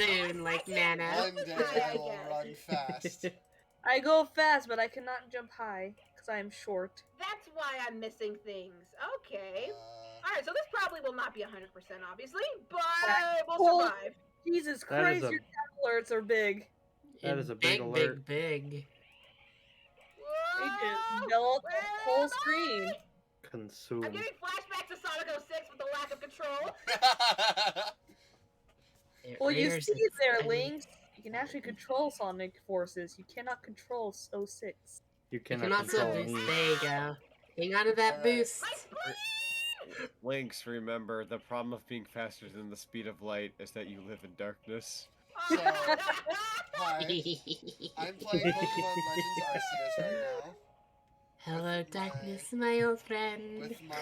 soon, like Nana. One day I will run fast. I go fast, but I cannot jump high because I am short. That's why I'm missing things. Okay. Alright, so this probably will not be 100%, obviously, but we'll survive. Jesus That Christ, is a- your tab alerts are big. That is a big alert. Big. They just Whoa! fill up the Where whole am screen. I'm Consume. getting flashbacks to Sonic 06 with the lack of control. Well, you see there, Lynx. You can actually control Sonic forces. You cannot control 06. You You cannot can also control boost. me. There you go. Hang on to that Alright. boost. My spleen! Lynx, remember, the problem of being faster than the speed of light is that you live in darkness. So, hi, I'm playing Pokemon Legends Arceus right now. Hello, with darkness, my old friend. With my,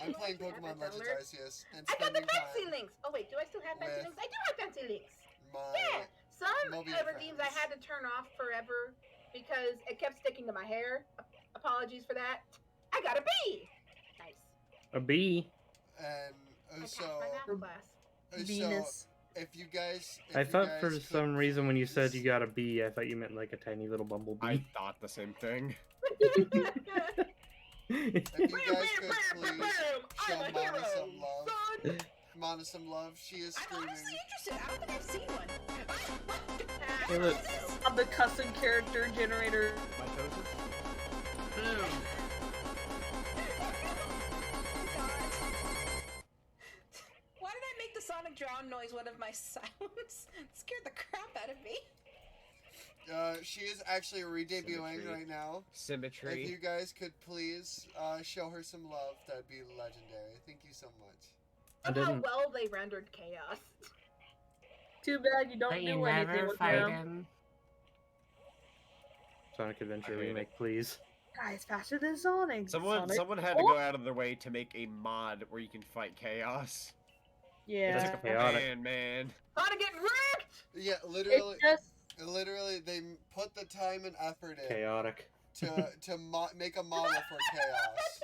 I'm playing Pokemon That's Legends alert. Arceus and I got the spending fancy time links. Oh wait, do I still have fancy with links? I do have fancy links. my Yeah, some Mobile redeems I friends. had to turn off forever because it kept sticking to my hair. Apologies for that. I got a B. Nice. A bee. and I passed so, my math class. Venus. if you guys, I if you thought guys for could some reason when you said please- you got a bee, I thought you meant like a tiny little bumblebee. I thought the same thing. if you guys could please show I'm a Mana hero, some love, son. Mana some love. She is I'm streaming. honestly interested. I don't think I've seen one. Hey, look. Of the custom character generator. Boom. Why did I make the Sonic Drown noise one of my sounds? It scared the crap out of me. She is actually redebuting Symmetry. right now. If Symmetry. you guys could please show her some love, that'd be legendary. Thank you so much. I Look how didn't. well they rendered chaos. Too bad you don't But you do anything never with fight them. him. Sonic Adventure I hate remake, please. Guys, faster than Sonic. Someone Sonic. had to go out of their way to make a mod where you can fight chaos. Yeah. Chaotic. Man. Sonic getting wrecked! Yeah, It literally, just they put the time and effort in Chaotic. to make a model for chaos.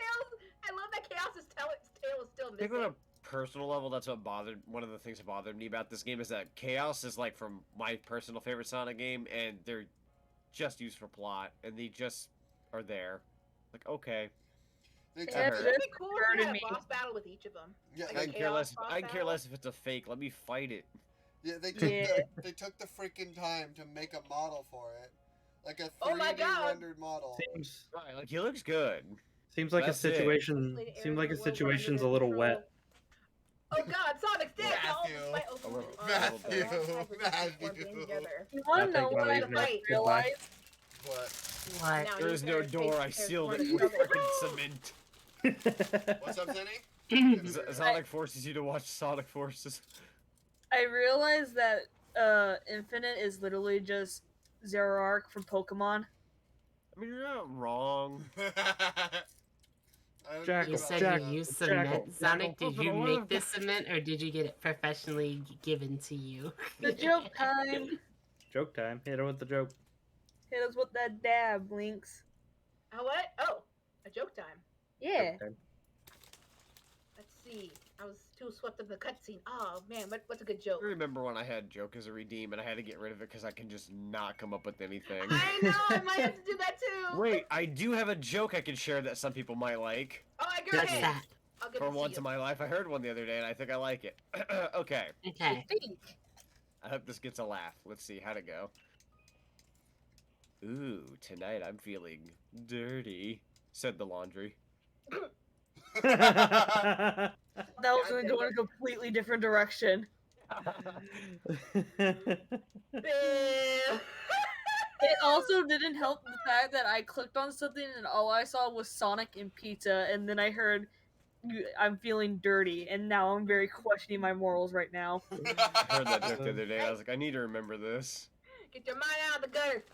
I love that Chaos's tail is still I think on missing. a personal level, that's what one of the things that bothered me about this game is that Chaos is like from my personal favorite Sonic game, and they're just used for plot, and they just are there. Like, okay. They Yeah, took it'd the, be cool if Hurting you had me. a boss battle with each of them. yeah, Like I a can care Chaos less. boss I can care battle? less if it's a fake. Let me fight it. they took Yeah. they took the freaking time to make a model for it, like a 3D Oh my God. rendered model. Seems Right, like he looks good. like That's a it. situation. Mostly the Seems like a areas of the world situation's a under little control. wet. Oh God, Sonic's dead! Matthew. Matthew. You want to I know think what I'll I leave just now. realized? What? What? Now There is he's no there, door. I there's sealed it one with trouble. freaking cement. What's up, Zenny? Sonic forces you to watch Sonic Forces. I realized that Infinite is literally just Zero from Pokemon. I mean, you're not wrong. I don't Jackal, You think said about Jackal, you that. used cement, Jackal, Sonic. Jackal. Did you make this cement, or did you get it professionally given to you? The joke time. Joke time. Hit her with the joke. Hit us with that dab, Lynx. What? Oh, a joke time. Yeah. Joke time. Let's see. I was too swept up in the cutscene. Oh man, what's a good joke? I remember when I had Joke as a redeem and I had to get rid of it because I can just not come up with anything. I know. I might have to do that too. Wait, I do have a joke I can share that some people might like. Oh, I go What's ahead. that? I'll give For it to once you. in my life, I heard one the other day and I think I like it. Okay, Okay. I hope this gets a laugh. Let's see, how'd it go? Ooh, tonight I'm feeling dirty, said the laundry. That was going to go in a completely different direction. Boo. It also didn't help the fact that I clicked on something and all I saw was Sonic and pizza, and then I heard I'm feeling dirty, and now I'm very questioning my morals right now. I heard that joke the other day. I was like, I need to remember this. Get your mind out of the gutter.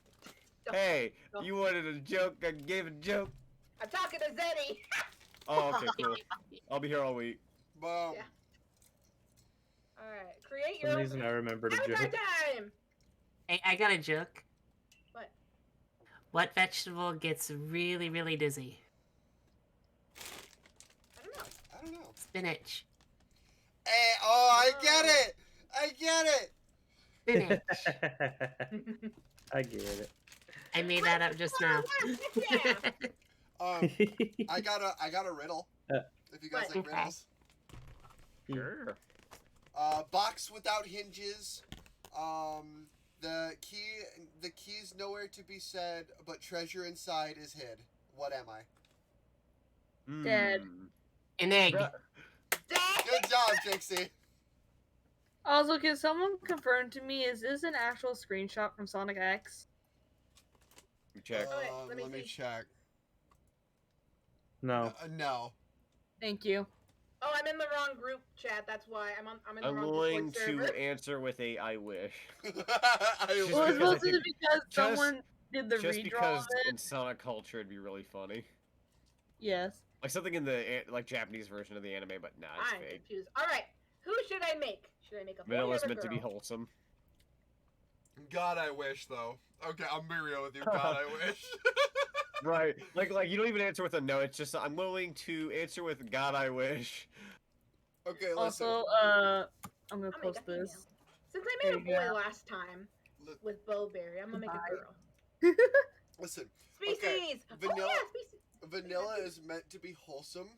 Hey, you wanted a joke? I gave a joke. I'm talking to Zeddy. Oh, okay, cool. I'll be here all week. Boom. Yeah. All right, create For your some reason, I remembered a avatar joke. time. Hey, I got a joke. What? What vegetable gets really, really dizzy? I don't know. I don't know. Spinach. Hey, oh, I get it. I get it. Spinach. I get it. I made that up just now. Yeah. I got a riddle. If you guys What? like Okay. riddles. Sure. Box without hinges. The key's nowhere to be said, but treasure inside is hid. What am I? Dead. Hmm. An egg. Good job, Trixie. Also, can someone confirm to me, is this an actual screenshot from Sonic X? You check. Alright, let me see. check. No. No. Thank you. Oh, I'm in the wrong group chat. That's why I'm in the I'm wrong going Discord to server. answer with a I wish. I Just Well, it's because I wish. mostly think- because someone did the Just redraw because of it. in Sonic culture it'd be really funny. Yes. Like something in the like Japanese version of the anime, but nah, it's I'm fake. confused. All right, who should I make? Should I make a boy or Vanilla's a meant to be girl? wholesome. God, I wish though. Okay, I'm be real with you. God, I wish. Right. Like you don't even answer with a no, it's just I'm willing to answer with God I wish. Okay, listen. Also, I'm gonna I'll make post a female. this. Since I There made a you boy go. last time with Bowberry, I'm gonna make a Goodbye. girl. Listen. Species. Okay, Oh vanilla- yeah, species. Vanilla is meant to be wholesome.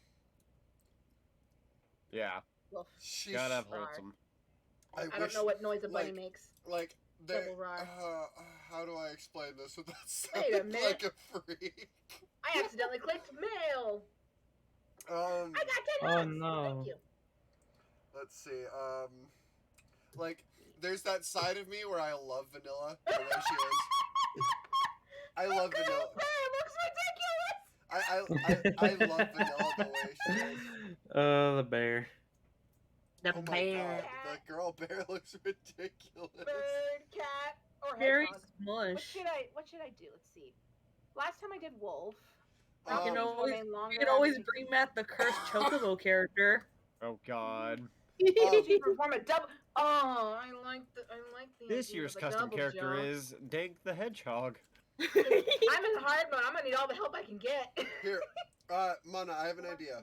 Yeah. Well, She's Gotta have Rar. wholesome. I wish, don't know what noise a bunny like, makes. Like they. Double rar. How do I explain this without Wait a sounding minute. like a freak? I accidentally clicked mail. I got 10 Oh, hugs. no. Thank you. Let's see. Like there's that side of me where I love Vanilla the way she is. I love Girl, Vanilla. that looks ridiculous. I love Vanilla the way she is. The bear. The Oh my bear. god, the girl bear looks ridiculous. Bird, cat, or Very hedgehog. smush. What should I do? Let's see. Last time I did wolf. You can Um, always, remain longer. you can always bring back the cursed Chocobo character. Oh god. She perform a double. Oh, I like the This idea year's of a custom double character jump. is Dank the Hedgehog. I'm in hard mode. I'm gonna need all the help I can get. Here, Mana, I have an idea.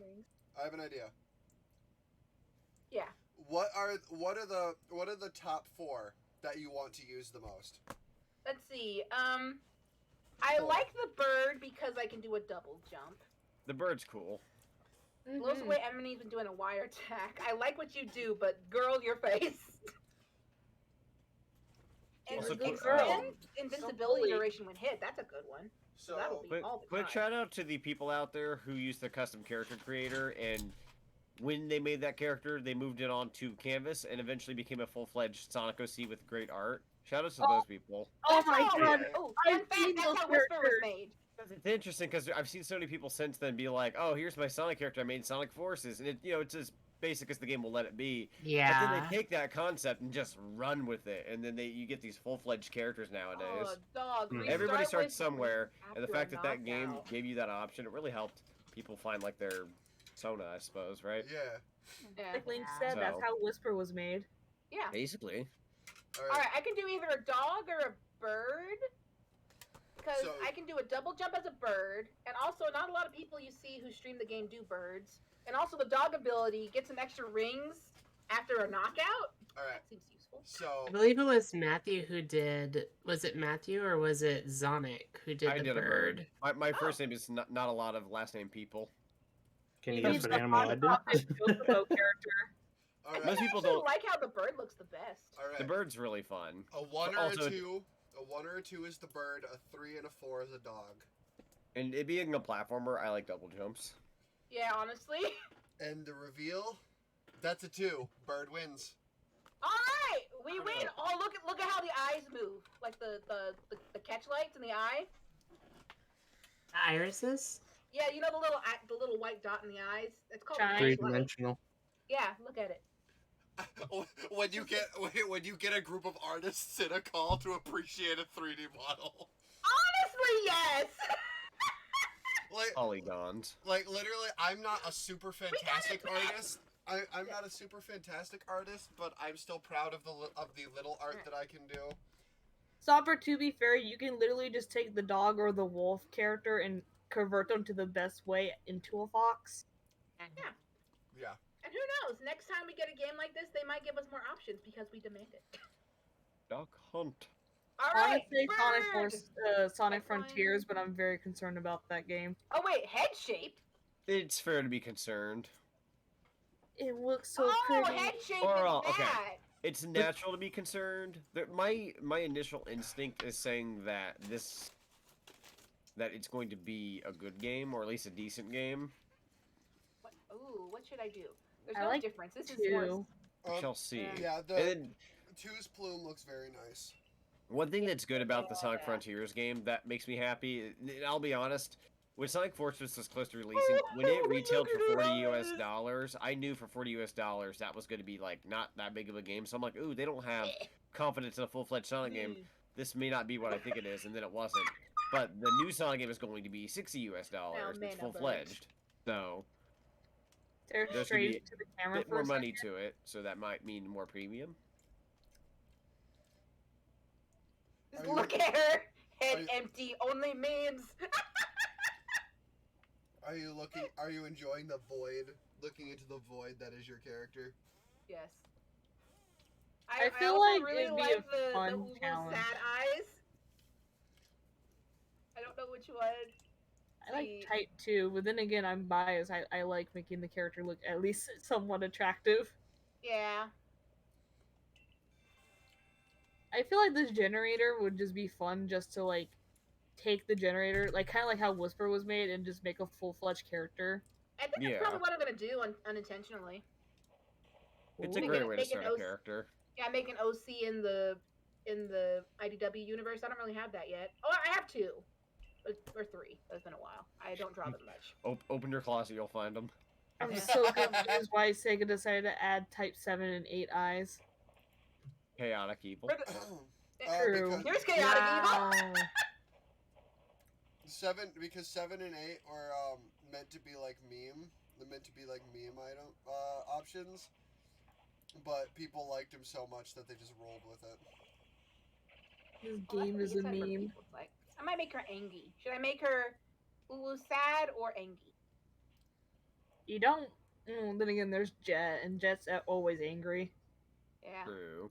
Yeah. What are the top 4 that you want to use the most? Let's see. I like the bird because I can do a double jump. The bird's cool. Blows away enemies when doing a wire attack. I like what you do, but girl, your face. And Also, invincibility duration when hit. That's a good one. So that'll be all the Quick time. shout out to the people out there who used the custom character creator, and when they made that character, they moved it onto Canvas and eventually became a full-fledged Sonic OC with great art. Shout outs to those people. Oh my That's god! Oh, I've fun fact, seen that's those how Whisper was characters. made. It's interesting because I've seen so many people since then be like, "Oh, here's my Sonic character. I made Sonic Forces," and it's as basic as the game will let it be. But then Yeah. they take that concept and just run with it, and then you get these full-fledged characters nowadays. Oh, dog. Hmm. restart Everybody starts Whisper somewhere, and the after a fact that that game knockout. gave you that option, it really helped people find like their Sona, I suppose, right? yeah. Yeah. Like Link Yeah. said, that's So- how Whisper was made. Yeah. Basically. All All right, I can do either a dog or a bird. Because So- I can do a double jump as a bird, and also not a lot of people you see who stream the game do birds. And also the dog ability gets some extra rings after a knockout. All right. That seems useful. So I believe it was Matthew who did. Was it Matthew or was it Zonic who did I the did bird? a bird. My Oh. first name is not a lot of last name people. Can you He guess needs what the animal I Hot did? Topic Chocobo character. all I right. Most people actually don't- like how the bird looks the best. All right. The bird's really fun. A 1 or Also- a 2. A 1 or a 2 is the bird. A 3 and a 4 is a dog. And it being a platformer, I like double jumps. Yeah, honestly. And the reveal, that's a 2. Bird wins. All right, we Oh, win. no. Oh, look at how the eyes move, like the catch lights in the eye. The irises? Yeah, you know the little white dot in the eyes. It's called Shine. catch light. Three-dimensional. Yeah, look at it. when you get a group of artists in a call to appreciate a 3D model. Honestly, yes. Polygons. Like literally, I'm not a super fantastic artist. I'm not a super fantastic artist, but I'm still proud of the little art that I can do. Stopper, to be fair, you can literally just take the dog or the wolf character and convert them to the best way into a fox. Yeah. And who knows? Next time we get a game like this, they might give us more options because we demand it. Duck Hunt. All I want right, to say bird. Sonic Pipeline. Frontiers, but I'm very concerned about that game. Oh wait, head shape. It's fair to be concerned. It looks so Oh, pretty. head shape Or, is okay. bad. It's natural to be concerned. My initial instinct is saying that it's going to be a good game, or at least a decent game. Ooh, what should I do? There's I no like difference. This is two. more. We shall see. Yeah, And then, 2's plume looks very nice. one thing that's good about the all Sonic that. Frontiers game that makes me happy, and I'll be honest, when Sonic Fortress was close to releasing, when it retailed for $40 US, I knew for $40 that was going to be like not that big of a game. So I'm like, ooh, they don't have confidence in a full-fledged Sonic game. This may not be what I think it is, and then it wasn't. But the new Sonic game is going to be $60 US. It's full-fledged, so They're there's going to be straight to the a camera bit for more a money second. to it, so that might mean more premium. Are you- Look at her. Head are you- empty. Only memes. Are you enjoying the void? Looking into the void that is your character? Yes. I feel also like really it'd be like a the fun little challenge. sad eyes. I don't know which one. I like Type 2, but then again, I'm biased. I like making the character look at least somewhat attractive. Yeah. I feel like this generator would just be fun just to, like, take the generator, like, kind of like how Whisper was made, and just make a full-fledged character. I think Yeah. that's probably what I'm gonna do unintentionally. It's a Ooh. great way to Make an start a OC character. Yeah, make an OC in the IDW universe. I don't really have that yet. Oh, I have 2. Or 3. It's been a while. I don't draw them much. Open your closet, you'll find them. I'm so confused why Sega decided to add Type 7 and 8 eyes. Chaotic evil. True. Because Here's chaotic evil. Wow. 7 and 8 were meant to be like meme. They're meant to be like meme item options, but people liked him so much that they just rolled with it. This Oh, that's game what is the a inside of her meme. face looks like. I might make her angry. Should I make her sad or angry? You don't. Then again, there's Jet, and Jet's always angry. Yeah. True.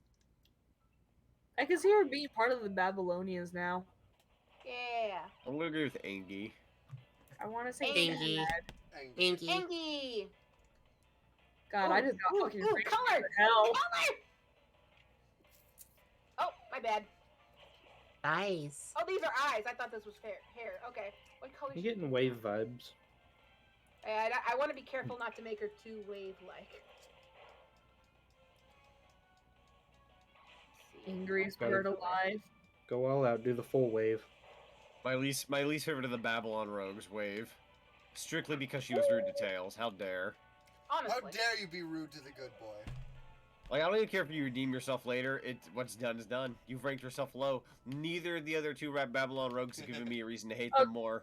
I can see her being part of the Babylonians now. Yeah. I'm gonna agree with Angie. I want to say Angie. Angry. Inky. Angry. God, I just got Ooh, fucking ooh, rich. color. What the hell? Color. Oh, my bad. Nice. Oh, these are eyes. I thought this was hair. Okay. What color? I'm should getting wave vibes. I want to be careful not to make her too wave-like. Angriest Gotta- bird alive. Go all out, do the full wave. My least favorite of the Babylon Rogues wave. Strictly because she was rude to Tails. How dare. How Honestly. dare you be rude to the good boy? Like, I don't even care if you redeem yourself later. What's done is done. You've ranked yourself low. Neither of the other 2 Babylon Rogues have given me a reason to hate them more.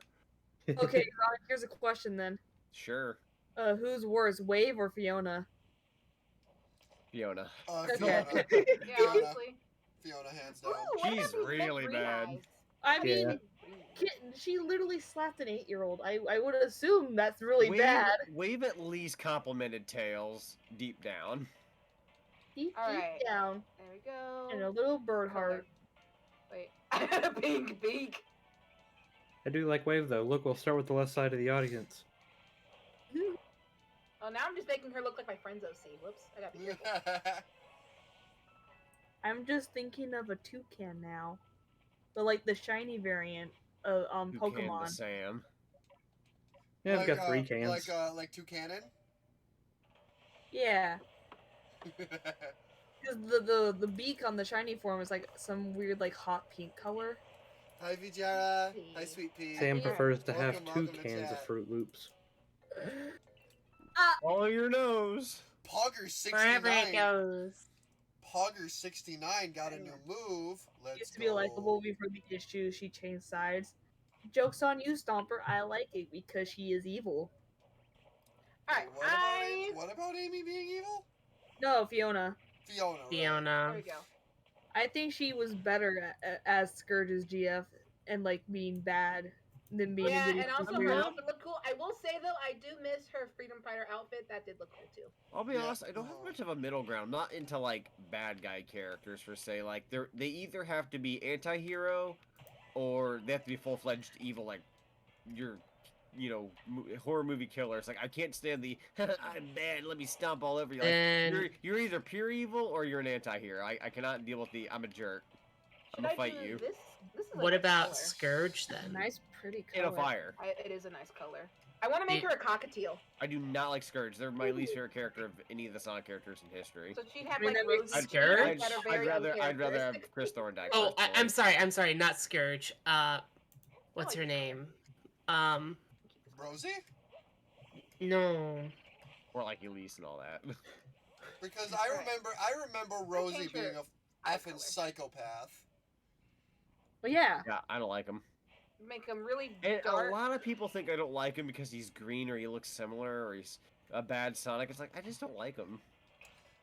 Okay, Sonic, here's a question then. Sure. Who's worse, Wave or Fiona? Fiona. Fiona. Okay. Yeah, Fiona. honestly. Fiona, hands down. Ooh, what She's happened to really green bad. eyes? I mean, Yeah. she literally slapped an 8-year-old. I would assume that's really bad. Wave at least complimented Tails deep down. Deep Alright. down. There we go. And a little bird heart. Wait. Pink beak. I do like wave though. Look, we'll start with the left side of the audience. Oh, now I'm just making her look like my friend's OC. Whoops. I gotta be careful. I'm just thinking of a toucan now. But like the shiny variant of Who canned the Pokemon. Sam? Yeah, I've got 3 cans. Like Toucanon? Yeah. Because the beak on the shiny form is like some weird like hot pink color. Hi, Vijara. Hi, Sweet Pea. Sam Yeah. prefers to have Welcome 2 to cans of chat. Fruit Loops. Follow your nose. Wherever it 69. goes. Pogger69 got a new move. Let's Used to be likable before the issue she changed sides. Joke's on you, Stomper. I like it because she is evil. Alright, What about Amy being evil? No, Fiona. Fiona. right. There Fiona. we go. I think she was better as Scourge's GF and like being bad than being Yeah, a goody and also two-shoes. her outfit looked cool. I will say though, I do miss her Freedom Fighter outfit. That did look cool too. I'll be Yeah. honest, I don't have much of a middle ground. I'm not into like bad guy characters per se. Like they either have to be anti-hero or they have to be full-fledged evil, like your horror movie killers. Like I can't stand the I'm bad, let me stomp all over you. Like Then you're either pure evil or you're an anti-hero. I cannot deal with the I'm a jerk. I'm Should gonna I fight do you. this? This is a what nice about color. Scourge then? Nice, pretty In color. a fire. It is a nice color. I want to make It- her a cockatiel, I do not like Scourge. They're my least favorite character of any of the Sonic characters in history. so she'd have I mean, like that makes rosy Scourge? cheeks that are very I'd rather have uncharacteristic. Chris Thorndike. Oh, I'm personally. sorry, not Scourge. What's I her like name? Rosie? No. Or like Elise and all that. Because I remember Rosie changed being her a eye effing color. psychopath. But yeah, Yeah, I don't like him. Make them really And dark. a lot of people think I don't like him because he's green or he looks similar or he's a bad Sonic. It's like I just don't like him.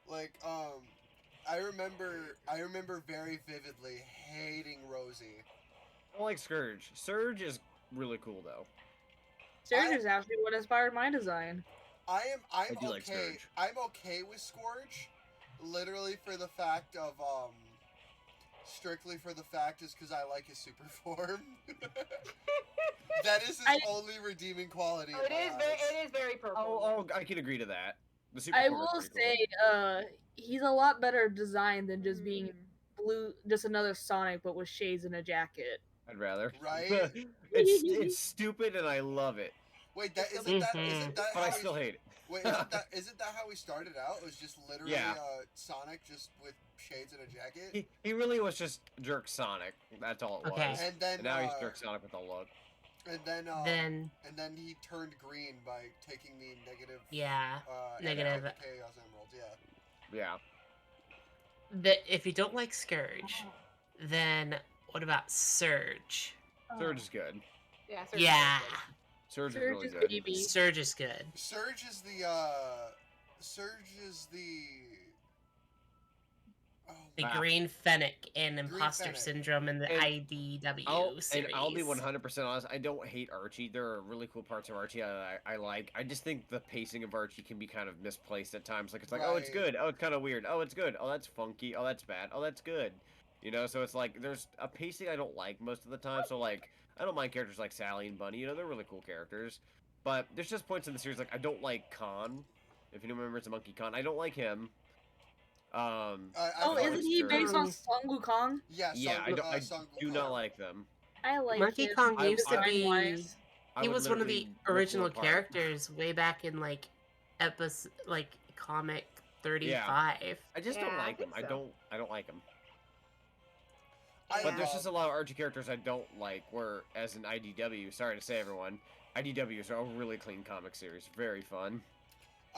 Like, I remember very vividly hating Rosie. I don't like Scourge. Surge is really cool though. Surge is actually what inspired my design. I'm I do okay. like Scourge. I'm okay with Scourge, literally for the fact of strictly for the fact is because I like his super form. That is his only redeeming quality. Oh, in my eyes. it is very purple. Oh, I can agree to that. The super I form is will pretty say, he's a lot better designed than just being Mm. blue, just another Sonic, but with shades and a jacket. cool. I'd rather. Right? it's stupid and I love it, Wait, that Still isn't that Mhm. isn't that but how I still hate it. Wait, isn't that how we started out? It was just literally Yeah. Sonic just with shades and a jacket, He really was just jerk Sonic. That's all it Okay. was. and then And now he's jerk Sonic with a look. and then he turned green by taking the negative Yeah. Negative. Chaos Emeralds. Yeah. Yeah. If you don't like Scourge, then what about Surge? Surge is good. Yeah. Surge is Yeah. good. Surge is Surge really is good. baby. Surge is good. Surge is the oh, The Ah. Green Fennec in Imposter Fennec. Syndrome and the And IDW series. And I'll be 100% honest. I don't hate Archie. There are really cool parts of Archie I like. I just think the pacing of Archie can be kind of misplaced at times. Like it's like, oh, it's Right. good. Oh, it's kind of weird. Oh, it's good. Oh, that's funky. Oh, that's bad. Oh, that's good. You know, so it's like there's a pacing I don't like most of the time. So like, I don't mind characters like Sally and Bunny. You know, they're really cool characters. But there's just points in the series like I don't like Khan. If you remember, it's a Monkey Khan. I don't like him. I Oh, thought isn't it's he true. based on Son Wukong? Yeah, Yeah, I Son do Wukong. not like them. I like Monkey him Kong I- used to I- be. design-wise. I He would was one of the literally rip them original apart. characters way back in like episode, like comic 35. I just Yeah, don't I like them. think so. I don't like them. I But there's love- just a lot of Archie characters I don't like. Where as an IDW, sorry to say everyone, IDW is a really clean comic series, very fun.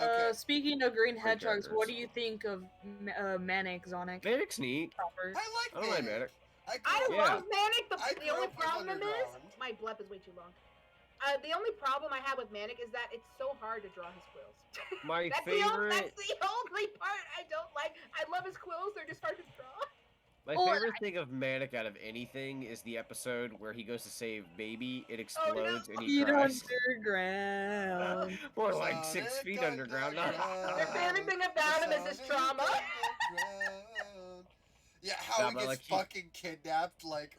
Okay. Speaking of green Great hedgehogs, what characters. do you think of Manic Sonic? Manic's neat. Proper? I like I don't mind Manic. I I grew Yeah. up- love Manic. I The grew only up with problem is Underground. my blep is way too long. The only problem I have with Manic is that it's so hard to draw his quills. My that's favorite, that's the only part I don't like. I love his quills; they're just hard to draw. my Well, favorite thing of Manic out of anything is the episode where he goes to save Baby. It explodes and he Feet cries. underground. More like 6 Sonic feet underground. The favorite thing about him is his Sonic trauma. underground. Yeah, how Yeah, he but, gets like, he- fucking kidnapped, like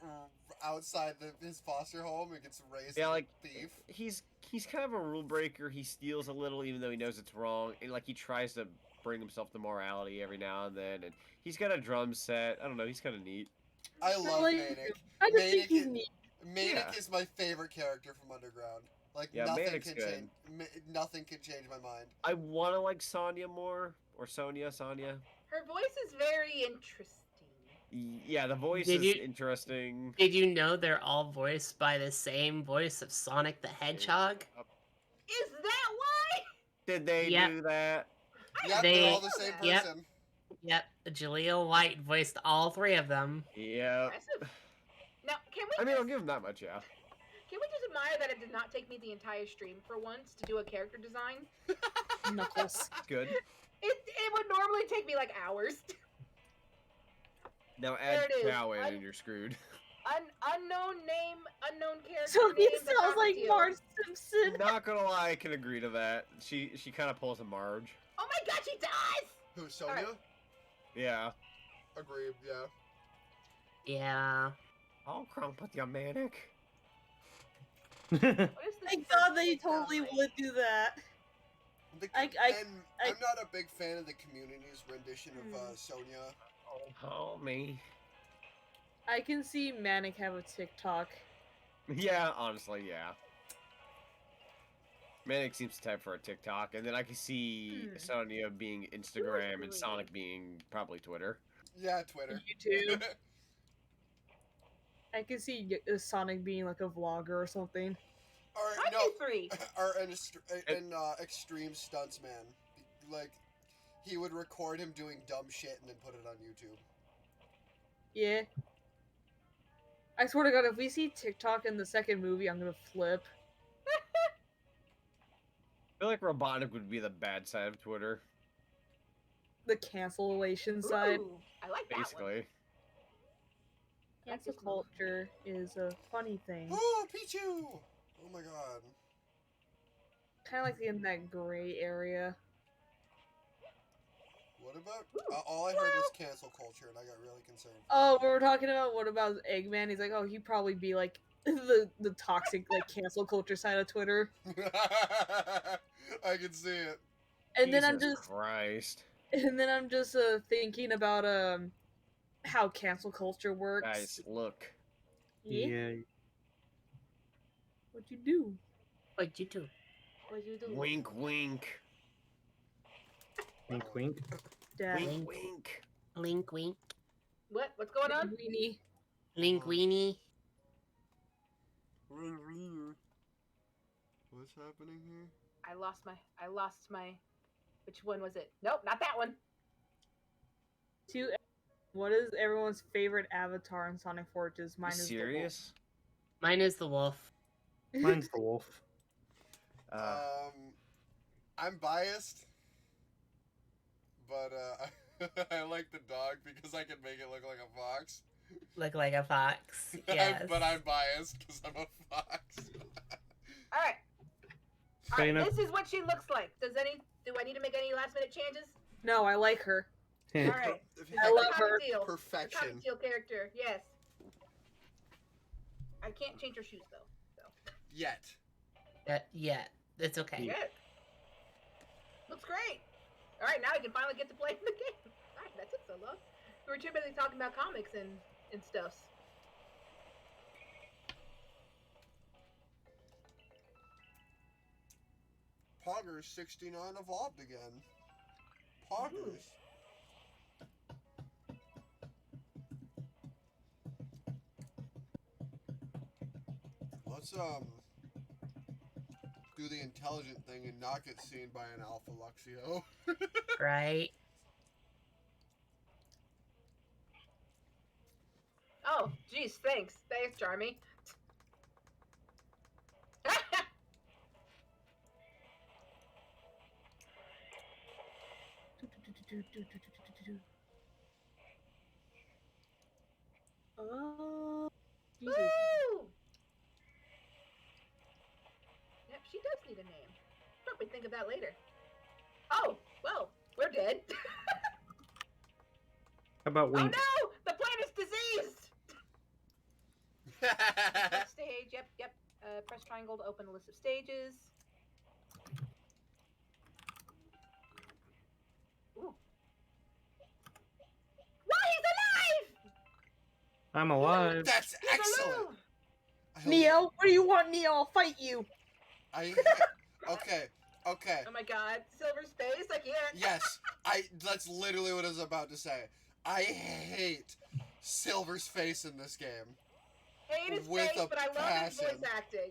outside his foster home and gets raised Yeah, as like a thief. he's kind of a rule breaker. He steals a little, even though he knows it's wrong, and like he tries to bring himself to morality every now and then. And he's got a drum set. I don't know. He's kind of neat. I love Like, Manic. I just Manic think he's is- neat. Manic Yeah. is my favorite character from Underground. Like Yeah, nothing Manic's can good. change. Nothing can change my mind. I want to like Sonya more, or Sonya. Her voice is very interesting. Yeah, the voice Did is you- interesting. Did you know they're all voiced by the same voice of Sonic the Hedgehog? Is that why? Did they Yep. do that? Yep, They- they're all the same Yep. person. Yep, Jaleel White voiced all three of them. Yeah. Impressive. Now, can we I mean, just, I'll give him that much. Yeah. can we just admire that it did not take me the entire stream for once to do a character design? Knuckles. It's good. It would normally take me like hours. Now There add it is. cow in and you're screwed. Unknown name, unknown character So he name. That sounds like Cockatiel. Marge Simpson. Not gonna lie, I can agree to that. She kind of pulls a Marge. Oh my god, she does! Who, Sonya? Alright. Yeah. Agreed, yeah. Yeah. I'll crump with your manic. What is this Thank first God they thing sound totally like? would do that. The, I- I'm not a big fan of the community's rendition of Sonya. Oh, me. I can see Manic have a TikTok. Yeah, honestly, yeah. Manic seems to type for a TikTok, and then I can see Sonya being Instagram and Sonic being probably Twitter. Yeah, Twitter. YouTube. I can see Sonic being like a vlogger or something. Or I no, do 3. or an extreme stuntsman. Like, he would record him doing dumb shit and then put it on YouTube. Yeah. I swear to God, if we see TikTok in the second movie, I'm gonna flip. I feel like Robotnik would be the bad side of Twitter, The cancellation side. Ooh, I like that one. basically. Cancel culture is a funny thing. Oh, Pichu! Oh my god. Kind of like in that gray area. What about... all I heard was cancel culture, and I got really concerned. Oh, we were talking about what about Eggman? He's like, oh, he'd probably be like the toxic like cancel culture side of Twitter. I can see it. And then I'm just thinking about how cancel culture works. Guys, look. Yeah. What'd you do? What'd you do? What'd you do? Wink, wink. Wink, wink. Dad. Wink, wink. Link wink. What? What's going on? Weenie. Link weenie. What's happening here? I lost my. Which one was it? Nope, not that one. What is everyone's favorite avatar in Sonic Forges? Mine is Serious? Mine is the wolf. the wolf. Mine's the wolf. I'm biased, but I like the dog because I can make it look like a fox. Look like a fox. Yes. But I'm biased because I'm a fox. All right. All Fair right. enough. This is what she looks like. Do I need to make any last minute changes? No, I like her. All right. If you I had love her. Cockatiel. perfection. The Cockatiel character. Yes. I can't change her shoes though. So. Yet. Yeah. It's okay. Good. Looks great. All right, now I can finally get to play the game. All right, that's it so long. We were too busy talking about comics and stuff. Poggers 69 evolved again. Poggers. Let's do the intelligent thing and not get seen by an Alpha Luxio. Right? Oh, geez, thanks. Thanks, Charmy. Oh, Jesus. Woo! Yep, she does need a name. Probably think of that later. Oh, well, we're dead. How about Oh wink? no! The planet's diseased! Next stage, yep. Press triangle to open a list of stages. Ooh. Why, he's alive! I'm alive. That's He's excellent. alive! I hope- Neo, what do you want, Neo? I'll fight you. Okay. Oh my god, Silver Space, I can't. Yes. That's literally what I was about to say. I hate Silver's face in this game. Hate his With face, a but I love his passion. voice acting.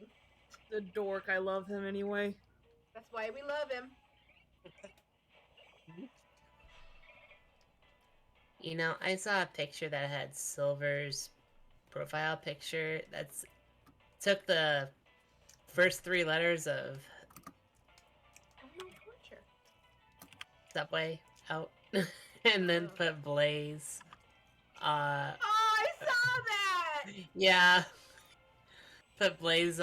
The dork, I love him anyway. That's why we love him. You know, I saw a picture that had Silver's profile picture. That's took the first 3 letters of Animal torture. Subway out and then put Blaze. Oh, I saw that! Yeah. Put Blaze,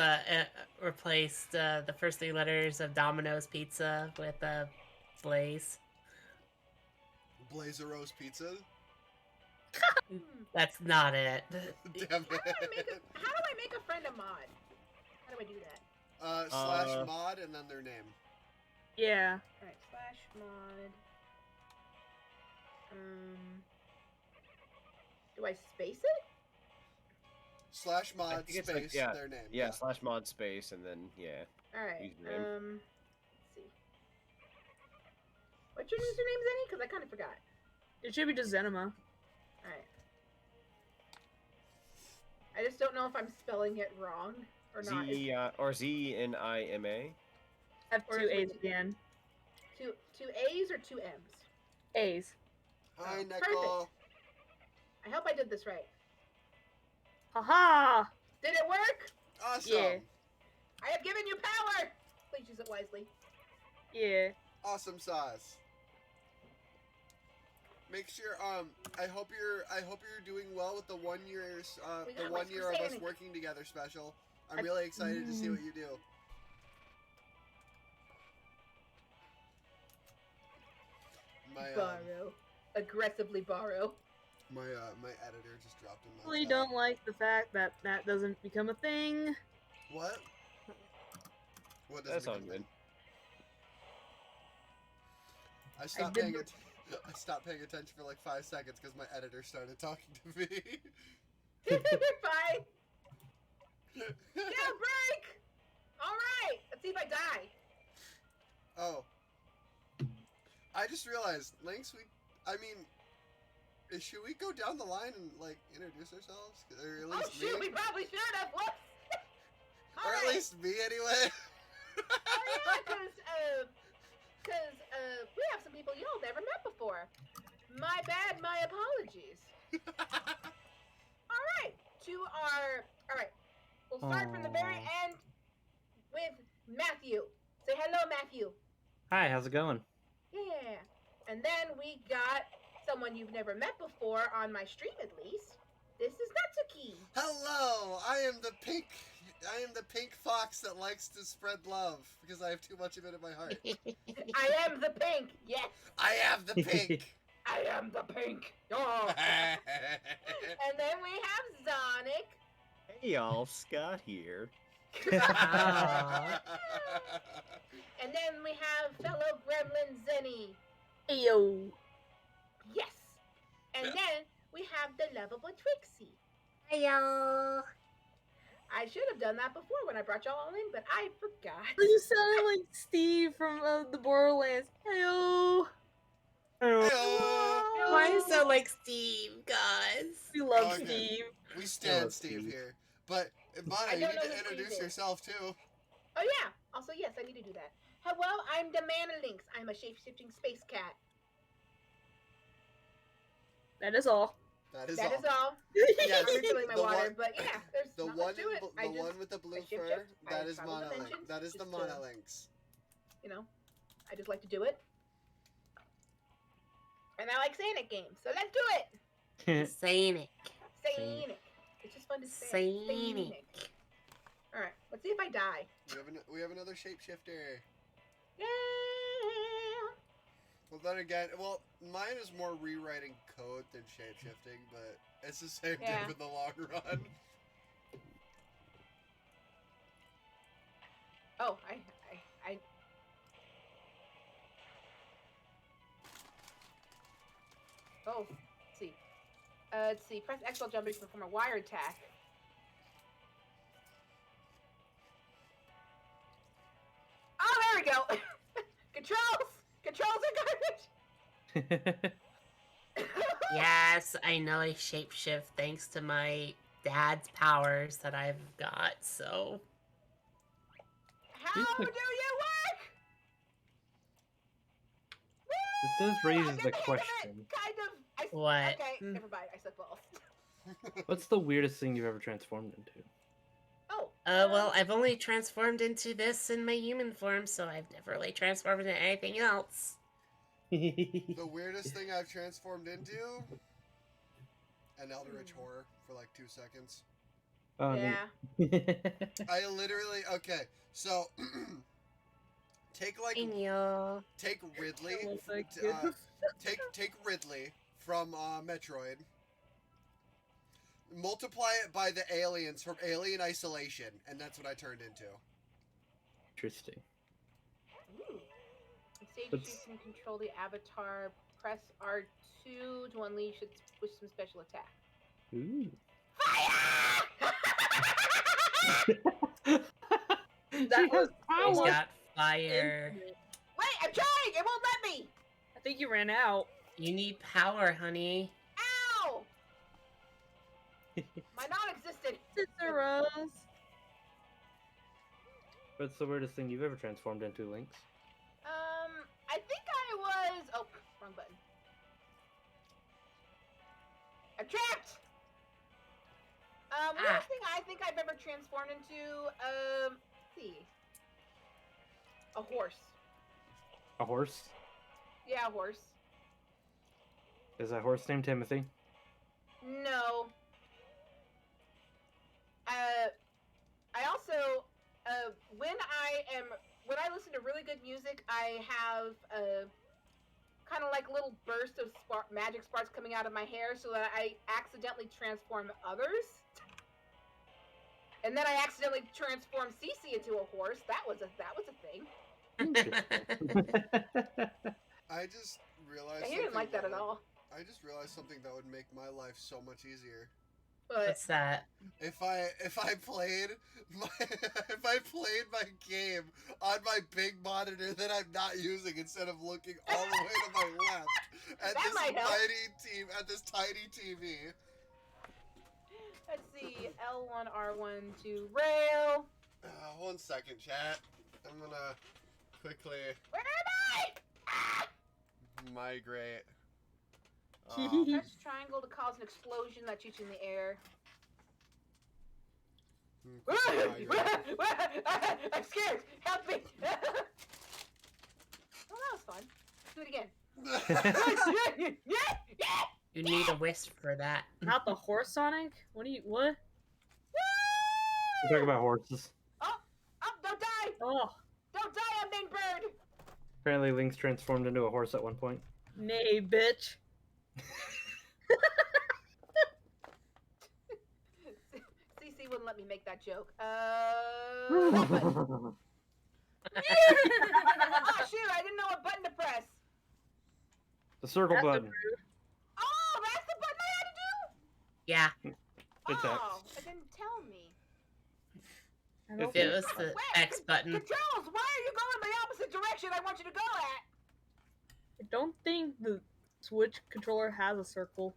replaced the first 3 letters of Domino's Pizza with Blaze. Blazeros Pizza. That's not it. Damn it. How do I make a friend a mod? How do I do that? Slash mod and then their name. Yeah. Alright, slash mod. Do I space it? Slash I mod think it's space like, yeah, their name. yeah, slash mod space, and then, yeah. Alright, Username. let's see. What's your username, Zenny? Because I kind of forgot. It should be just Zenima. Alright. I just don't know if I'm spelling it wrong or not. or Z-N-I-M-A. Have Or 2 is it- A's again. Two A's or 2 M's? A's. Hi, Oh, Nicole. I hope I did this right. Haha! Did it work? Awesome. Yeah. I have given you power! Please use it wisely. Yeah. Awesome sauce. Make sure I hope you're doing well with the 1 year We the got 1 my year of us Sonic. working together special. I'm really excited to see what you do. My Borrow. Aggressively borrow. my editor just dropped in my Really chat. don't like the fact that that doesn't become a thing. What? What does That's it all become? good. I stopped did paying the- it. I stopped paying attention for like 5 seconds because my editor started talking to me. Bye! Yeah, break! Alright! Let's see if I die. Oh. I just realized, Lynx, should we go down the line and, like, introduce ourselves? Or at Oh least shoot, me? we probably should have. Whoops! Or at least me, anyway? Oh yeah, because we have some people y'all never met before. My bad, my apologies. Alright, alright. We'll start from the very Aw. end with Matthew. Say hello, Matthew. Hi, how's it going? Yeah. And then we got someone you've never met before on my stream, at least. This is Natsuki. Hello! I am the pink fox that likes to spread love because I have too much of it in my heart. I am the pink. Yes, I am the pink! I am the pink. Oh. And then we have Sonic. Hey y'all, Scott here. Aw. And then we have fellow gremlin Zenny. Ayo. Yes. And then we have the lovable Trixie. Heyo. I should have done that before when I brought y'all all in, but I forgot. You sounded like Steve from the Borderlands. Ayo. Heyo. Why is so like Steve, guys? We love Okay. Steve. We stand Hello, Steve Steve. here. But, Mana, I you don't need know to who Steve introduce is. yourself, too. Oh yeah. Also, yes, I need to do that. Hello, I'm the Manalynx. I'm a shape-shifting space cat. That is all. That is That all. is all. Yes, I'm refilling my the water, one- but yeah, there's The not one, much to it. the one with the blue I shift fur, shift, I that is travel Monolink. dimensions, That is the just to- Monolynx. You know, I just like to do it. And I like saying it games, so let's do it. Saying it. Saying it. It's just fun to say. Saying it. All right, let's see if I die. We have another shapeshifter. Yeah. Well, then again, mine is more rewriting code than shapeshifting, but it's the same Yeah. thing in the long run. Oh, I. Oh, let's see. Let's see. Press X while jumping to perform a wire attack. Oh, there we go. Controls are garbage. Yes, I know I shapeshift thanks to my dad's powers that I've got, so. How do you work? This does Woo! I raise get the hang of it, question. Kind of. What? Okay, Hmm. never mind. I suck balls. What's the weirdest thing you've ever transformed into? Oh. Well, I've only transformed into this in my human form, so I've never really transformed into anything else. The weirdest thing I've transformed into? An Eldritch Horror for like 2 seconds. Oh, Yeah. I literally okay. So take take Ridley. Oh, thank t- you. take Ridley from Metroid. Multiply it by the aliens from Alien Isolation, and that's what I turned into. Interesting. Ooh. Stage That's- shoots can control the avatar. Press R2 to unleash its with some special attack. Ooh. Fire! That She has was He's power. got fire. infinite. Wait, I'm trying! It won't let me! I think you ran out. You need power, honey. Ow! My non-existent. Ciceros. What's the weirdest thing you've ever transformed into, Lynx? I think I was. Oh, wrong button. I'm trapped. Weirdest thing I think I've ever transformed into. Let's see. A horse. A horse? Yeah, a horse. Is that horse named Timothy? No. I also, when I listen to really good music, I have kind of like little bursts of magic sparks coming out of my hair, so that I accidentally transform others. And then I accidentally transformed Cece into a horse. That was a thing. I just realized. He didn't like that at would- all. I just realized something that would make my life so much easier. But What's that? If I played my game on my big monitor that I'm not using instead of looking all the way to my left at That this might help. tiny TV. let's see, L1, R1 to rail. 1 second, chat. I'm gonna quickly Where am I? Ah! migrate. Press triangle to cause an explosion that shoots you in the air. I'm scared. Help me. Oh, that was fun. Do it again. You need a wisp for that. Not the horse Sonic? What? We're talking about horses. Oh, don't die. Oh, Don't die, unnamed bird. Apparently, Lynx transformed into a horse at one point. nay, bitch. CC wouldn't let me make that joke. That button. Oh shoot, I didn't know what button to press. The circle That's button. Oh, that's the button I had to do? Yeah. It's X. Oh, it didn't tell me. I If don't it think- was the Wait, X button. Controls, why are you going the opposite direction I want you to go at? I don't think the Switch controller has a circle.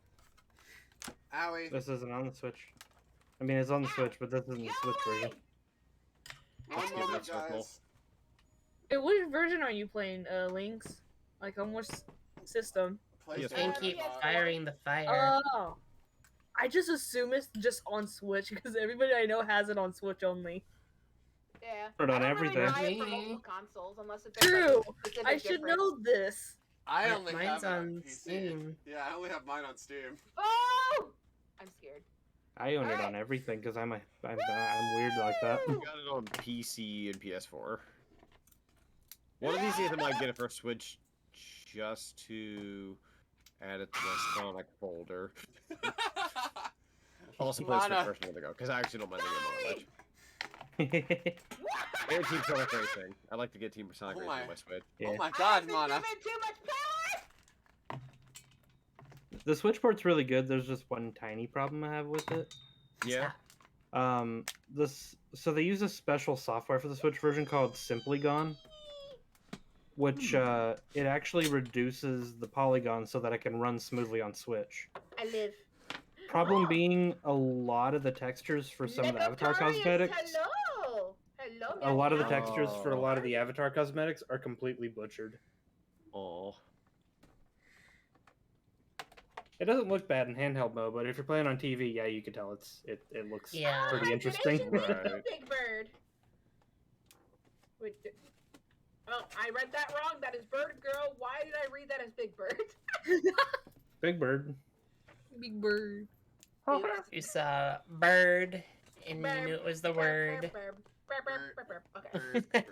Owie. This isn't on the Switch. I mean, it's on the Switch, but this isn't the Switch version. One give moment, it a circle. guys. Hey, which version are you playing, Lynx? Like, on which system? Yes, And PlayStation keep 5. firing the fire. Oh. I just assume it's just on Switch, because everybody I know has it on Switch only. Yeah. Put it on I don't everything. Really buy it for Me. multiple consoles unless it's True. Like a specific I should difference. know this. I only Mine's have it on PC. Steam. Yeah, I only have mine on Steam. Oh! I'm scared. I own it Alright. on everything because I'm weird like that. I got it on PC and PS4. One of these days I might get it for Switch just to add it to my Sonic folder. I'll also play the Switch Lana. version of the go, because I actually don't mind the game all that much. And Team Sonic Racing. I like to get Team Sonic Oh Racing my. on my Switch. Yeah. Oh my god, I've been Mana. given too much power! The Switch port's really good. There's just one tiny problem I have with it. Yeah. So they use a special software for the Switch version called Simply Gone, which it actually reduces the polygons so that it can run smoothly on Switch. I live. Problem being, a lot of the textures for some of the avatar Leptarius, cosmetics, Hello! Hello, a lot of the meow, meow. textures for a lot of the avatar cosmetics are completely butchered. Oh. It doesn't look bad in handheld mode, but if you're playing on TV, yeah, you can tell it looks Yeah. pretty Oh, interesting. congratulations, Right. Big Bird. Wait, oh, I read that wrong. That is Bird Girl. Why did I read that as Big Bird? Big Bird. Big bird. You saw bird, and you knew it was the word. Bird, Bird is up.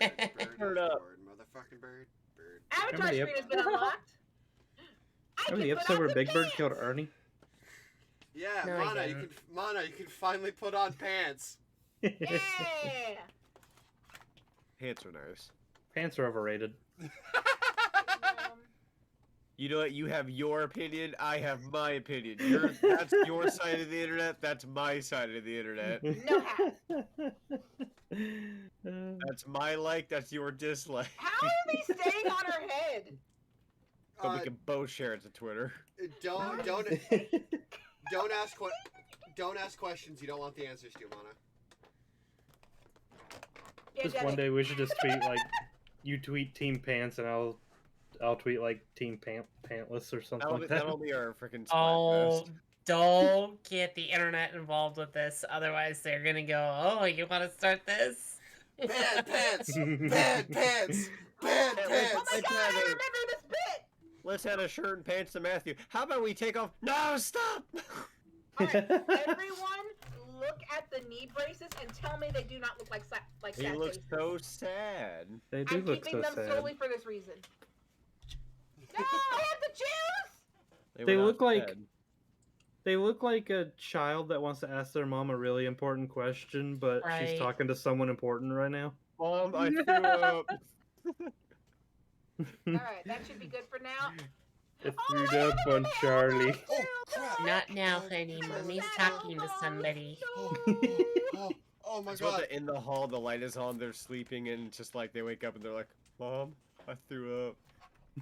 bored, motherfucking bird. Bird. Avatar Remember the screen has been unlocked. I Remember the can put episode on where some Big Bird pants. killed Ernie? Yeah, No, I Mana, didn't. You can finally put on pants. Yeah. Pants are nice. Pants are overrated. You know what? You have your opinion. I have my opinion. That's your side of the internet. That's my side of the internet. No hat. That's my like. That's your dislike. How are they staying on her head? But we can both share it to Twitter. Don't ask questions you don't want the answers to, Mana. Just one day we should just tweet like, you tweet Team Pants and I'll tweet like Team Pantless or something like that. That'll be our freaking Oh, Splatfest. don't get the internet involved with this. Otherwise, they're gonna go, oh, you want to start this? Bad pants! Bad pants! Bad Oh pants! my god, I remember this bit! Let's add a shirt and pants to Matthew. How about we take off? No, stop! Alright, everyone look at the knee braces and tell me they do not look like He sad looks faces. so sad. They do I'm look keeping so them sad. solely for this reason. No, I have to choose! They were not look like- sad. They look like a child that wants to ask their mom a really important question, but she's Right. talking to someone important right now. Mom, I threw up. Alright, that should be good for now. It threw up on Charlie. Oh, crap! Not now, honey. Mommy's talking to somebody. Oh my It's about god. in the hall, the light is on, they're sleeping, and just like they wake up and they're like, Mom, I threw up.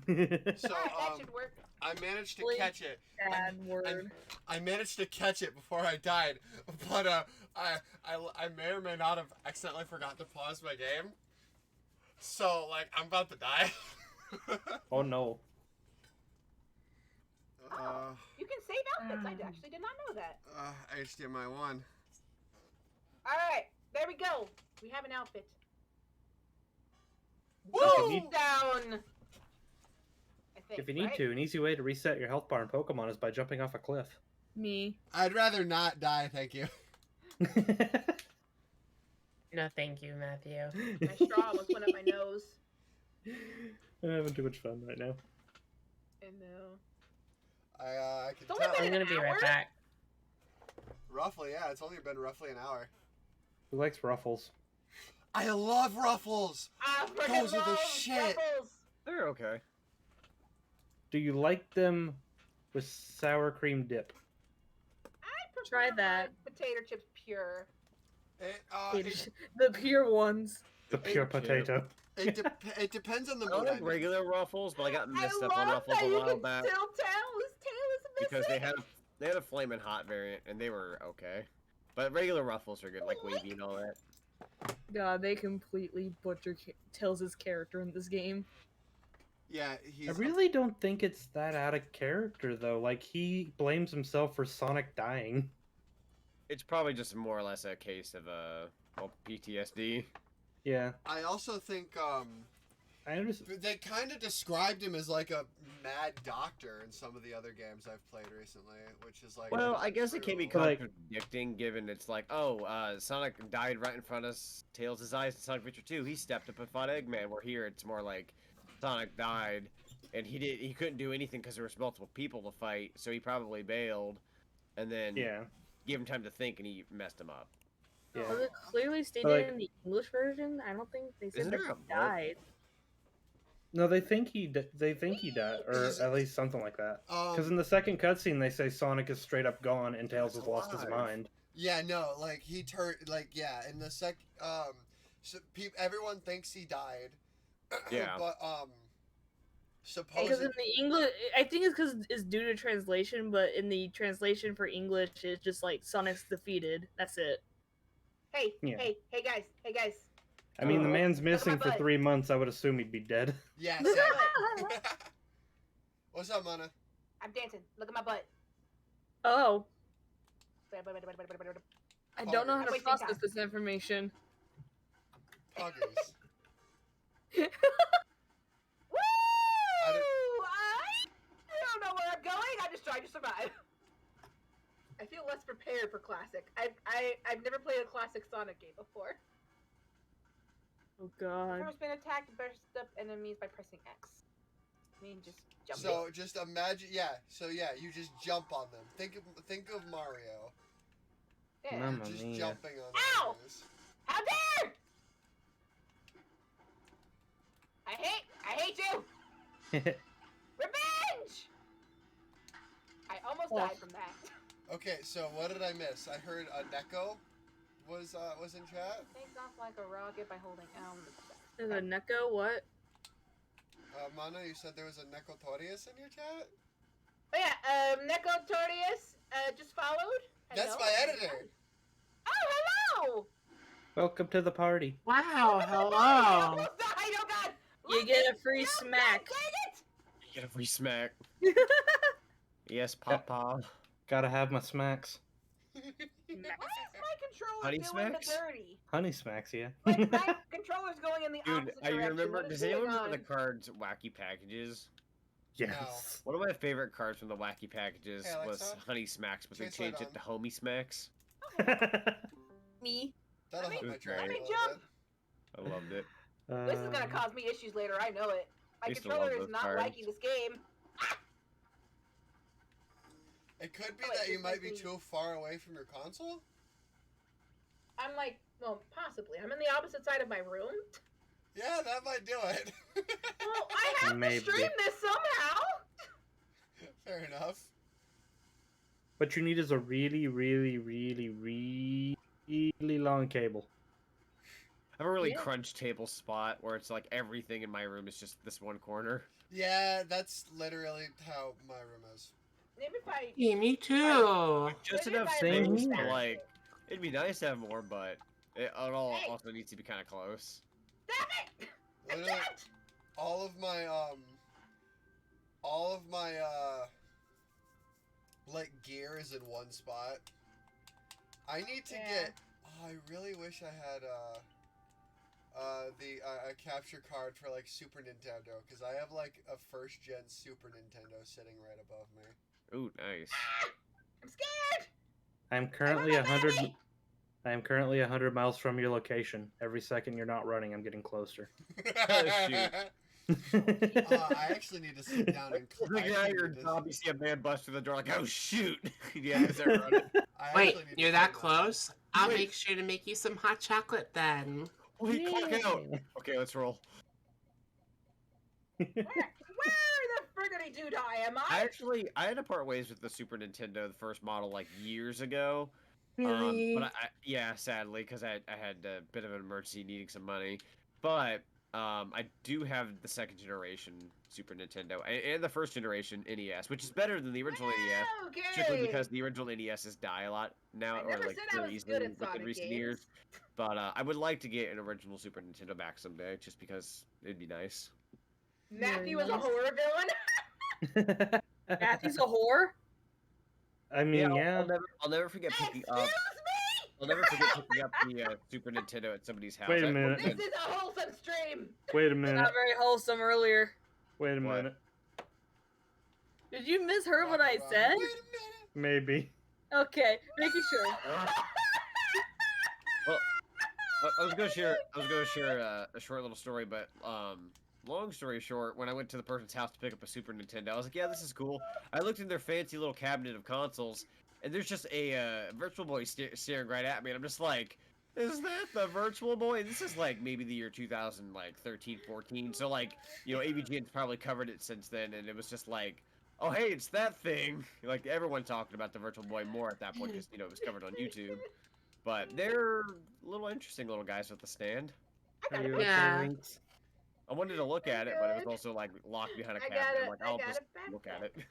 So, Alright, that should work. I managed to Please. catch it. Bad word. I managed to catch it before I died, but I may or may not have accidentally forgot to pause my game. So like I'm about to die. Oh no. You can save outfits. I actually did not know that. HDMI 1. Alright, there we go. We have an outfit. Woo! Down! I think, If you need right? to, an easy way to reset your health bar in Pokemon is by jumping off a cliff. Me. I'd rather not die, thank you. No, thank you, Matthew. My straw almost went up my nose. I'm having too much fun right now. I know. I can It's only tell. been I'm gonna be hour? right back. Roughly, yeah, it's only been roughly an hour. Who likes Ruffles? I love Ruffles! I freaking Those are the love shit. Ruffles. They're okay. Do you like them with sour cream dip? I prefer Try my that. potato chips pure. The pure ones. The pure potato. It depends on the I mood. like regular Ruffles, but I got messed up on love Ruffles that a you while can back still tell his tail is because missing. they had a flaming hot variant and they were okay. But regular Ruffles are good, like wavy and all that. God, they completely butcher Tails' character in this game. Yeah, I he's. really don't think it's that out of character though. Like he blames himself for Sonic dying. It's probably just more or less a case of PTSD. Yeah, I also think I understand. they kind of described him as like a mad doctor in some of the other games I've played recently, which is like. Well, I guess it can be Like- contradicting, given it's like, Sonic died right in front of Tails' eyes in Sonic Adventure 2. He stepped up and fought Eggman. Where here it's more like Sonic died, and he couldn't do anything because there was multiple people to fight, so he probably bailed, and then Yeah, gave him time to think, and he messed him up. yeah. Was it clearly stated Like- in the English version? I don't think they said Isn't that there he a book? died. No, they think he died, or He's- at least something like that. Because Um, in the second cutscene, they say Sonic is straight up gone and Tails has lost his alive. mind. yeah, no, like he turned, like yeah, in the so everyone thinks he died. Yeah. But Because supposedly. in the English, I think it's because it's due to translation, but in the translation for English, it's just like Sonic's defeated. That's it. Hey, Yeah. hey guys. I mean, the Oh. man's missing for butt. 3 months. I would assume he'd be dead. Yeah, Look at same. my butt. What's up, Mana? I'm dancing. Look at my butt. Oh, I Oh, don't know how I'm to wasting process time. this information. Puggies. Woo! I I don't know where I'm going. I'm just trying to survive. I feel less less prepared for classic. I've never played a classic Sonic game before. Oh god. First been attacked, burst up enemies by pressing X. I mean, just jumping. So just imagine, you just jump on them. Think of Mario. Yeah. Mamma Just mia. jumping on Ow! enemies. How dare! I hate you! Revenge! I almost died from that. Okay, so what did I miss? I heard a Neko was in chat. Takes off like a rocket by holding L. There's a Neko, what? Mano, you said there was a Nekotorius in your chat? Oh yeah, Neko Tortius just followed. That's Hello. my editor. Oh, hello! Welcome to the party. Wow, I hello. almost died, oh god! You get a free smack. God, dang it! You get a free smack. Yes, Papa. Gotta have my smacks. Why is my controller Honey feeling smacks? dirty? Honey smacks, yeah. Like, my controller's going in the Dude, opposite I direction. remember. What is Does anyone going remember on? the cards Wacky Packages? Yes. One of my favorite cards from the Wacky Packages Hey, was Alexa. Honey Smacks, but they Translate changed it on. to Homie Smacks. Me. That'll help Let my me training a little jump. bit. I loved it. This is gonna cause me issues later, I know it. I My used to controller love is those not cards. liking this game. It could be Oh, wait, that you this might might be be- too far away from your console. I'm like, well, possibly. I'm in the opposite side of my room. Yeah, that might do it. Well, I have Maybe. to stream this somehow. Fair enough. What you need is a really, really, really, really long cable. I have a really Yeah. crunch table spot where it's like everything in my room is just this one corner. Yeah, that's literally how my room is. Maybe if I. Yeah, me too. Just Maybe if enough I Same space, here. but like, it'd be nice to have more, but it all Hey. also needs to be kind of close. Damn it! I Literally, can't! all of my like gear is in one spot. I need to Yeah. get. Oh, I really wish I had a capture card for like Super Nintendo, because I have like a first gen Super Nintendo sitting right above me. Ooh, nice. I'm scared! I'm currently want my 100. baby! I am currently 100 miles from your location. Every second you're not running, I'm getting closer. shoot. I actually need to sit down and. Like, I yeah, actually your need to- job, you see a man bust through the door, like, oh shoot! Yeah, is that running? I Wait, actually need to you're sit that down. close? I'll Wait. make sure to make you some hot chocolate then. Wait, clock out! Okay, let's roll. Where the friggity doodah am I? I had to part ways with the Super Nintendo, the first model, like years ago. Really? But yeah, sadly, because I had a bit of an emergency needing some money. But I do have the second generation Super Nintendo and the first generation NES, which is better than the original NES, strictly Okay. because the original NESs die a lot now, I or never like said I really was good easily at within Sonic recent games. years. But I would like to get an original Super Nintendo back someday, just because it'd be nice. Matthew Very is a nice. horror villain. Matthew's a whore? I mean, yeah. I'll never forget picking Excuse up. me! I'll never forget picking up the Super Nintendo at somebody's house. Wait a I- minute. This is a wholesome stream. Wait a minute. Not very wholesome earlier. Wait a What? minute. Did you misheard what I Wait a said? minute. Maybe. Okay, making sure. Well, I was gonna share a short little story, but long story short, when I went to the person's house to pick up a Super Nintendo, I was like, yeah, this is cool. I looked in their fancy little cabinet of consoles, and there's just a Virtual Boy staring right at me, and I'm just like, is that the Virtual Boy? This is like maybe the year 2000, like 13, 14. So like, you know, AVGN's probably covered it since then, and it was just like, oh hey, it's that thing. Like everyone talking about the Virtual Boy more at that point, because you know it was covered on YouTube. But they're little interesting little guys with the stand. I Are got you it. okay, Yeah. Lynx? I wanted to look at it, but it was also like locked behind a I cabinet. got I'm it, like, I I'll got just it back look at then. it.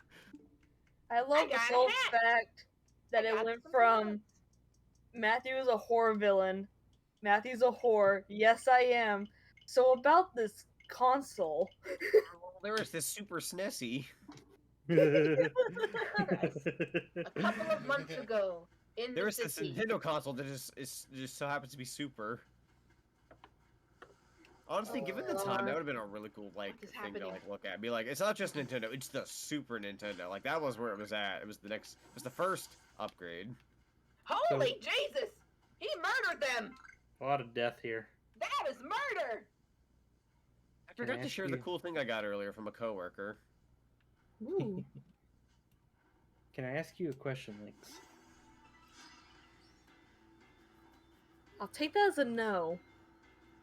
I love the got a sole hat. fact that I it got went some from hats. Matthew is a horror villain, Matthew's a whore, yes I am. So about this console. There was this Super SNESy. A couple of months ago in There the was this city. Nintendo console that just so happens to be super. Honestly, given the time, that would have been a really cool like What is thing to happening? like look at. Be like, it's not just Nintendo; it's the Super Nintendo. Like that was where it was at. It was the first upgrade. Holy Jesus! He murdered them! A lot of death here. That is murder! I forgot to share the cool thing I got earlier from a coworker. Ooh. Can I ask you a question, Lynx? I'll take that as a no.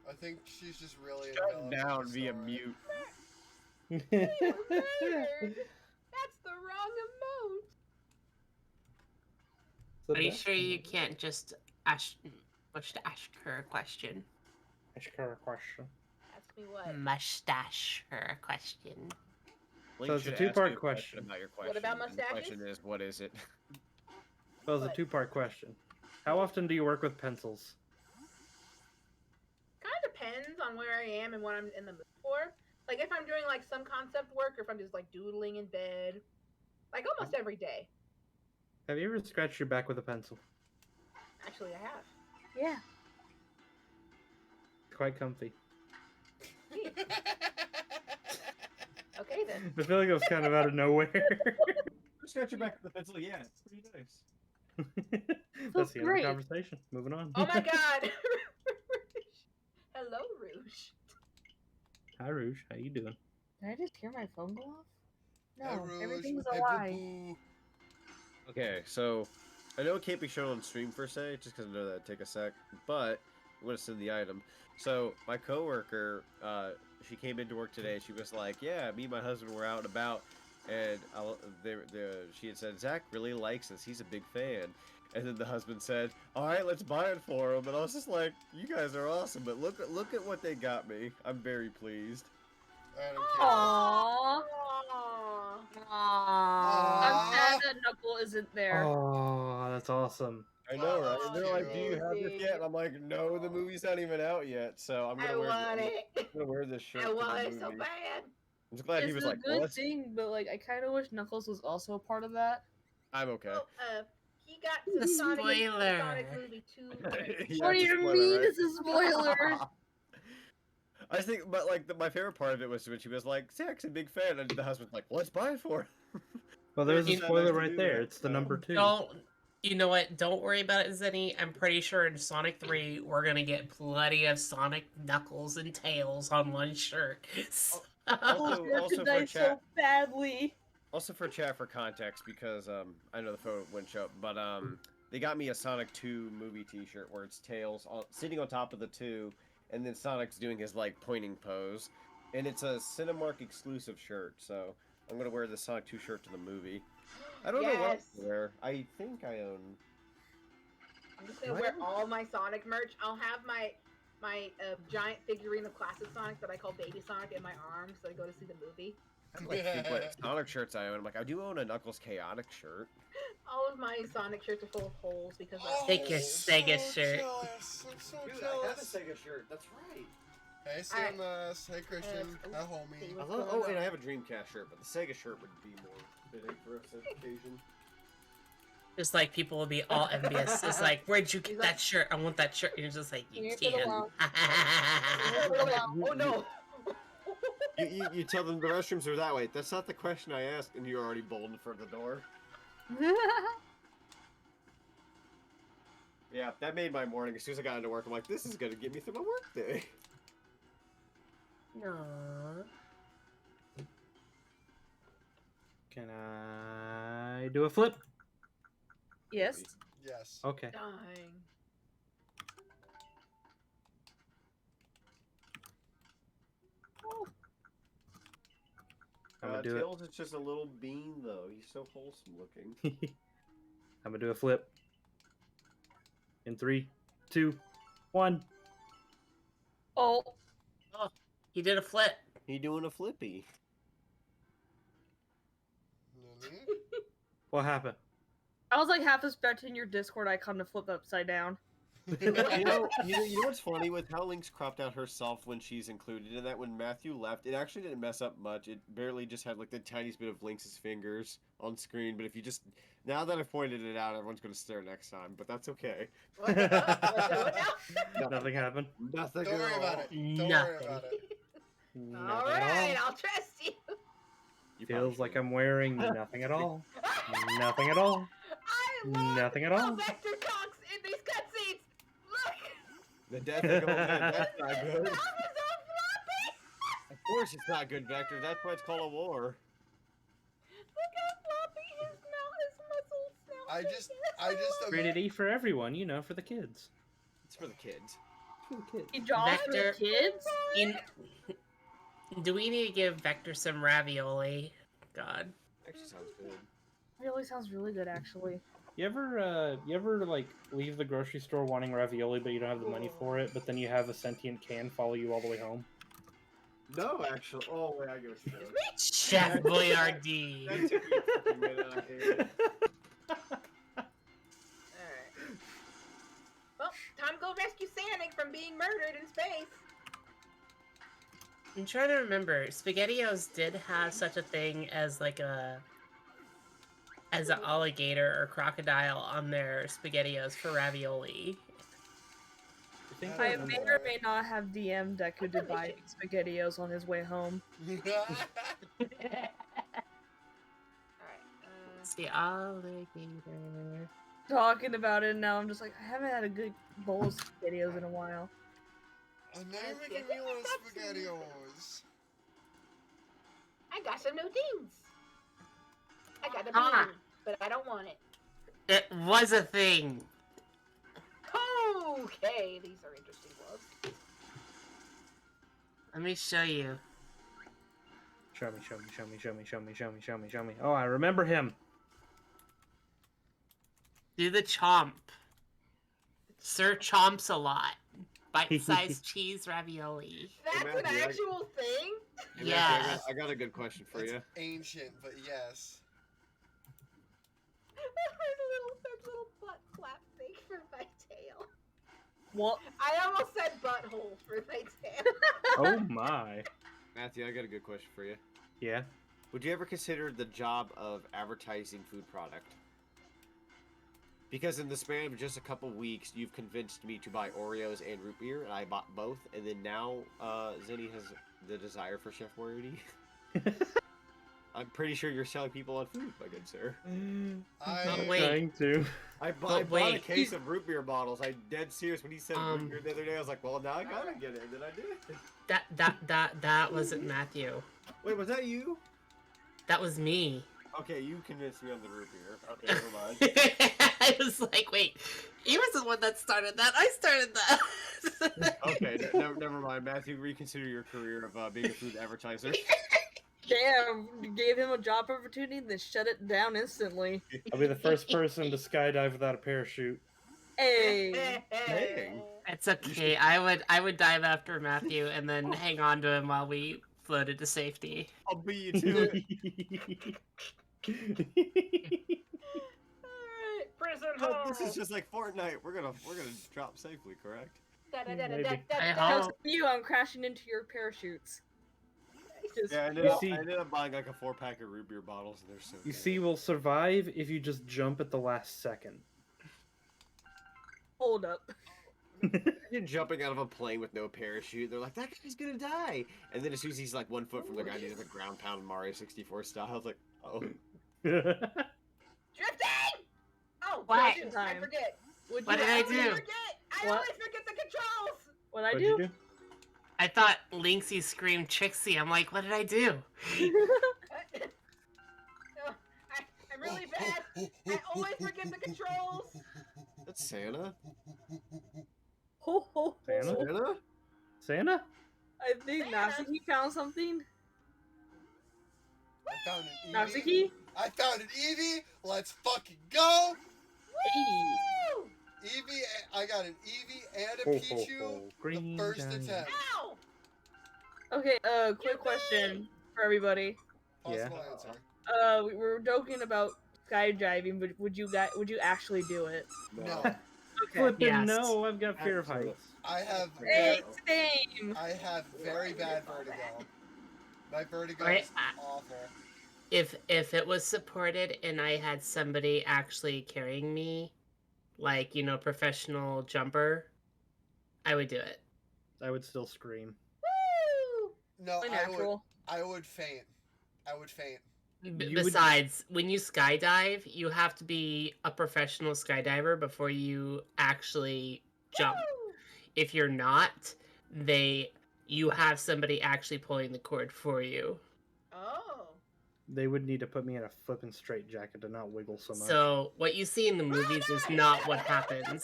I think she's just really Shut enveloped down in the via story. mute. He was murdered! That's the wrong emote! Are you sure you can't just ask her a question? Ask her a question. Ask me what? Mustache her a question. Link So it's a should ask you two-part question. about your What about question, and the mustaches? question is, what is it? Well, it's a What? two-part question. How often do you work with pencils? Kind of depends on where I am and what I'm in the mood for. Like if I'm doing like some concept work or if I'm just like doodling in bed. Like almost every day. Have you ever scratched your back with a pencil? Actually, I have. Yeah. It's quite comfy. Okay then. I feel like it was kind of out of nowhere. Scratch your back with the pencil. Yeah, it's pretty nice. That's the end of great. the conversation. Moving on. Oh my god! Hello, Rouge. Hi, Rouge. How you doing? Did I just hear my phone go off? No, Hey, Rouge. everything's Hey, a lie. boo-boo. Okay, so I know it can't be shown on stream per se, just because I know that'd take a sec, but I'm gonna send the item. So my coworker, she came into work today. She was like, "Yeah, me and my husband were out and about, and she had said Zach really likes this. He's a big fan." And then the husband said, "All right, let's buy it for him." And I was just like, "You guys are awesome, but look at what they got me. I'm very pleased." I don't care. Aww. Aww. I'm sad that Knuckle isn't there. Oh, that's awesome. I know, right? Oh, And they're like, "Do you cute. have this yet?" And I'm like, "No, the movie's not even out yet." So I'm I gonna want it. I'm gonna wear this shirt. I to the want it so movie. bad. I'm just glad It's he was a like, good "Well, thing, but like I kind of wish Knuckles was also a part of that. I'm okay." Well, he got some Sonic Spoiler. Sonic movie 2. Yeah, What do it's a you spoiler, mean? right? This is spoilers. I think, but like my favorite part of it was when she was like, "Zach's a big fan," and the husband's like, "Let's buy it for him." Well, there's a He's not spoiler nice to right do there. that, It's the so. number 2. You know what? Don't worry about it, Zenny. I'm pretty sure in Sonic 3 we're gonna get plenty of Sonic Knuckles and Tails on one shirt. Also for Merchandise so chat, badly. also for chat for context, because I know the photo wouldn't show up, but they got me a Sonic 2 movie T-shirt where it's Tails sitting on top of the 2, and then Sonic's doing his like pointing pose, and it's a Cinemark exclusive shirt, so I'm gonna wear the Sonic 2 shirt to the movie. I don't know what Yes. to wear. I think I own. I'm just gonna wear all my Sonic merch. I'll have my giant figurine of classic Sonic that I call Baby Sonic in my arms so I go to see the movie. I'm like think what Sonic shirts I own. I'm like, I do own a Knuckles Chaotic shirt. All of my Sonic shirts are full of holes because Oh, Take your I'm Sega so shirt. Jealous. I'm so jealous. Sega shirt. That's right. Hey, CMS. Hey, Christian. Hi, homie. I love, oh, and I have a Dreamcast shirt, but the Sega shirt would be more fitting for this occasion. Just like people will be all envious. It's like, where'd you get that shirt? I want that shirt. And you're just like, you Here for the can. long- Oh no! You tell them the restrooms are that way. That's not the question I asked, and you're already bolting for the door. Yeah, that made my morning. As soon as I got into work, I'm like, this is gonna get me through my work day. Aww. Can I do a flip? Yes. Yes. Okay. Dying. I'm gonna do Tails is just a little bean, though. He's so wholesome looking. it. I'm gonna do a flip. In 3, 2, 1. Oh. He did a flip. He doing a flippy. Lily? What happened? I was like half expecting your Discord icon to flip upside down. you know what's funny with how Link's cropped out herself when she's included in that? When Matthew left, it actually didn't mess up much. It barely just had like the tiniest bit of Link's fingers on screen. But if you just now that I've pointed it out, everyone's gonna stare next time. But that's okay. What now? Nothing happened. Nothing. Don't at worry all. about it. Don't worry Nothing. about it. Nothing All at right, all. I'll trust you. You Feels probably like shouldn't. I'm wearing nothing at all. Nothing at all. I love Nothing at all. vector The death of old man. That's not That good. was so floppy! Of course it's not good, Vector. That's why it's called a war. Look how floppy his muzzle snout I just Rated E for everyone, you know, for the kids. It's for the kids. For the kids. He draws for the Vector- kids? Do we need to give Vector some ravioli? God. Actually sounds good. Ravioli sounds really good, actually. You ever like leave the grocery store wanting ravioli, but you don't have the money for it, but then you have a sentient can follow you all the way home? No, actually. Oh, wait, I get what you're doing. Chef Boyardee. That took me a fucking minute. I hate it. Alright. Well, time to go rescue Sonic from being murdered in space. I'm trying to remember. SpaghettiOs did have such a thing as like an alligator or crocodile on their SpaghettiOs for ravioli. I may or may not have DM'd Deku to buy SpaghettiOs on his way home. Alright. It's the alligator. Talking about it now, I'm just like, I haven't had a good bowl of SpaghettiOs in a while. I'm never making me want SpaghettiOs. I got some new things. I got a Ah. bean, but I don't want it. It was a thing. Okay, these are interesting gloves. Let me show you. Show me, show me, show me, show me, show me, show me, show me, show me. Oh, I remember him. Do the chomp. Sir chomps a lot. Bite-sized cheese ravioli. That's an Matthew, actual thing? Hey, Yeah. Matthew, I got a good question for It's you. ancient, but yes. There's a little butt flap thing for my tail. What? I almost said butthole for my tail. Oh my. Matthew, I got a good question for you. Yeah. Would you ever consider the job of advertising food product? Because in the span of just a couple weeks, you've convinced me to buy Oreos and root beer, and I bought both, and then now Zenny has the desire for Chef Boyardee. I'm pretty sure you're selling people on food, my good sir. I wait. Trying to. I bought a wait. case of root beer bottles. I'm dead serious. When he said root beer the other day, I was like, well, now I gotta get it, and then I did. That wasn't Matthew. Wait, was that you? That was me. Okay, you convinced me on the root beer. Okay, never mind. I was like, wait, he was the one that started that. I started that. Okay, never mind. Matthew, reconsider your career of being a food advertiser. Damn, you gave him a job opportunity, then shut it down instantly. I'll be the first person to skydive without a parachute. Hey! Dang. It's okay. I would dive after Matthew and then hang on to him while we floated to safety. I'll beat you to it. Alright, prison Oh, home. this is just like Fortnite. We're gonna drop safely, correct? Maybe. I How's hope. you? I'm crashing into your parachutes. Just- Yeah, You see- I ended up buying like a 4-pack of root beer bottles, and they're so You good. see, we'll survive if you just jump at the last second. Hold up. You're jumping out of a plane with no parachute. They're like, that guy's gonna die. And then as soon as he's like 1 foot from the ground, he's like a ground pound Mario 64 style. I was like, oh. Drifting! Oh, What? shoot, I forget. Would What you did I always do? forget. I What? always forget the controls. What I What'd you do? I thought Lynxie screamed Trixie. I'm like, what did I do? No, I'm really bad. I always forget the controls. That's Santa? Ho, ho, ho. Santa? Santa? Santa? I think Santa. Natsuki found something. I found an Eevee. Natsuki? I found an Eevee. Let's fucking go. Hey. Woo! Eevee. I got an Eevee and a Ho, ho, Pichu. ho. Green The first diamond. attempt. Ow! Okay, quick question for everybody. Possible answer. We were joking about skydiving, but would you actually do it? No. Okay. Flippin' Yes. no, I've got fear of heights. I have. Hey, same. I have very bad vertigo. My vertigo Right, is awful. If it was supported and I had somebody actually carrying me, like, you know, professional jumper, I would do it. I would still scream. Woo! No, Only I would. natural. I would faint. I would faint. You would- Besides, when you skydive, you have to be a professional skydiver before you actually jump. Woo! if you're not, you have somebody actually pulling the cord for you. Oh. They would need to put me in a flippin' straight jacket to not wiggle so much. So what you see in the movies is not what happens.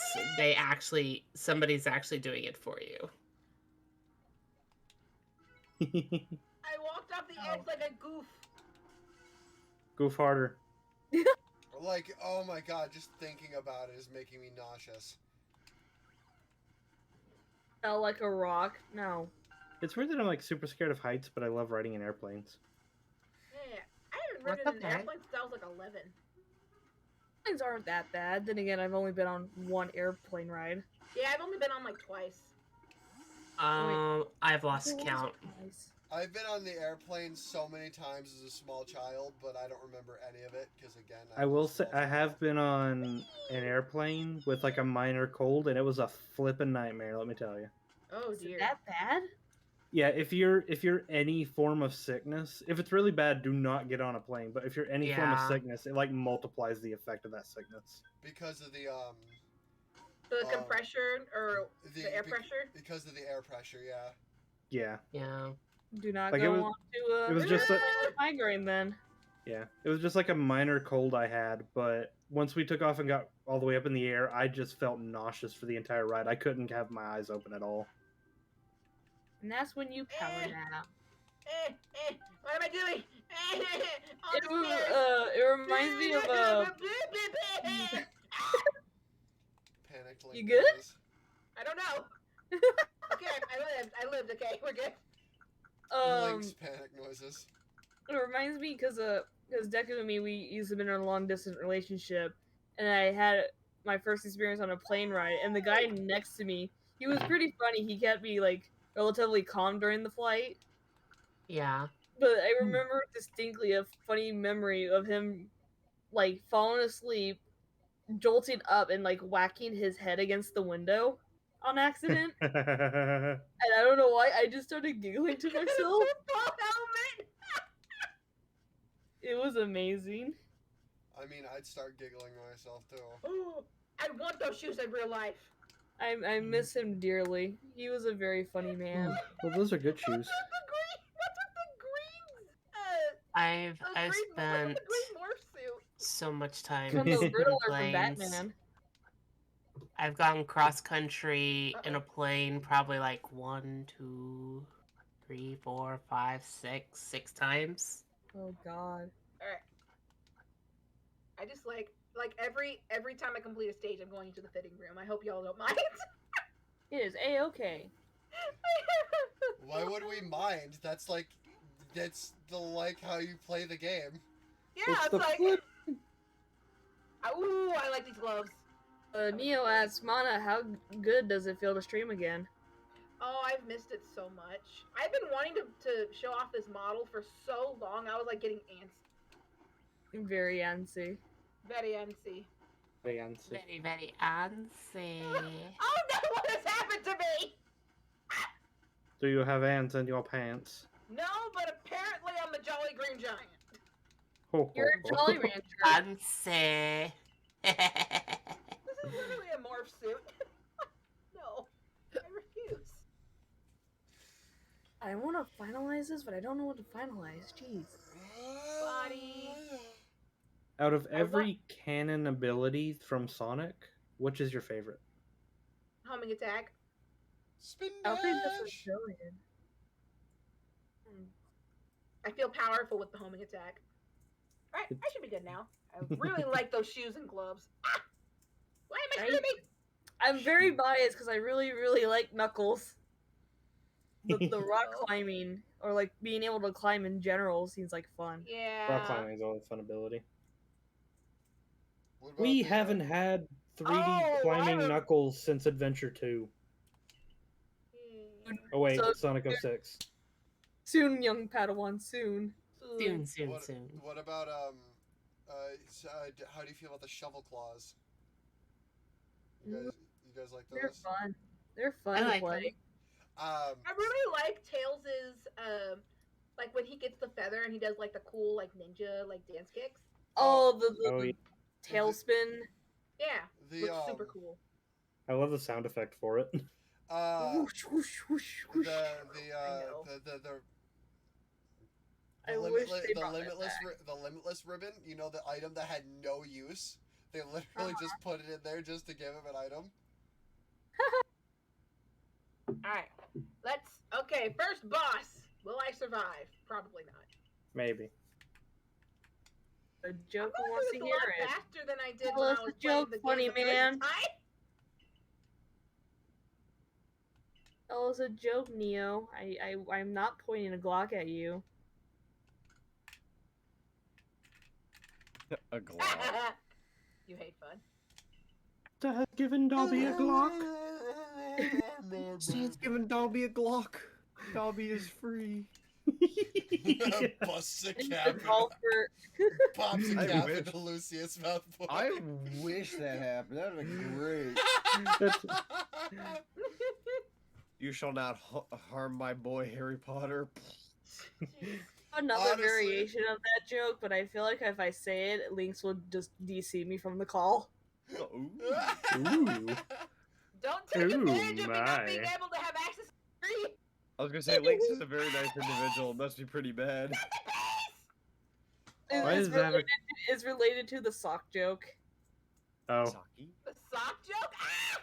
Somebody's actually doing it for you. I walked off the edge like a goof. Goof harder. Like, oh my god, just thinking about it is making me nauseous. Felt like a rock. No. It's weird that I'm like super scared of heights, but I love riding in airplanes. Yeah, I haven't What ridden the an heck? airplane since I was like 11. Things aren't that bad. Then again, I've only been on one airplane ride. Yeah, I've only been on like twice. I've lost Once or count. twice. I've been on the airplane so many times as a small child, but I don't remember any of it because again, I will was a say small I have child. been on an airplane with like a minor cold, and it was a flippin' nightmare. Let me tell you. Oh Is it dear. that bad? Yeah, if you're any form of sickness, if it's really bad, do not get on a plane. But if you're any form of Yeah. sickness, it like multiplies the effect of that sickness. Because of the The compression or the air pressure? Because of the air pressure, yeah. Yeah, Yeah. Do not Like, go it was- on to it was just a- migraine then. yeah. It was just like a minor cold I had, but once we took off and got all the way up in the air, I just felt nauseous for the entire ride. I couldn't have my eyes open at all. And that's when you power nap. What am I doing? On It, the stairs. it reminds me of Panicked like You good? noises. I don't know. Okay, I lived. Okay, we're good. Link's panic noises. It reminds me because Deku and me, we used to be in a long distance relationship, and I had my first experience on a plane ride, and the guy next to me, he was pretty funny. He kept me like relatively calm during the flight, Yeah. but I remember distinctly a funny memory of him like falling asleep, jolting up, and like whacking his head against the window on accident. And I don't know why, I just started giggling to myself. Football helmet. It was amazing. I mean, I'd start giggling myself too. Ooh, I want those shoes in real life. I miss him dearly. He was a very funny man. Well, those are good shoes. What's with the green? I've What's with spent the green morph suit? so much time From the in Riddler from planes. Batman. I've gone cross country in a plane probably like 1, 2, 3, 4, 5, 6 times. Oh god. Alright. I just like every time I complete a stage, I'm going into the fitting room. I hope y'all don't mind. It is A-okay. Why would we mind? That's how you play the game. Yeah, It's it's the like flip. Ooh, I like these gloves. Neo asks, Mana, how good does it feel to stream again? Oh, I've missed it so much. I've been wanting to show off this model for so long. I was like getting antsy. Very antsy. Very antsy. Fancy. Very, very antsy. Oh no, what has happened to me? Do you have ants in your pants? No, but apparently I'm the Jolly Green Giant. Ho, ho, You're a ho. Jolly Rancher. Antsy. This is literally a morph suit. No, I refuse. I want to finalize this, but I don't know what to finalize. Jeez. Body. Out of every canon ability from Sonic, which is your favorite? Homing attack. Spin I don't think that's a dash. billion. I feel powerful with the homing attack. Alright, I should be good now. I really like those shoes and gloves. Ah! Why am I Right? screaming? I'm very biased because I really, really like Knuckles. The rock climbing, or like being able to climb in general, seems like fun. Yeah. Rock climbing is always a fun ability. What about We the, haven't had 3D Oh, climbing I rem- Knuckles since Adventure 2. Oh wait, So- Sonic 06. Soon, young Padawan, soon. Soon, soon, what, soon. What about how do you feel about the shovel claws? You guys like They're those? fun. They're fun I to like play. I really like Tails's like when he gets the feather and he does like the cool like ninja like dance kicks. Oh, the Oh, yeah. tailspin. Yeah. The Looks super cool. I love the sound effect for it. Whoosh, whoosh, whoosh, whoosh. know. I wish they the brought that limitless back. the limitless ribbon. You know, the item that had no use. They literally just put it in there just to give him an item. Alright. Okay, first boss. Will I survive? Probably not. Maybe. The I'm Joker going wants through to this a hear lot it. faster than I did Tell when us I was the playing joke, the game funny the first man. time. Tell us a joke, Neo. I'm not pointing a Glock at you. A Glock. You hate fun. Has given Dobby a Glock. Steve's giving Dobby a Glock. Dobby is free. Busts a It's cap. the golfer. Pops a I cap wish. into Lucius' mouth. I wish that happened. That would be great. You shall not harm my boy Harry Potter. Another Honestly- variation of that joke, but I feel like if I say it, Lynx will just DC me from the call. Ooh. Ooh. Don't take Ooh, advantage of me not my. being able to have access to free. I was gonna say, Lynx is a very nice individual. It must be pretty bad. Why It's does that have a- related, it's related to the sock joke. Oh. Saki? The sock joke? Ah!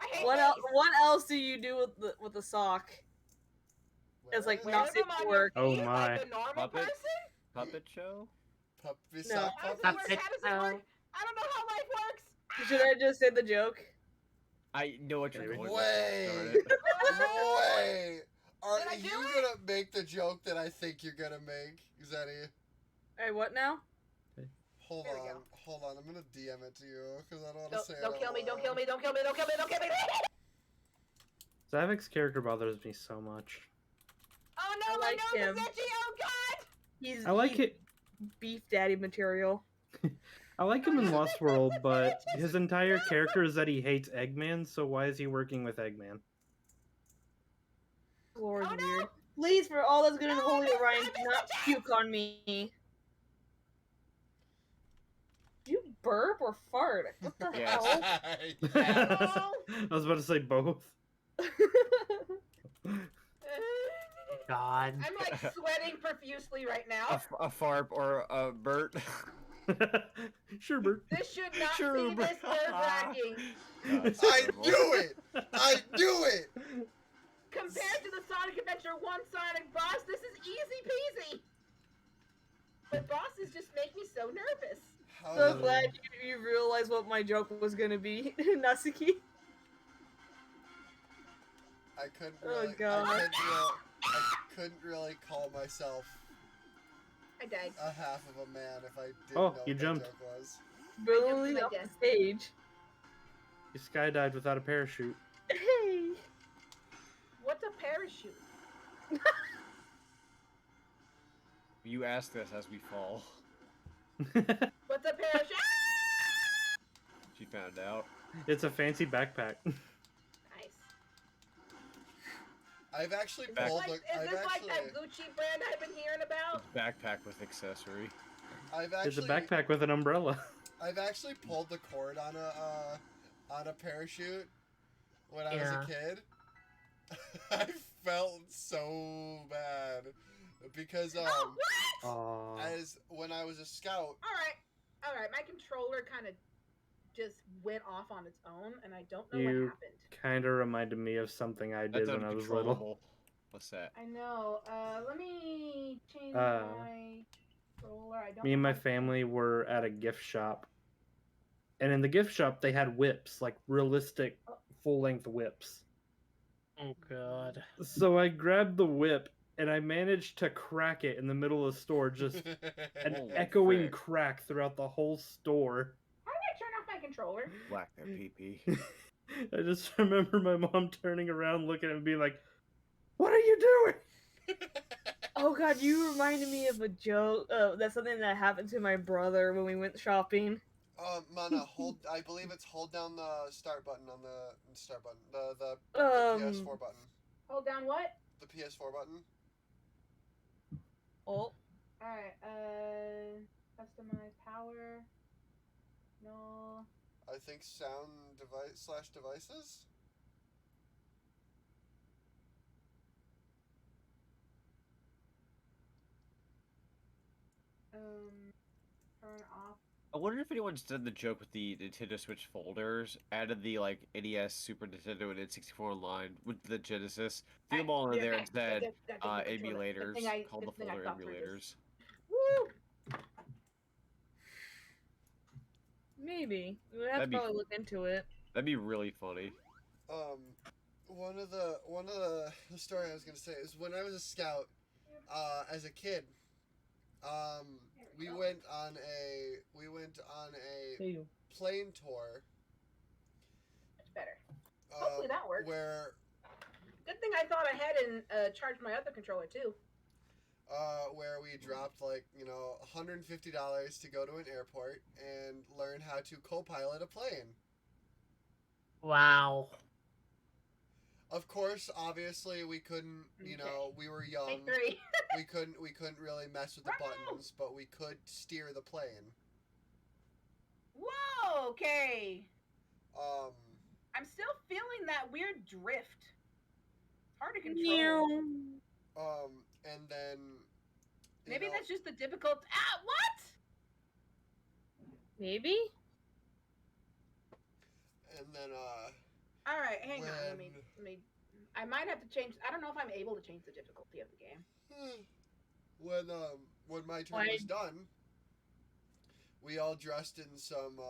I hate What these. else? What else do you do with the sock? It's like Wear not them safe on to your work. Oh feet my. like a normal Puppet? person? Puppet show? Puppy No. sock How does it puppet. work? How does it work? I don't know how life works. Should I just say the joke? I know what you're Maybe. going Wait. with. Wait. Are Did I do you it? gonna make the joke that I think you're gonna make, Zenny? Alright, what now? Hold There we on. go. Hold on. I'm gonna DM it to you because I don't want to Don't, say it. don't out kill me, don't loud. kill me, don't kill me, don't kill me, don't kill me, don't kill me. Zavic's character bothers me so much. Oh no, I my like nose him. is itchy, oh god! He's I like it. beef daddy material. I like him in Lost World, but his entire character is that he hates Eggman. So why is he working with Eggman? Lord's Oh, no! weird. Please, for all that's good in the No, I holy missed- Orion, I missed do not the puke on me. Did you burp or fart? What the Yes. hell? I was about to say both. God. I'm like sweating profusely right now. A farp or a Bert. Sure, Bert. This should not Sure, be this bro. nerve-wracking. That's I terrible. knew it. I knew it. Compared to the Sonic Adventure 1 Sonic boss, this is easy peasy. But bosses just make me so nervous. How So did- glad you realized what my joke was gonna be, Natsuki. I couldn't Oh, really. God. I couldn't really call myself I died. a half of a man if I didn't Oh, know you what jumped. that joke was. Billy my off the death. stage. You skydived without a parachute. Hey! What's a parachute? You ask this as we fall. What's a parachute? She found out. It's a fancy backpack. Nice. I've actually Is this pulled. like, is I've this like actually. that Gucci brand I've been hearing about? Backpack with accessory. I've It's a actually. backpack with an umbrella. I've actually pulled the cord on a parachute when I was Yeah. a kid. I felt so bad because Oh, what? Aww. as when I was a scout. All right. My controller kind of just went off on its own, and I don't know what You happened. kind of reminded me of something I That's did when I was little. uncontrollable. What's that? I know. Let me change Uh, my controller. I don't. Me and know my how to- family were at a gift shop. And in the gift shop, they had whips, like realistic full-length whips. Oh god. So I grabbed the whip, and I managed to crack it in the middle of the store, just an Holy echoing frick. crack throughout the whole store. How do I turn off my controller? Whack their pee-pee. I just remember my mom turning around, looking at me, being like, "What are you doing?" Oh god, you reminded me of a joke. That's something that happened to my brother when we went shopping. Mana, hold. I believe it's hold down the start button on the start button. The PS4 button. Hold down what? The PS4 button. Oh, Alright, customize power. No. I think sound device / devices. Turn off. I wonder if anyone's done the joke with the Nintendo Switch folders, added the like NES, Super Nintendo, and N64 online with the Genesis, threw them all in there and said emulators, called the folder emulators. Woo! Maybe. We would have to That'd be probably cool. look into it. That'd be really funny. One of the story I was gonna say is when I was a scout, as a kid, we went on a plane tour. Much better. Hopefully that works. Where Good thing I thought ahead and charged my other controller too. where we dropped like $150 to go to an airport and learn how to co-pilot a plane. Wow. Of course, obviously, we couldn't. We were young. Take 3. we couldn't really mess with the buttons, but we could steer the plane. Whoa. Okay. I'm still feeling that weird drift. It's hard to control. And then. Maybe that's just the difficult. What? Maybe? And then. All right, hang on. Let me. I might have to change. I don't know if I'm able to change the difficulty of the game. When my turn was done, we all dressed in some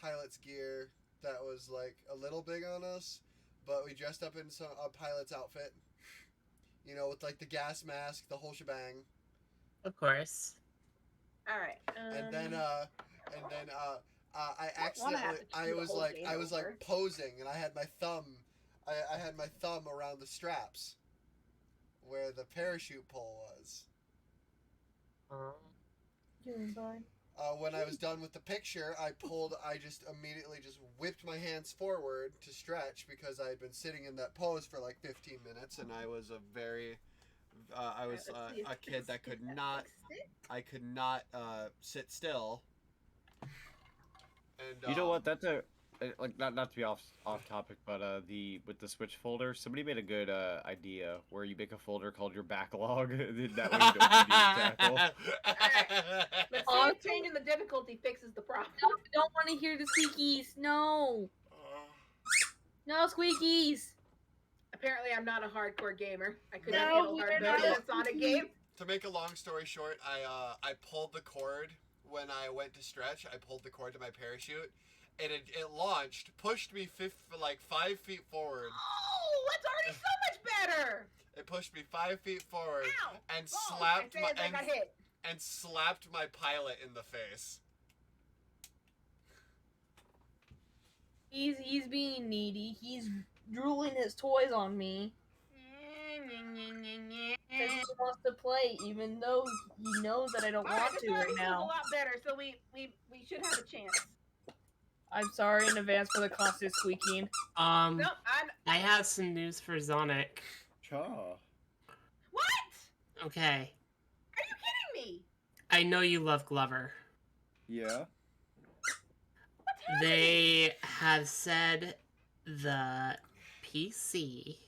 pilot's gear that was like a little big on us, but we dressed up in a pilot's outfit. With like the gas mask, the whole shebang. Of course. All right. And then I accidentally I was like posing, and I had my thumb around the straps where the parachute pole was. When I was done with the picture, I just immediately whipped my hands forward to stretch because I had been sitting in that pose for like 15 minutes, and I was a kid that could not sit still. And You know what? That's like not to be off topic, but with the Switch folder, somebody made a good idea where you make a folder called your backlog. That way you don't need to tackle. Let's see if changing the difficulty fixes the problem. No, I don't want to hear the squeakies. No. No squeakies. Apparently, I'm not a hardcore gamer. I couldn't handle hardcore Sonic games. To make a long story short, I pulled the cord when I went to stretch. I pulled the cord to my parachute. It launched, pushed me 5 feet forward. Oh, that's already so much better. It pushed me 5 feet forward. Ow. And slapped my pilot in the face. He's being needy. He's drooling his toys on me. Because he wants to play, even though he knows that I don't want to right now. A lot better, so we should have a chance. I'm sorry in advance for the constant squeaking. I have some news for Sonic. Cha. What? Okay. Are you kidding me? I know you love Glover. Yeah. They have said the PC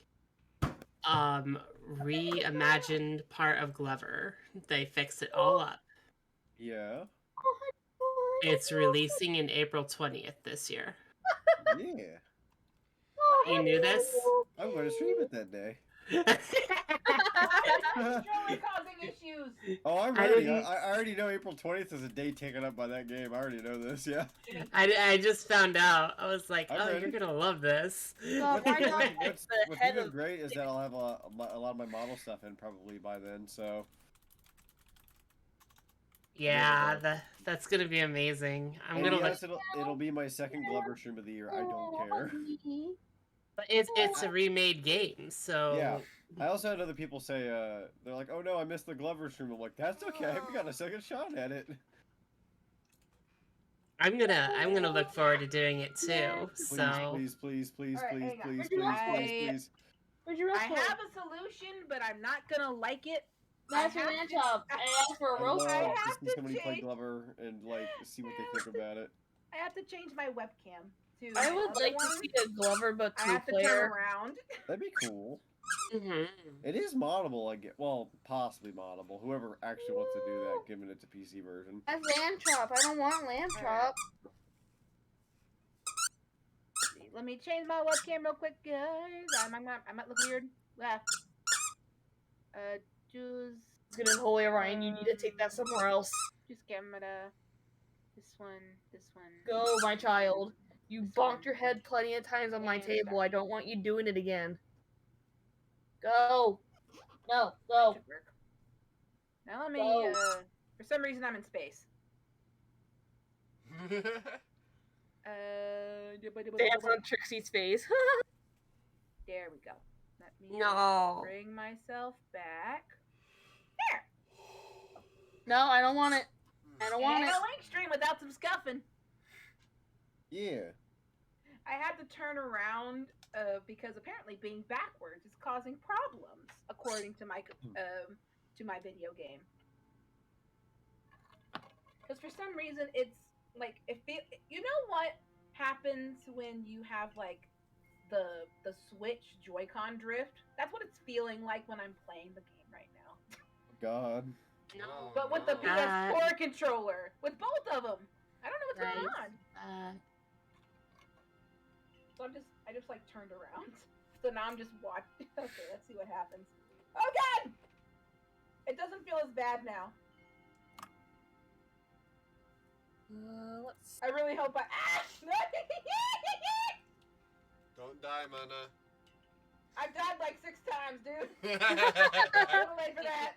reimagined part of Glover. They fixed it all up. Yeah. It's releasing in April 20th this year. Yeah. You knew this? I'm going to stream it that day. Causing issues. Oh, I'm ready. I already know April 20th is a day taken up by that game. I already know this, yeah. I just found out. I was like, I'm ready. You're going to love this. What's even great is that I'll have a lot of my model stuff in probably by then, so... Yeah, that's going to be amazing. It'll be my second Glover stream of the year. I don't care. But it's a remade game, so... Yeah. I also had other people say, they're like, oh no, I missed the Glover stream. I'm like, that's okay, we got a second shot at it. I'm gonna look forward to doing it too, so... Please. Where'd you rest I have a solution, but I'm not gonna like it. That's an job. I asked for a rope. I have to see somebody play Glover and see what they think about it. I have to change my webcam to. I would like to see a Glover but I have to turn two-player. around. That'd be cool. It is moddable, I get. Well, possibly moddable. Whoever actually wants to do that, given it's a PC version. That's lamb chop. I don't want lamb chop. Let me change my webcam real quick, guys. I might look weird. Ah. Choose Good and holy Orion, you need to take that somewhere else. choose camera. This one. Go, my child. You This bonked one. your head plenty of times on my And table. start. I don't want you doing it again. Go. No, That go. should work. Now let me. Go. For some reason, I'm in space. Dance on Trixie's face. There we go. Let me No. bring myself back. No, I don't want it. I don't want And it. a link stream without some scuffing. Yeah. I had to turn around because apparently being backwards is causing problems, according to my video game. Because for some reason it's like you know what happens when you have like the Switch Joy-Con drift? That's what it's feeling like when I'm playing the game right now. God. No. But with the God. PS4 controller, with both of them, I don't know what's going on. So I just like turned around. So now I'm just watching. Okay, let's see what happens. Oh God! It doesn't feel as bad now. Let's. I really hope I. Ah! Don't die, Mana. I've died like 6 times, dude. A little late for that.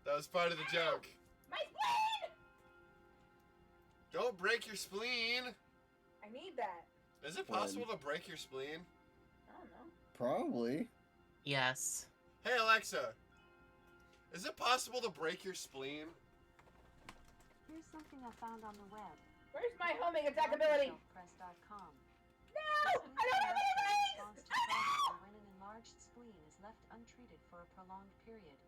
That was part of the joke. My spleen! Don't break your spleen. I need that. Is it possible to break your spleen? I don't know. Probably. Yes. Hey Alexa, is it possible to break your spleen? Here's something I found on the web. Where's my homing attack ability? Press.com. No! I don't have any rings! When an enlarged spleen is left untreated for a prolonged period.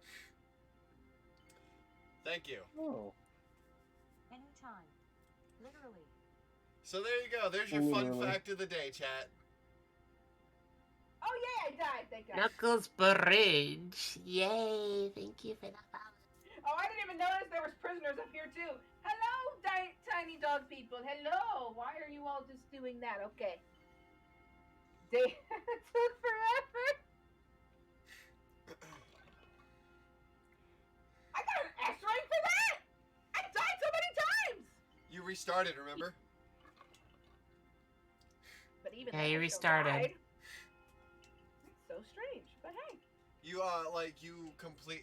Thank you. Oh. Anytime. Literally. So there you go. There's your fun Literally. fact of the day, chat. Oh yeah, I died. Thank God. Knuckles Bridge. Yay. Thank you for that. Oh, I didn't even notice there was prisoners up here too. Hello, tiny dog people. Hello. Why are you all just doing that? Okay. They took forever. I got an S rank for that. I died so many times. You restarted, remember? But even Yeah, then, you I still restarted. died. That's so strange. But hey. You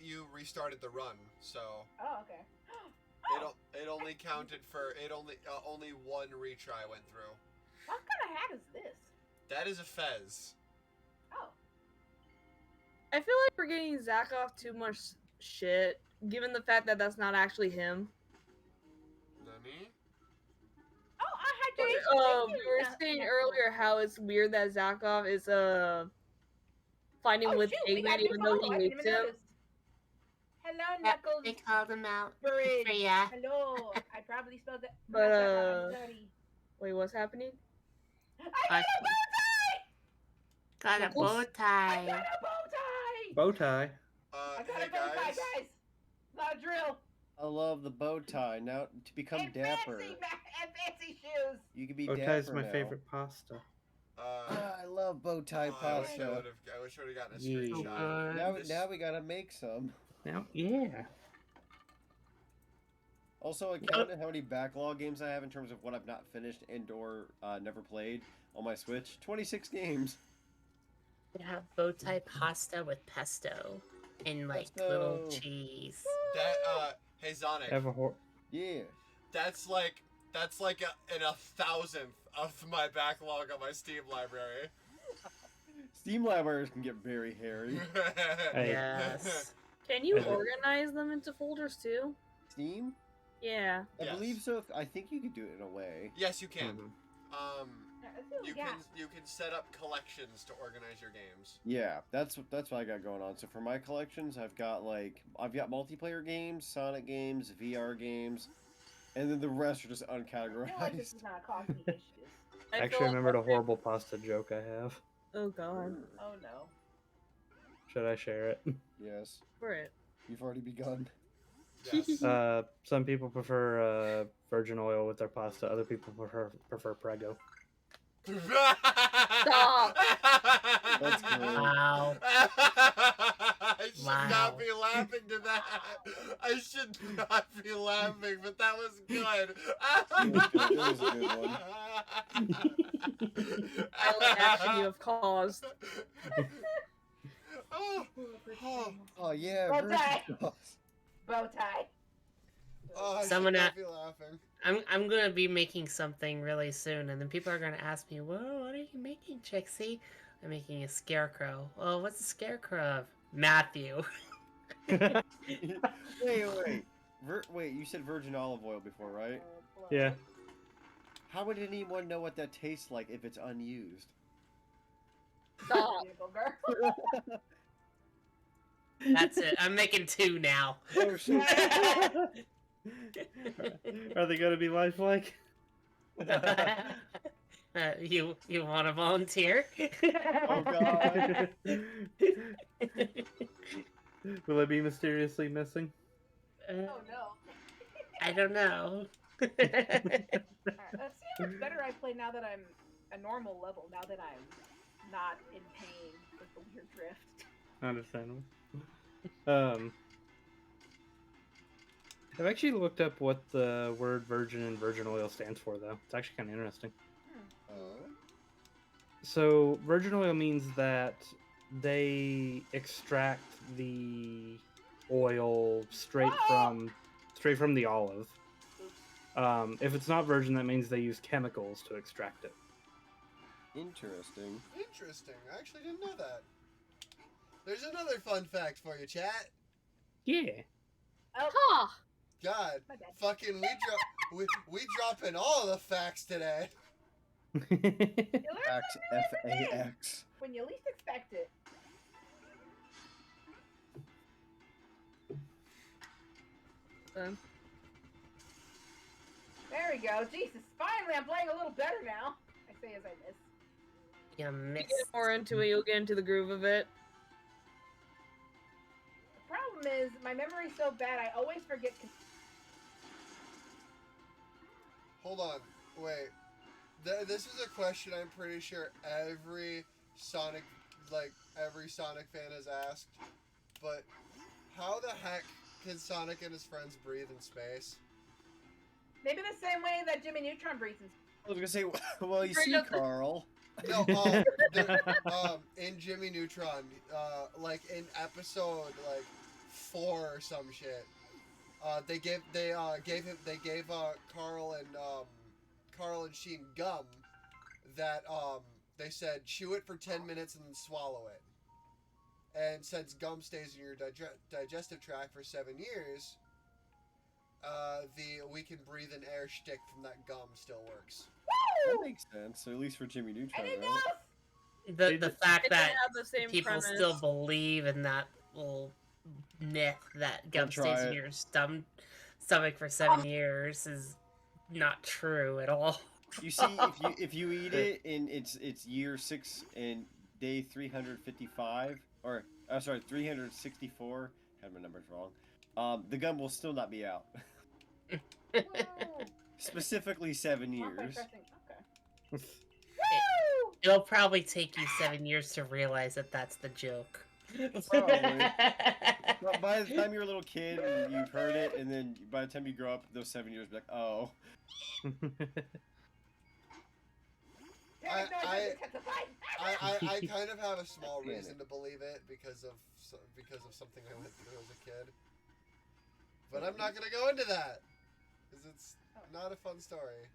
you restarted the run, so Oh, okay. it only counted for only one retry went through. What kind of hat is this? That is a fez. Oh. I feel like we're getting Zakov too much shit, given the fact that that's not actually him. Nani? Oh, I We hydration. were saying earlier how it's weird that Zakov is fighting with Eggman even though he hates him. Hello, Yep, Knuckles. they called him out. Bridge. For ya. Hello. I probably spelled that. But, I'm sorry. Wait, what's happening? I got a bow tie. Got a bow I tie. got a bow tie. Bow tie. I got Hey a bow tie, guys. guys. Not a drill. I love the bow tie. Now to become And dapper, and fancy shoes. you can be Bow dapper tie is my now. favorite pasta. I love bow tie I wish I pasta. would have gotten a Yeah. screenshot. Now we gotta make some. Now, yeah. Also, I counted how many backlog games I have in terms of what I've not finished and/or never played on my Switch. 26 games. They have bow tie pasta with pesto and like Pesto. little cheese. That hey Zonic, Have a Yeah. that's like in a thousandth of my backlog on my Steam library. Steam libraries can get very hairy. Hey. Yes. Can you Uh, organize them into folders too? Steam? Yeah. I Yes. believe so. I think you could do it in a way. Yes, you can. Mhm. You can set up collections to organize your games. Yeah, that's what I got going on. So for my collections, I've got multiplayer games, Sonic games, VR games, and then the rest are just I feel like this uncategorized. is gonna cause me issues. I feel Actually, I like remembered a horrible pasta joke I have. Oh god. Oh no. Should I share it? Yes. For it. You've already begun. Yes. Some people prefer virgin oil with their pasta. Other people prefer Prego. Stop. That's good. Wow. I should Wow. not be laughing to that. I should not be laughing, but that was good. It was a good one. Violent action you have caused. Oh yeah, Bow virgin tie. sauce. Bow tie. Oh, I Someone should not at- be laughing. I'm gonna be making something really soon, and then people are gonna ask me, "Whoa, what are you making, Trixie?" I'm making a scarecrow. Oh, what's a scarecrow of? Matthew. Wait. Wait, you said virgin olive oil before, right? Yeah. How would anyone know what that tastes like if it's unused? Stop. Beautiful girl. That's it. I'm making 2 now. Oh shit. Are they gonna be lifelike? You want to volunteer? Oh god. Will it be mysteriously missing? Oh no. I don't know. Alright, let's see how much better I play now that I'm a normal level, now that I'm not in pain with the weird drift. Understandable. I've actually looked up what the word virgin and virgin oil stands for, though. It's actually kind of interesting. Oh. So, virgin oil means that they extract the oil straight from the olive. If it's not virgin, that means they use chemicals to extract it. Interesting. Interesting. I actually didn't know that. There's another fun fact for you, chat. Yeah. Huh. God, My bad. fucking we dropping all the facts today. You learn Facts, something every day F-A-X. when you least expect it. There we go. Jesus, finally I'm playing a little better now. I say as I miss. You You miss. get more into it, you'll get into the groove of it. The problem is my memory's so bad I always forget. Hold on, wait. This is a question I'm pretty sure every Sonic fan has asked. But how the heck can Sonic and his friends breathe in space? Maybe the same way that Jimmy Neutron breathes in I was gonna say, well, you Bring see, up the- Carl. No, in Jimmy Neutron, like in episode like 4 or some shit, they gave Carl and Sheen gum that they said chew it for 10 minutes and then swallow it. And since gum stays in your digestive tract for 7 years, the we can breathe in air shtick from that gum still works. That makes sense, at least for Jimmy I Neutron, didn't right? know. The fact It that didn't have the same people premise. still believe in that little myth that gum try stays in it. your stomach for 7 years is not true at all. You see, if you eat it and it's year 6 and day 355, or sorry, 364. Had my numbers wrong. The gum will still not be out. Whoa. Specifically 7 years. Multi-pressing. Okay. It'll probably take you 7 years to realize that that's the joke. Probably. But by the time you're a little kid and you've heard it, and then by the time you grow up, those 7 years, be like, oh. I kind of have a small reason to believe it because of something I went through as a kid. But I'm not gonna go into that because it's not a fun story.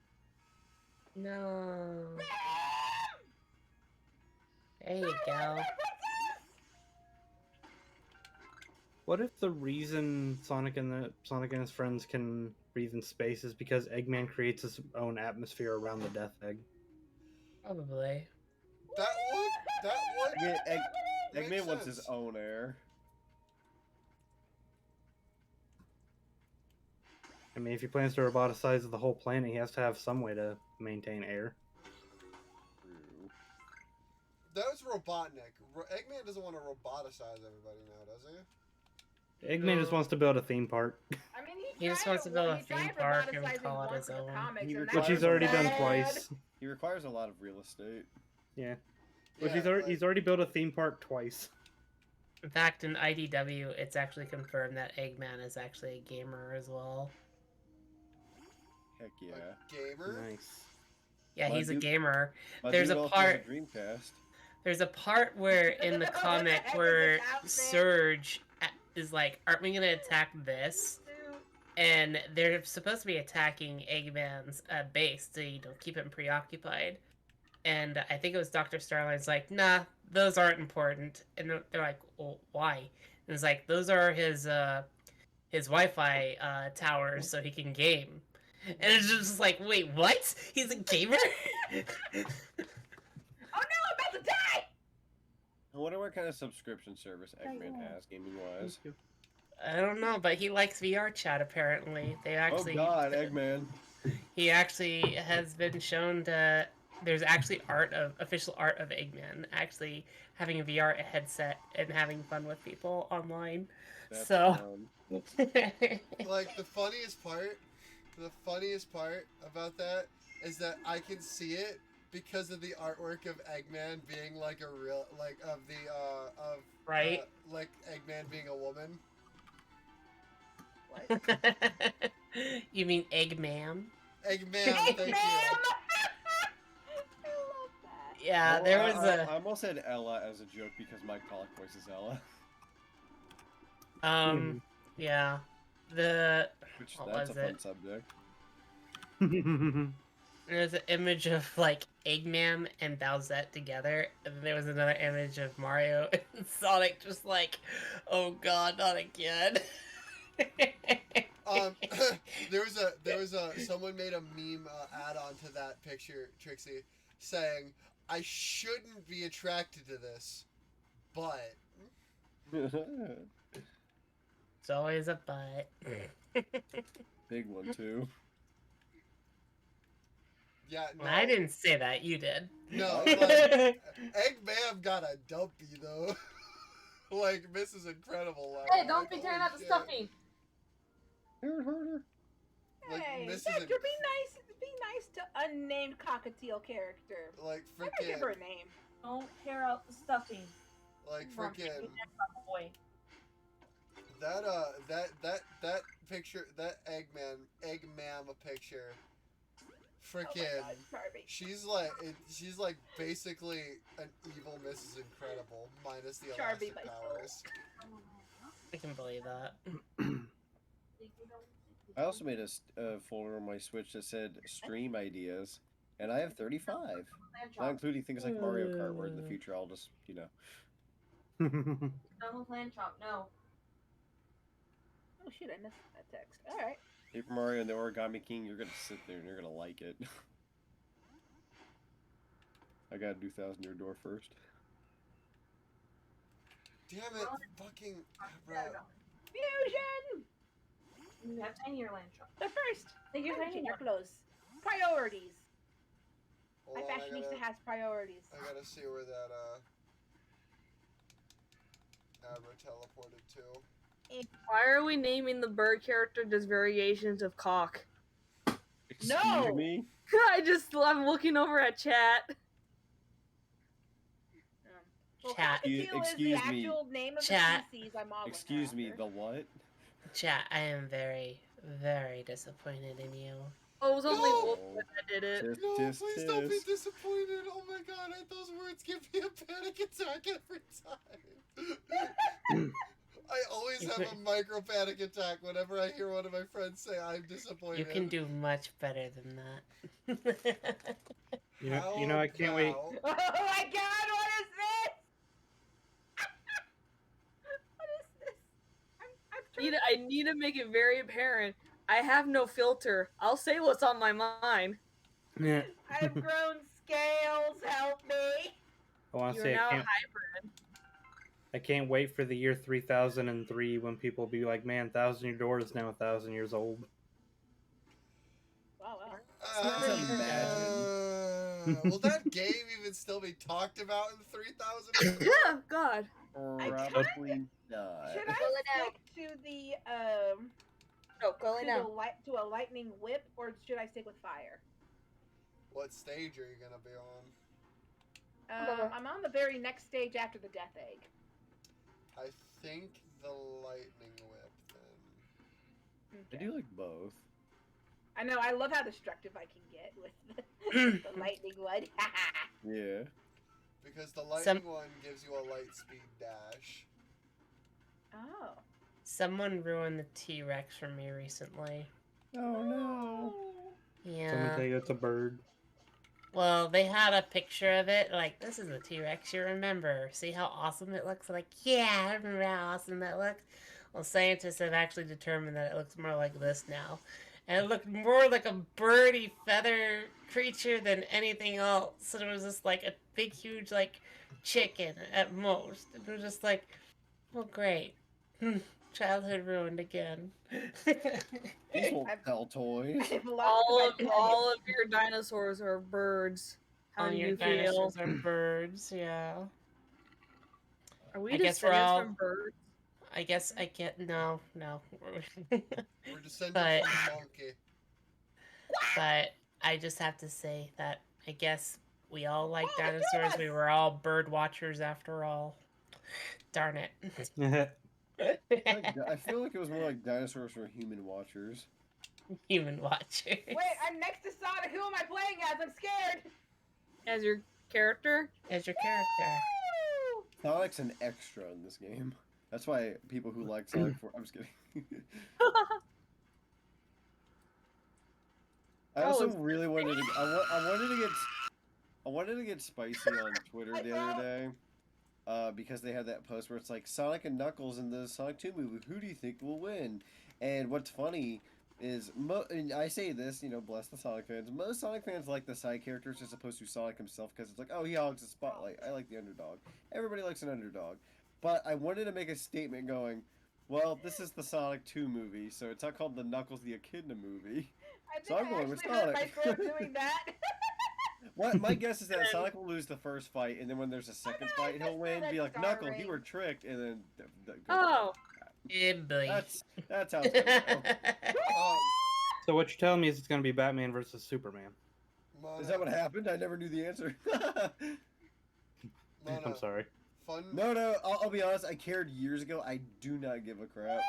No. There you go. What if the reason Sonic and his friends can breathe in space is because Eggman creates his own atmosphere around the Death Egg? Probably. That would Eggman Makes wants his sense. own air. I mean, if he plans to roboticize the whole planet, he has to have some way to maintain air. That was Robotnik. Eggman doesn't want to roboticize everybody now, does he? Eggman just wants to build a theme park, I mean, He just tried wants to it build once- a he tried theme park and roboticizing call it once his in the own. comics, He and which that he's was already done bad. twice. He requires a lot of real estate. Yeah, which Yeah, he's already built a theme park twice. In fact, in IDW, it's actually confirmed that Eggman is actually a gamer as well. Heck yeah. A gamer? Nice. Yeah, My he's a dude- gamer. My There's dude a also part. has a Dreamcast. There's a part where in the What the comic heck is where this outfit? Surge is like, "Aren't we gonna attack this?" And they're supposed to be attacking Eggman's base to keep him preoccupied. And I think it was Dr. Starline's like, "Nah, those aren't important." And they're like, "Well, why?" And it's like, "Those are his Wi-Fi towers, so he can game." And it's just like, "Wait, what? He's a gamer?" Oh no, I'm about to die! I wonder what kind of subscription service Eggman has, gaming-wise. I don't know, but he likes VR chat apparently. They actually Oh god, Eggman. he actually has been shown to there's actually official art of Eggman actually having a VR headset and having fun with people online. That's So fun. Like, the funniest part about that is that I can see it because of the artwork of Eggman being like a real, like, of the, Right? like, Eggman being a woman. You mean Eggman? Eggman, thank you. I love that. Yeah, Well, there was I almost said Ella as a joke because Mike Pollock voices Ella. yeah. The Which, what that's a was fun it? subject. There's an image of like Eggman and Bowsette together, and then there was another image of Mario and Sonic just like, oh god, not again. There was a someone made a meme add-on to that picture, Trixie, saying, "I shouldn't be attracted to this, but." It's always a but. Big one too. Yeah, no. I didn't say that, you did. No, but Eggman got a dumpy though. Like Mrs. Incredible level. Hey, don't like, be tearing holy out the shit. stuffing. Like, Hey, Mrs. Victor, Inc- be nice to unnamed cockatiel character. Like I'm gonna give her a freaking, name. Don't tear out the stuffing. like From freaking boy. that picture, that Eggman picture. Oh my Freaking, God, Barbie. she's like basically an evil Mrs. Incredible minus the Charby elastic by powers. I can believe that. I also made a folder on my Switch that said stream ideas, and I have 35. Not including things like Mario Kart, where in the future I'll just, Double plan chop, no. Oh shoot, I missed that text. Alright. Paper Mario and the Origami King, you're gonna sit there and you're gonna like it. I gotta do Thousand Year Door first. Damn it, fucking bro. Fusion! You have tinier land chop. But first, Take your packaging tiny your one. clothes. Priorities. Hold My on, fashionista has priorities. I gotta see where that Abra teleported to. Why are we naming the bird character just variations of cock? Excuse No! me? I'm looking over at chat. Well, Chat. cockatiel is the Excuse me. actual name of Chat. the species I'm modeling Excuse me, after. the what? Chat, I am very, very disappointed in you. Oh, it was only No! Wolf that did it. Tisk, No, tisk, please don't be tisk. disappointed. Oh my god, those words give me a panic attack every time. I always have a micro panic attack whenever I hear one of my friends say I'm disappointed. You can do much better than that. You know, I can't wait. Oh my god, what is this? What is this? I need to make it very apparent. I have no filter. I'll say what's on my mind. Yeah. I've grown scales, help me! I want to You're say now I a can't. hybrid. I can't wait for the year 3003 when people be like, "Man, Thousand Year Door is now 1,000 years old." Wow, wow. Imagine. Will that game even still be talked about in 3,000 years? Yeah, God. Probably not. Should Roll it I out. stick to the No, go now. to a lightning whip, or should I stick with fire? What stage are you gonna be on? I'm on the very next stage after the death egg. I think the lightning whip then. I do like both. I know. I love how destructive I can get with the lightning one. Yeah. Because the lightning one gives you a light speed dash. Oh. Someone ruined the T-Rex for me recently. Oh no. Yeah. Someone tell you it's a bird. Well, they had a picture of it, like, this is a T-Rex you remember. See how awesome it looks? Like, yeah, I remember how awesome that looked. Well, scientists have actually determined that it looks more like this now. And it looked more like a birdy feather creature than anything else. So it was just like a big, huge, like, chicken at most. And it was just like, well, great. Childhood ruined again. These won't sell toys. All of your dinosaurs are birds. How All do your you feel? dinosaurs are birds, yeah. Are we I guess we're descendants all- from birds? I guess I get no. We're descendants But- from the monkey. But I just have to say that I guess we all like dinosaurs. We were all bird watchers after all. Darn it. I feel like it was more like dinosaurs were human watchers. Human watchers. Wait, I'm next to Sonic. Who am I playing as? I'm scared. As your character? As your character. Sonic's an extra in this game. That's why people who like Sonic 4... I'm just kidding. I also really wanted to... I wanted to get spicy on Twitter the other day. Because they had that post where it's like, Sonic and Knuckles in the Sonic 2 movie, who do you think will win? And what's funny is, and I say this, you know, bless the Sonic fans, most Sonic fans like the side characters as opposed to Sonic himself, because it's like, oh, he hogs the spotlight. I like the underdog. Everybody likes an underdog. But I wanted to make a statement going, well, this is the Sonic 2 movie, so it's not called the Knuckles the Echidna movie. I think So I'm I going with actually hurt my Sonic. throat doing that. What my guess is that Sonic will lose the first fight, and then when there's a second fight, he'll win. Be like, Knuckles, you were tricked, and then. Oh. Yeah, boy. That's how it's gonna go. So what you're telling me is it's going to be Batman versus Superman. Is that what happened? I never knew the answer. I'm sorry. Fun. No. I'll be honest. I cared years ago. I do not give a crap.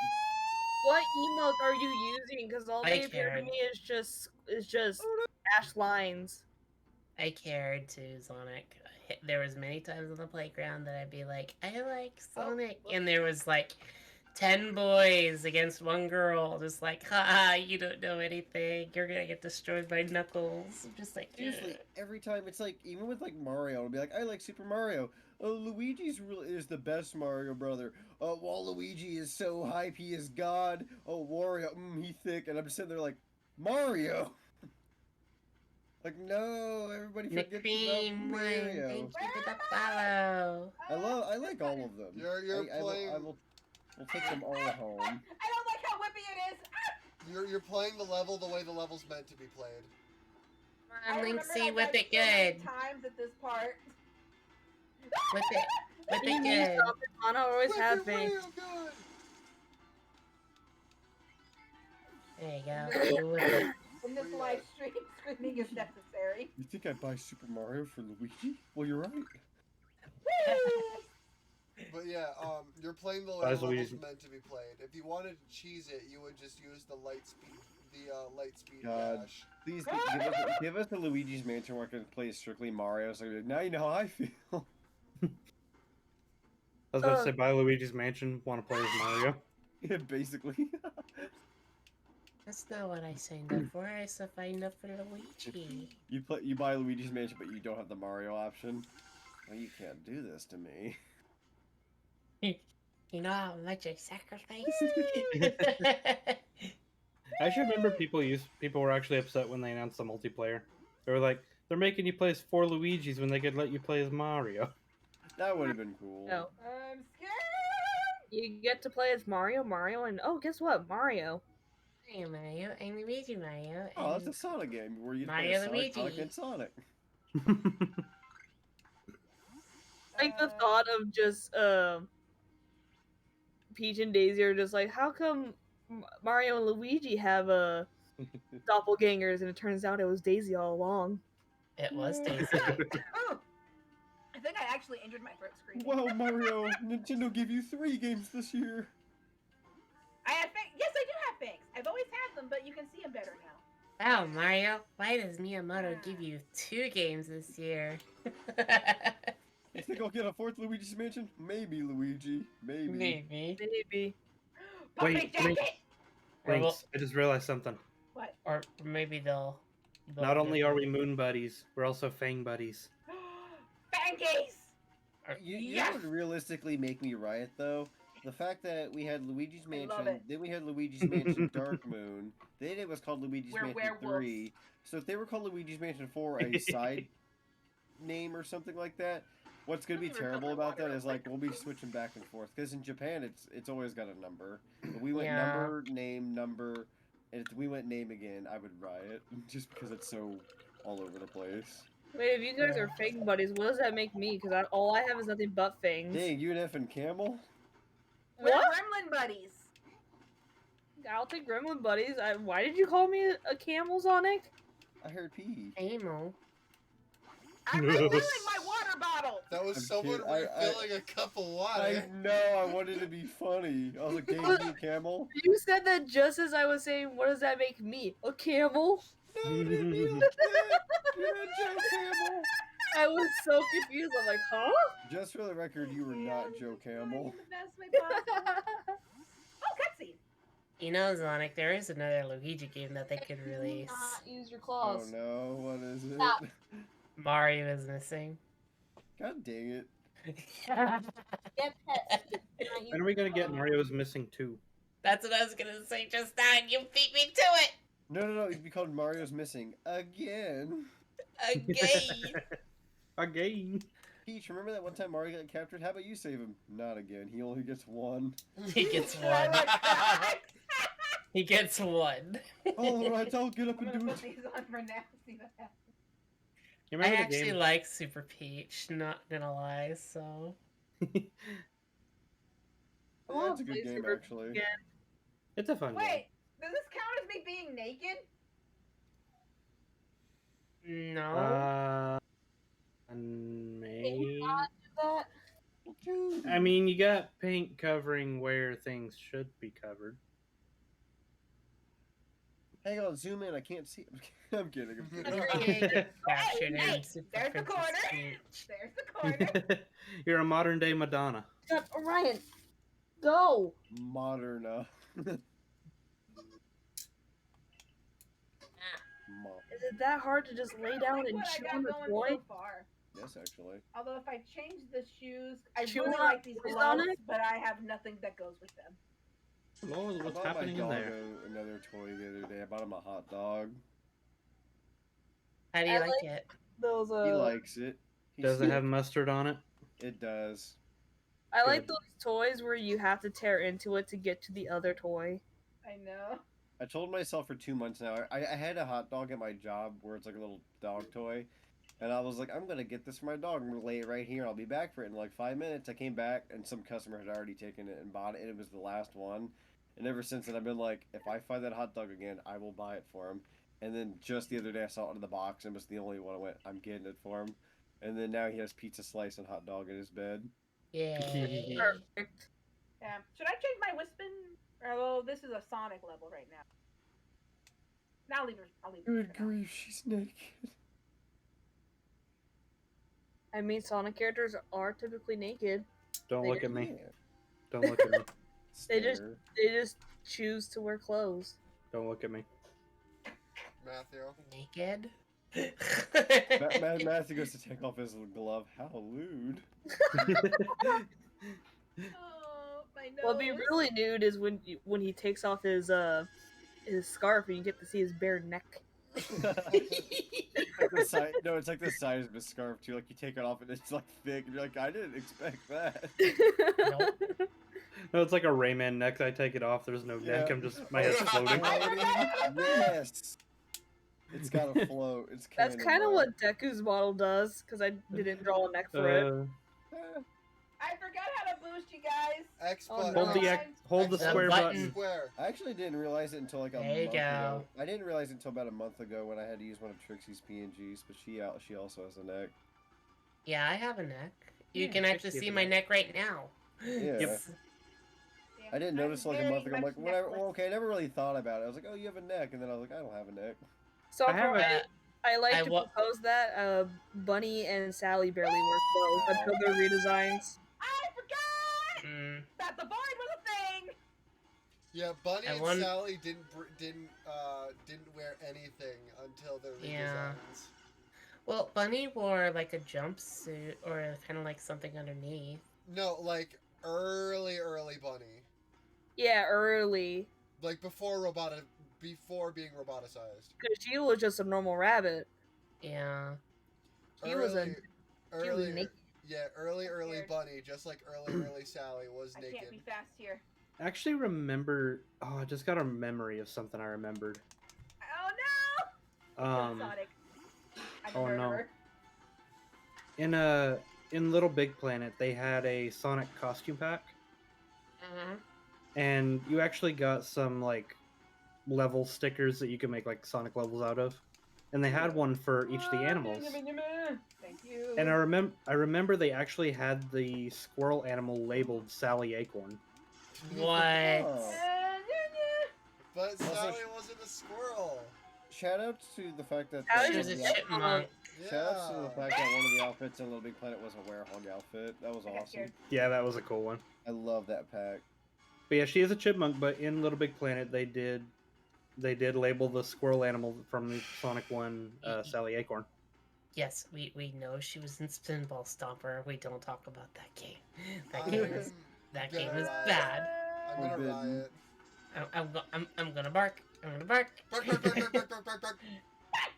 What emote are you using? Because all I they appear to cared. me is just dash lines. I cared too, Sonic. There was many times on the playground that I'd be like, I like Sonic. And there was like 10 boys against one girl. Just like, haha, you don't know anything. You're gonna get destroyed by Knuckles. I'm just like, Seriously, every time it's like, even with like Mario, it'll be like, I like Super Mario. Oh, Luigi's is the best Mario brother. Oh, Waluigi is so hype, he is God. Oh, Wario, he thick. And I'm just sitting there like, Mario. Like, no, everybody forget McCream, Mario. thank you for the follow. I like all of them. You're playing. We'll take them all home. I don't like how whippy it is. You're playing the level the way the level's meant to be played. I'm remember Linksy, I whip died it so many good. times at this part. Whip it. Whip You it need good. something, Anna always has me. Real good. There you go. You whip it. In this live stream, screaming is necessary. You think I'd buy Super Mario for Luigi? Well, you're right. But yeah, you're playing the way Guys, the level's Luigi. meant to be played. If you wanted to cheese it, you would just use the light speed God. dash. Please give us the Luigi's Mansion where I can play strictly Mario. So now you know how I feel. I was about to say, buy Luigi's Mansion, want to play as Mario. Yeah, basically. That's not what I signed up for. I signed up for Luigi. You buy Luigi's Mansion, but you don't have the Mario option. Well, you can't do this to me. You know how much I sacrificed? I actually remember people were actually upset when they announced the multiplayer. They were like, they're making you play as 4 Luigis when they could let you play as Mario. That would have been cool. No. I'm scared. You get to play as Mario, and oh, guess what? Mario. Mario, I'm Luigi Mario. Oh, that's and a Sonic game where you play Mario as Sonic, Luigi. Sonic, and Sonic. Like the thought of just Peach and Daisy are just like, how come Mario and Luigi have doppelgangers, and it turns out it was Daisy all along. It was Daisy. Oh, I think I actually injured my throat screaming. Well, Mario, Nintendo gave you 3 games this year. I have yes, I do have fangs. I've always had them, but you can see them better now. Wow, Mario, why does Miyamoto give you 2 games this year? You think I'll get a 4th Luigi's Mansion? Maybe, Luigi. Maybe. Maybe. Maybe. Wait, Puppet jacket! Thanks. I just realized something. What? Or maybe they'll Not only are we moon buddies, we're also fang buddies. Fangies! You Yes! would realistically make me riot, though. The fact that we had Luigi's I love Mansion, it. then we had Luigi's Mansion Dark Moon, then it was called Luigi's We're Mansion werewolves. 3. So if they were called Luigi's Mansion 4, a side name or something like that, what's going to be Let me terrible recover about that water. is, like, we'll be switching back and forth. Because in Japan, it's always got a number. But we went Yeah. number, name, number, and if we went name again, I would riot. Just because it's so all over the place. Wait, if you guys are fang buddies, what does that make me? Because all I have is nothing but fangs. Dang, you and F and Camel? We're What? gremlin buddies. I'll take gremlin buddies. Why did you call me a camel, Sonic? I heard P. Amo. I'm refilling my water bottle. That was I'm someone kidding. refilling a cup of water. I know, I wanted to be funny. I was like, dang, you Camel? You said that just as I was saying, what does that make me? A camel? No, it didn't feel like that. You're a Joe Camel. I was so confused. I'm like, huh? Just for the record, you were not Joe Camel. Oh, cutscene. You know, Sonic, there is another Luigi game that they could release. Use your Oh claws. no, what is it? Stop. Mario is missing. God dang it. Get pets. When are we gonna get Mario's Missing 2? That's what I was gonna say just now, and you beat me to it! No, it'd be called Mario's Missing. Again. Again! Again. Peach, remember that one time Mario got captured? How about you save him? Not again. He only gets 1. He gets I one. like that. He gets one. Alright, I'll get up I'm and gonna do put it. these on for now. See what happens. You I remember the actually game? like Super Peach, not gonna lie, so... Yeah, it's a good game, Super actually. again. It's a fun game. Wait, does this count as me being naked? No. Maybe. That? I mean, you got paint covering where things should be covered. Hang on, zoom in. I can't see. I'm kidding. Captured Hey, in Super there's the Princess corner. Peach. There's the corner. You're a modern day Madonna. Orion, go. Moderna. Is it that hard to just lay down and What I chew got on the going toy? so far. Yes, actually. Although if I change the shoes, I Chew really on like these toys gloves, on it? but I have nothing that goes with them. Lord, I what's bought happening my in dog there? another toy the other day. I bought him a hot dog. How do you I like like- it? Those He likes it. Does it have mustard on it? It does. I like Good. those toys where you have to tear into it to get to the other toy. I know. I told myself for 2 months now. I had a hot dog at my job where it's like a little dog toy. And I was like, I'm going to get this for my dog. I'm going to lay it right here. I'll be back for it in like 5 minutes. I came back and some customer had already taken it and bought it. And it was the last one. And ever since then, I've been like, if I find that hot dog again, I will buy it for him. And then just the other day, I saw it in the box and it was the only one. I went, I'm getting it for him. And then now he has pizza slice and hot dog in his bed. Yay. Perfect. Yeah. Should I change my Wispin? Although this is a Sonic level right now. Now I'll leave her. I'll leave her. Good for now. grief, she's naked. I mean, Sonic characters are typically naked. Don't They look just- at me. Yeah. Don't look at me. They just- Stare. They just choose to wear clothes. Don't look at me. Matthew. Naked? Matthew goes to take off his glove. How lewd. Oh, my nose. What'd be really nude is when he takes off his scarf and you get to see his bare neck. Like the size, no, it's like the size of a scarf too. Like you take it off and it's like thick, and you're like, I didn't expect that. No, it's like a Rayman neck. I take it off. There's no neck. Yeah. I'm just my head's floating. Yes. It's got a float. It's That's kind of well. what Deku's model does, because I didn't draw a neck for it. Eh, I forgot how to boost you guys. X Oh, button. no. Hold the X square button. Square. I actually didn't realize it until like a There you month ago. go. I didn't realize it until about a month ago when I had to use one of Trixie's PNGs, but she also has a neck. Yeah, I have a neck. You Yeah, can actually Trixie has see a my neck. neck right now. Yeah. Yep. I didn't notice like a very month ago. I'm much like, when necklace. okay, I never really thought about it. I was like, oh, you have a neck, and then I was like, I don't have a neck. So I have a- I like I to wa- propose that Bunny and Sally barely work both until their redesigns. I forgot Mm, that the void was a thing. Yeah, Bunny I and won- Sally didn't wear anything until their redesigns. Yeah. well, Bunny wore like a jumpsuit or kind of like something underneath. No, like early Bunny, Yeah, early. like before being roboticized. Because she was just a normal rabbit. Yeah. She was Early, early, naked. yeah, early Scared. Bunny, just like early Sally was I naked. can't be fast here. I actually remember. Oh, I just got a memory of something I remembered. Oh no! Sonic. I'm a oh, no. murderer. In Little Big Planet, they had a Sonic costume pack, Uh-huh. and you actually got some like level stickers that you could make like Sonic levels out of, and they had one for each of the animals. Thank you. And I remember they actually had the squirrel animal labeled Sally Acorn. What? Oh. But Also, Sally wasn't a squirrel. Shout out to the fact that Sally She was a Yeah. chipmunk. shout out to the Yeah. fact that one of the outfits in Little Big Planet was a werehog outfit. That was I got awesome. scared. Yeah, that was a cool one. I love that pack. But yeah, she is a chipmunk. But in Little Big Planet, they did label the squirrel animal from the Sonic One Sally Acorn. Yes, we know she was in Spinball Stomper. We don't talk about that game. That I'm game is gonna is riot. bad. I'm gonna Forbidden. riot. I'm gonna bark. I'm gonna bark. Bark, bark, bark, bark, bark, bark, bark, bark.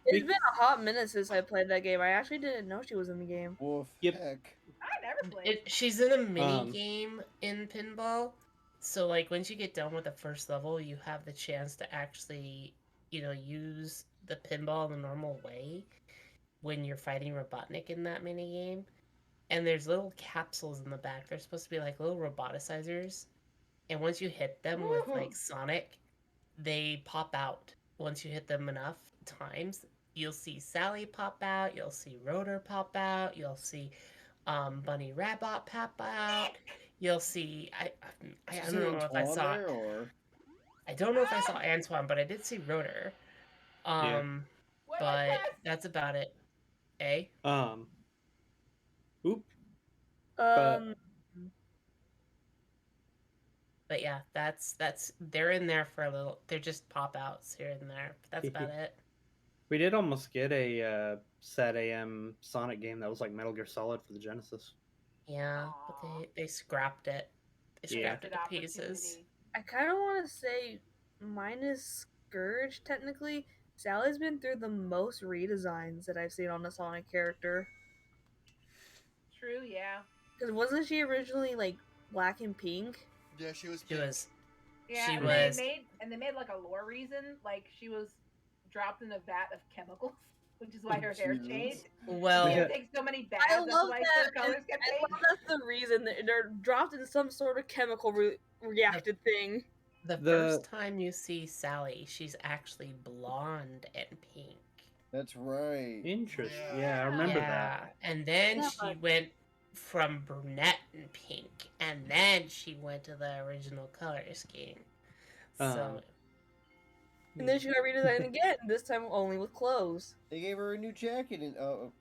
It's been a hot minute since I played that game. I actually didn't know she was in the game. Wolf. Yep. Heck. I never played. She's in a mini game in pinball. So like once you get done with the first level, you have the chance to actually, use the pinball the normal way when you're fighting Robotnik in that mini game. And there's little capsules in the back. They're supposed to be like little roboticizers. And once you hit them with like Sonic, they pop out. Once you hit them enough times, you'll see Sally pop out, you'll see Rotor pop out, you'll see Bunny Rabbit pop out. You'll see I don't know if I saw There, or... I don't know if I saw Antoine, but I did see Rotor. What But I press? that's about it. Eh? Oop. But yeah, that's they're in there for a little. They're just pop outs here and there. But that's about it. We did almost get a Sat AM Sonic game that was like Metal Gear Solid for the Genesis. Yeah, Aw. but they scrapped it. They Yeah. scrapped it to pieces. I kind of want to say minus Scourge, technically. Sally's been through the most redesigns that I've seen on a Sonic character. True, yeah. Because wasn't she originally like black and pink? Yeah, she was. She pink. was. Yeah, She and was- they made like a lore reason, like she was dropped in a vat of chemicals, which is why her hair Jesus. changed. Well, She had to take so many baths, I that's love why that. her colors kept I love changing. that's the reason that they're dropped in some sort of chemical reacted thing. the first time you see Sally, she's actually blonde and pink. That's right. Interesting. Yeah. Yeah, I remember Yeah, that. and then Yeah. she went from brunette and pink, and then she went to the original color scheme. So And then she got redesigned again, this time only with clothes. They gave her a new jacket and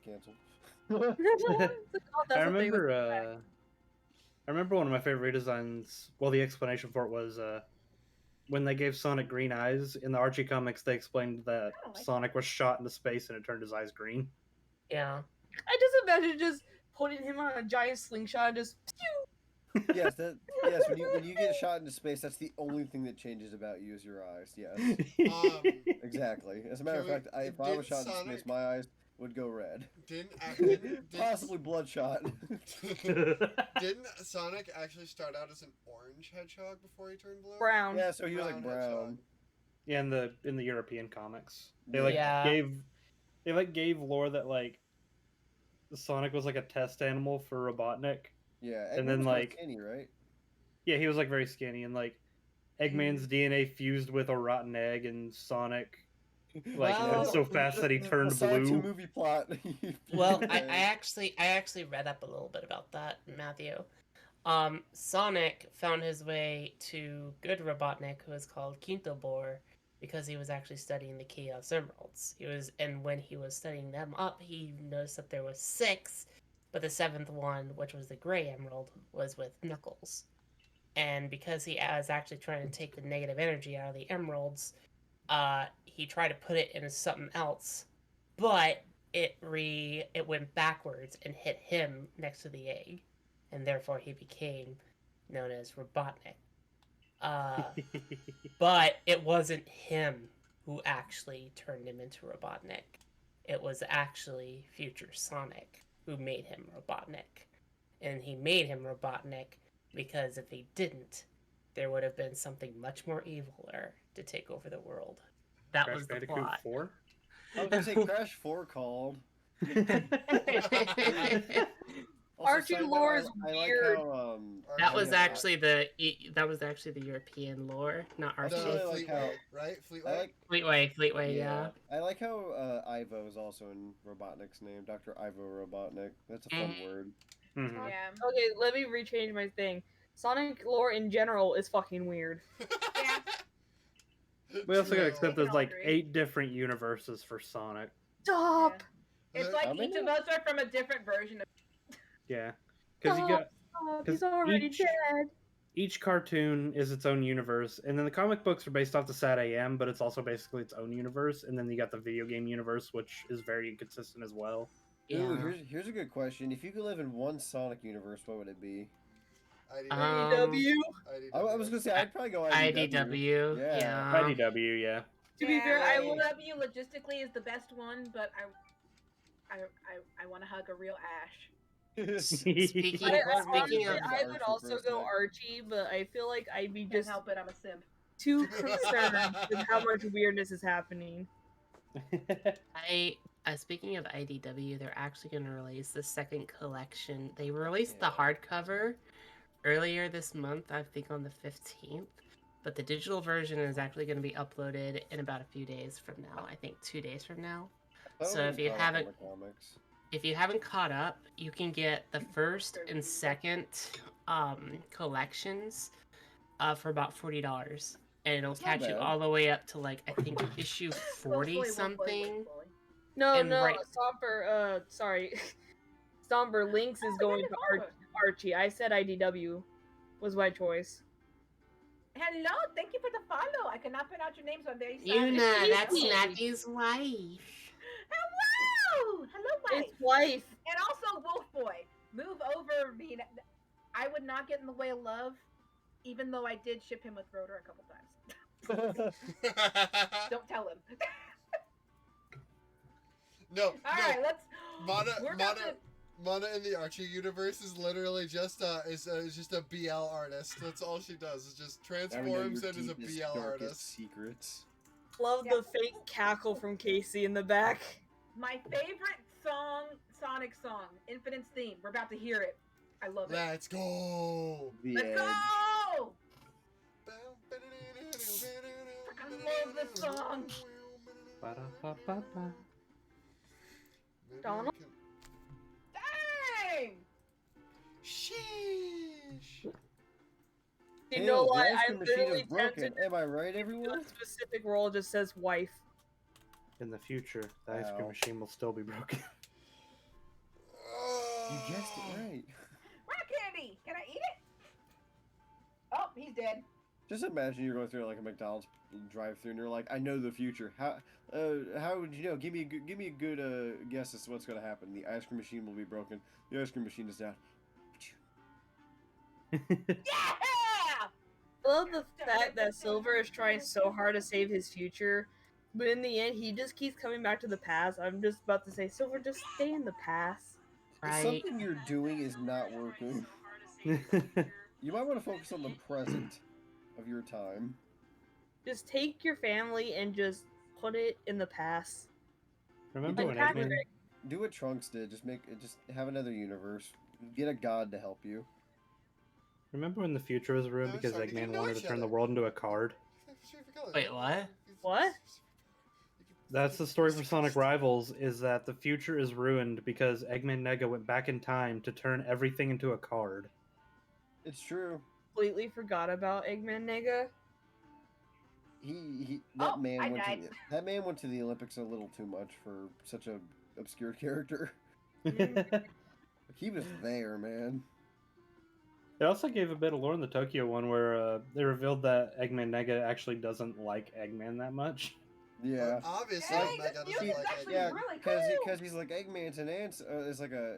canceled. I remember one of my favorite redesigns. Well, the explanation for it was when they gave Sonic green eyes in the Archie comics. They explained that I like Sonic was shot into space and it turned his eyes green. yeah, I just imagine just putting him on a giant slingshot and just yes, when you get shot into space, that's the only thing that changes about you is your eyes. Yes, exactly. As a matter of Can we- fact, if I was shot into Sonic- space, my eyes would go red. Didn't Possibly bloodshot. Didn't Sonic actually start out as an orange hedgehog before he turned blue? brown. Yeah, so he was like Brown hedgehog. brown. Yeah, in the European comics, they Yeah. gave lore that like Sonic was like a test animal for Robotnik, Yeah, and Eggman then was like skinny, right? yeah, he was like very skinny, and like Eggman's DNA fused with a rotten egg, and Sonic like went Well, so fast that he turned Aside to blue. movie plot. well, I actually read up a little bit about that, Matthew. Sonic found his way to good Robotnik, who is called Quintobor, because he was actually studying the Chaos Emeralds. And when he was studying them up, he noticed that there was 6, but the 7th one, which was the Gray Emerald, was with Knuckles. And because he was actually trying to take the negative energy out of the emeralds, he tried to put it into something else, but it went backwards and hit him next to the egg, and therefore he became known as Robotnik. But it wasn't him who actually turned him into Robotnik. It was actually future Sonic who made him Robotnik. And he made him Robotnik because if he didn't, there would have been something much more eviler to take over the world. That Crash was the Bandicoot plot. 4? I was gonna say Crash 4 called. Also, Archie side note, lore is I like weird. how That was yeah, actually the European lore, not I Archie. also really like Fleetway, how right? I Fleetway. like Fleetway, yeah. I like how Ivo is also in Robotnik's name, Dr. Ivo Robotnik. That's a fun word. Mhm. Yeah. Okay, let me rechange my thing. Sonic lore in general is fucking weird. Yeah. We also gotta True. accept We can there's all like agree. 8 different universes for Sonic. Stop! It's How like many? each of us are from a different version of. Yeah, because you Stop! got Stop! 'cause He's already each- dead. each cartoon is its own universe, and then the comic books are based off the Sad AM, but it's also basically its own universe. And then you got the video game universe, which is very inconsistent as well. Ooh, Yeah. here's a good question. If you could live in one Sonic universe, what would it be? IDW. I was gonna say I'd probably go IDW. IDW, yeah. IDW, yeah. To be fair, I will. IDW logistically is the best one, but I want to hug a real Ash. Speaking Honestly, of I would also go Archie, but I feel like I'd be Can't just help it, I'm a simp. too concerned with how much weirdness is happening. Speaking of IDW, they're actually going to release the second collection. They released the hardcover earlier this month, I think on the 15th, but the digital version is actually going to be uploaded in about a few days from now. I think 2 days from now. So if you haven't caught up, you can get the first and second collections for about $40, and it'll That's not catch you bad. all the way up to like I think issue 40 something. No, And no, right- Stomper, sorry. Stomper Lynx is going to Archie. I said IDW was my choice. Hello, thank you for the follow. I cannot pronounce your name, so I'm very sorry. Yuna, It's that's easy. Matthew's wife. Hello! Hello, wife. It's wife. And also Wolf Boy. Move over, being. I would not get in the way of love, even though I did ship him with Rotor a couple times. Don't tell him. No, All right, let's. we're about Mana in the Archie universe is literally just is just a BL artist. That's all she does. Is just transforms and is a BL artist. Secrets. Love the fake cackle from Casey in the back. My favorite song, Sonic song, Infinite's theme. We're about to hear it. I love it. Let's go. Let's go! I love this song. Donald? Dang! Sheesh. You know what? The ice I cream machine literally is broken. tempted Am I right, to everyone? a specific role just says wife. In the future, the ice cream Wow. machine will still be broken. You guessed it right. Rock candy! Can I eat it? Oh, he's dead. Just imagine you're going through like a McDonald's drive-through and you're like, I know the future. How would you know? Give me a good guess as to what's going to happen. The ice cream machine will be broken. The ice cream machine is down. Yeah! I love the fact that Silver is trying so hard to save his future, but in the end, he just keeps coming back to the past. I'm just about to say, Silver, just stay in the past. Right. Something you're doing is not working. You might want to focus on the present of your time. Just take your family and just put it in the past. Remember when Like Eggman? Patrick. Do what Trunks did. Just have another universe. Get a god to help you. Remember when the future was ruined No, because sorry, they Eggman didn't know wanted to each turn the other. world into a card? Wait, what? What? That's the story for Sonic Rivals, is that the future is ruined because Eggman Nega went back in time to turn everything into a card. It's true. Completely forgot about Eggman Nega. Oh, I died. That man went to the Olympics a little too much for such a obscure character. He was there, man. It also gave a bit of lore in the Tokyo one where they revealed that Eggman Nega actually doesn't like Eggman that much. Yeah. Obviously, Dang, Mega this doesn't music's like actually Eggman. really Because he's like Eggman's is like a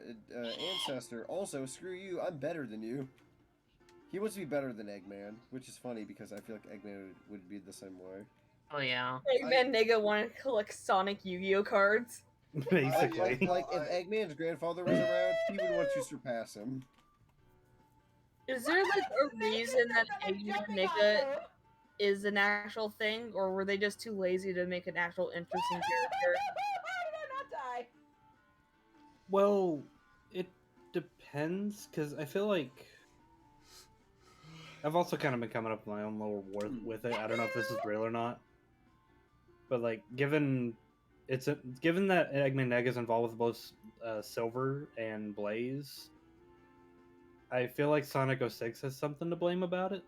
ancestor. Also, screw you, I'm better than you. He wants to be better than Eggman, which is funny because I feel like Eggman would be the same way. Oh yeah. Eggman Nega wanted to collect Sonic Yu-Gi-Oh cards. Basically. Like if Eggman's grandfather was around, he would want to surpass him. Is there like a reason that Eggman Nega is an actual thing, or were they just too lazy to make an actual interesting character? How did I not die? Well, it depends, because I feel like I've also kind of been coming up with my own little worth with it. I don't know if this is real or not, but like given that Eggman Nega is involved with both Silver and Blaze, I feel like Sonic 06 has something to blame about it.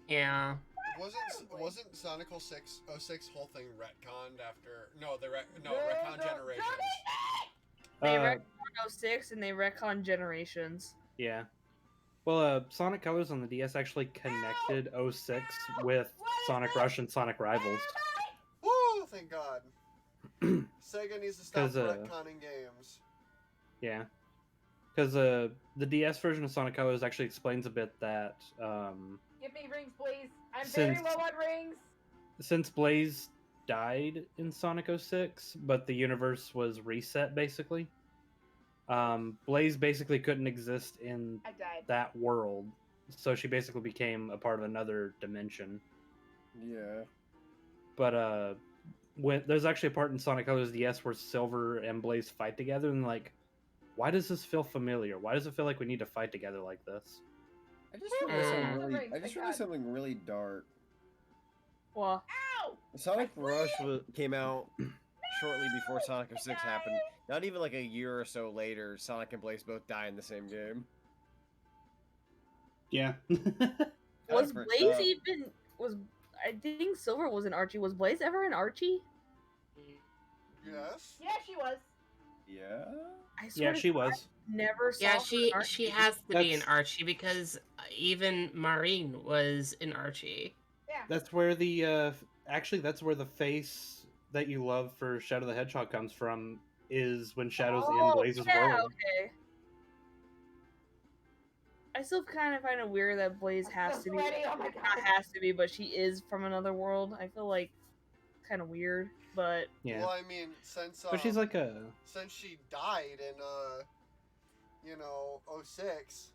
Yeah. Wasn't Sonic 06 whole thing retconned after retcon Generations? They retcon 06 and they retcon Generations. Yeah. Well, Sonic Colors on the DS actually connected 06 with Sonic Rush and Sonic Rivals. Woo! Thank God. Sega needs to stop 'Cause, retconning games. Yeah. Because the DS version of Sonic Colors actually explains a bit that Give me rings, please. I'm Since- very low on rings. since Blaze died in Sonic 06, but the universe was reset basically, Blaze basically couldn't exist in I died. that world, so she basically became a part of another dimension. Yeah. But when there's actually a part in Sonic Colors DS where Silver and Blaze fight together, and like, why does this feel familiar? Why does it feel like we need to fight together like this? I just realized Thank realized God. something really dark. Well, Ow! Sonic Rush came out shortly before Sonic 06 happened. Not even like a year or so later, Sonic and Blaze both die in the same game. Yeah. was Effort, Blaze even was? I think Silver was in Archie. Was Blaze ever in Archie? Yes. Yeah, she was. Yeah. I swear Yeah, to she God, was. I never saw Yeah, her in she Archie. has to be in That's- Archie because even Maureen was in Archie. Yeah. That's where the actually that's where the face that you love for Shadow the Hedgehog comes from, is when Shadow's in Blaze's world. Okay. I still kind of find it weird that Blaze I'm has so to be. sweaty, oh my God. Not has to be, but she is from another world. I feel like kind of weird, but Yeah. Well, I mean, since But she's like a since she died in 06,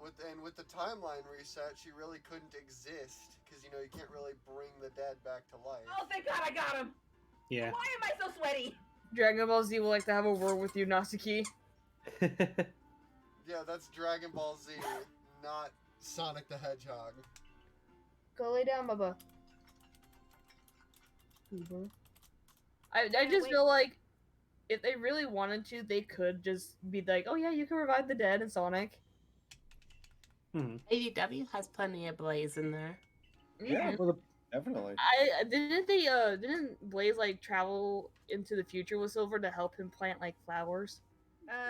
with the timeline reset, she really couldn't exist because you can't really bring the dead back to life. Oh, thank God I got him. yeah. Why am I so sweaty? Dragon Ball Z would like to have a word with you, Natsuki. Yeah, that's Dragon Ball Z, not Sonic the Hedgehog. Go lay down, Bubba. I just wait. feel like if they really wanted to, they could just be like, oh yeah, you can revive the dead in Sonic. ADW has plenty of Blaze in there. Yeah. Mhm. Well, Definitely. Didn't Blaze like travel into the future with Silver to help him plant like flowers?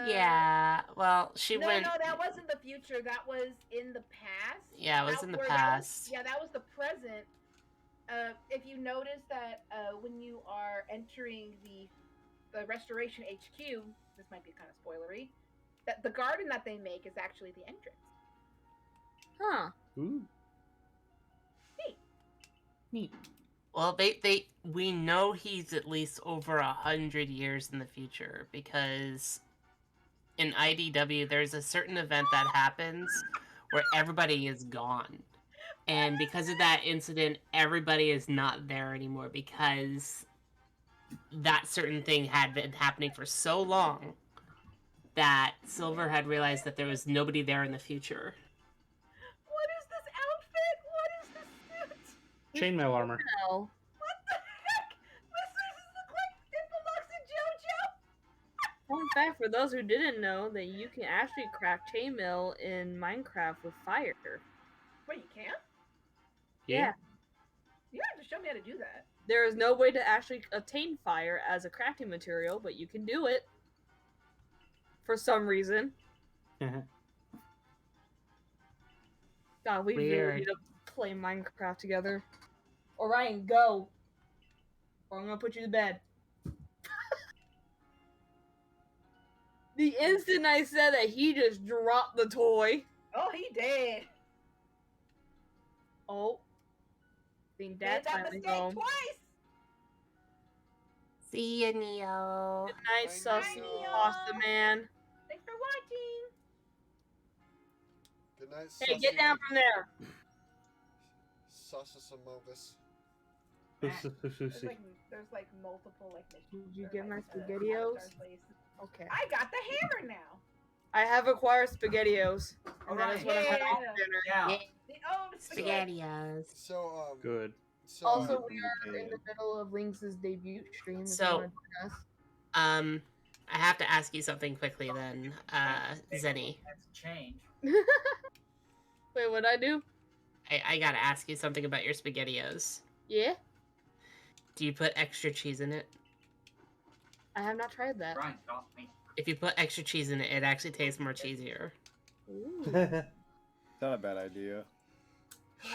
Yeah, well, she No, went. no, that wasn't the future. That was in the past. Yeah, it was in the Where past. that was the present. If you notice that when you are entering the Restoration HQ, this might be kind of spoilery, that the garden that they make is actually the entrance. Huh. Ooh. Neat. Well, we know he's at least over 100 years in the future because in IDW there's a certain event that happens where everybody is gone. And because of that incident, everybody is not there anymore because that certain thing had been happening for so long that Silver had realized that there was nobody there in the future. What is this outfit? What is this suit? Chainmail armor. No. What the heck? This look like it belongs to JoJo. Fun fact for those who didn't know that you can actually craft chainmail in Minecraft with fire. Wait, you can't? Yeah. You have to show me how to do that. There is no way to actually obtain fire as a crafting material, but you can do it. For some reason. God, we really Weird. need to play Minecraft together. Orion, go. Or I'm gonna put you to bed. The instant I said that, he just dropped the toy. Oh, he did. Oh. I think Made Dad's that finally mistake home. twice. See ya, Neo. Good night, Bye, sus Neo. pasta man. Thanks for watching. Good night, Hey, get down from there. Sausasamogus. There's like multiple like missions. Did you or, get my like, SpaghettiOs? five-star places. Okay. I got the hammer now. I have acquired SpaghettiOs. And that is what I'm having Yeah. for dinner. Yeah. The spaghetti. SpaghettiOs. So Good. So Also, we are in the middle of Lynx's debut stream. If So- you want to join us. I have to ask you something quickly then, Zenny. That's change. Wait, what'd I do? I gotta ask you something about your SpaghettiOs. Yeah? Do you put extra cheese in it? I have not tried that. Brian, get off me. If you put extra cheese in it, it actually tastes more cheesier. Ooh. Not a bad idea.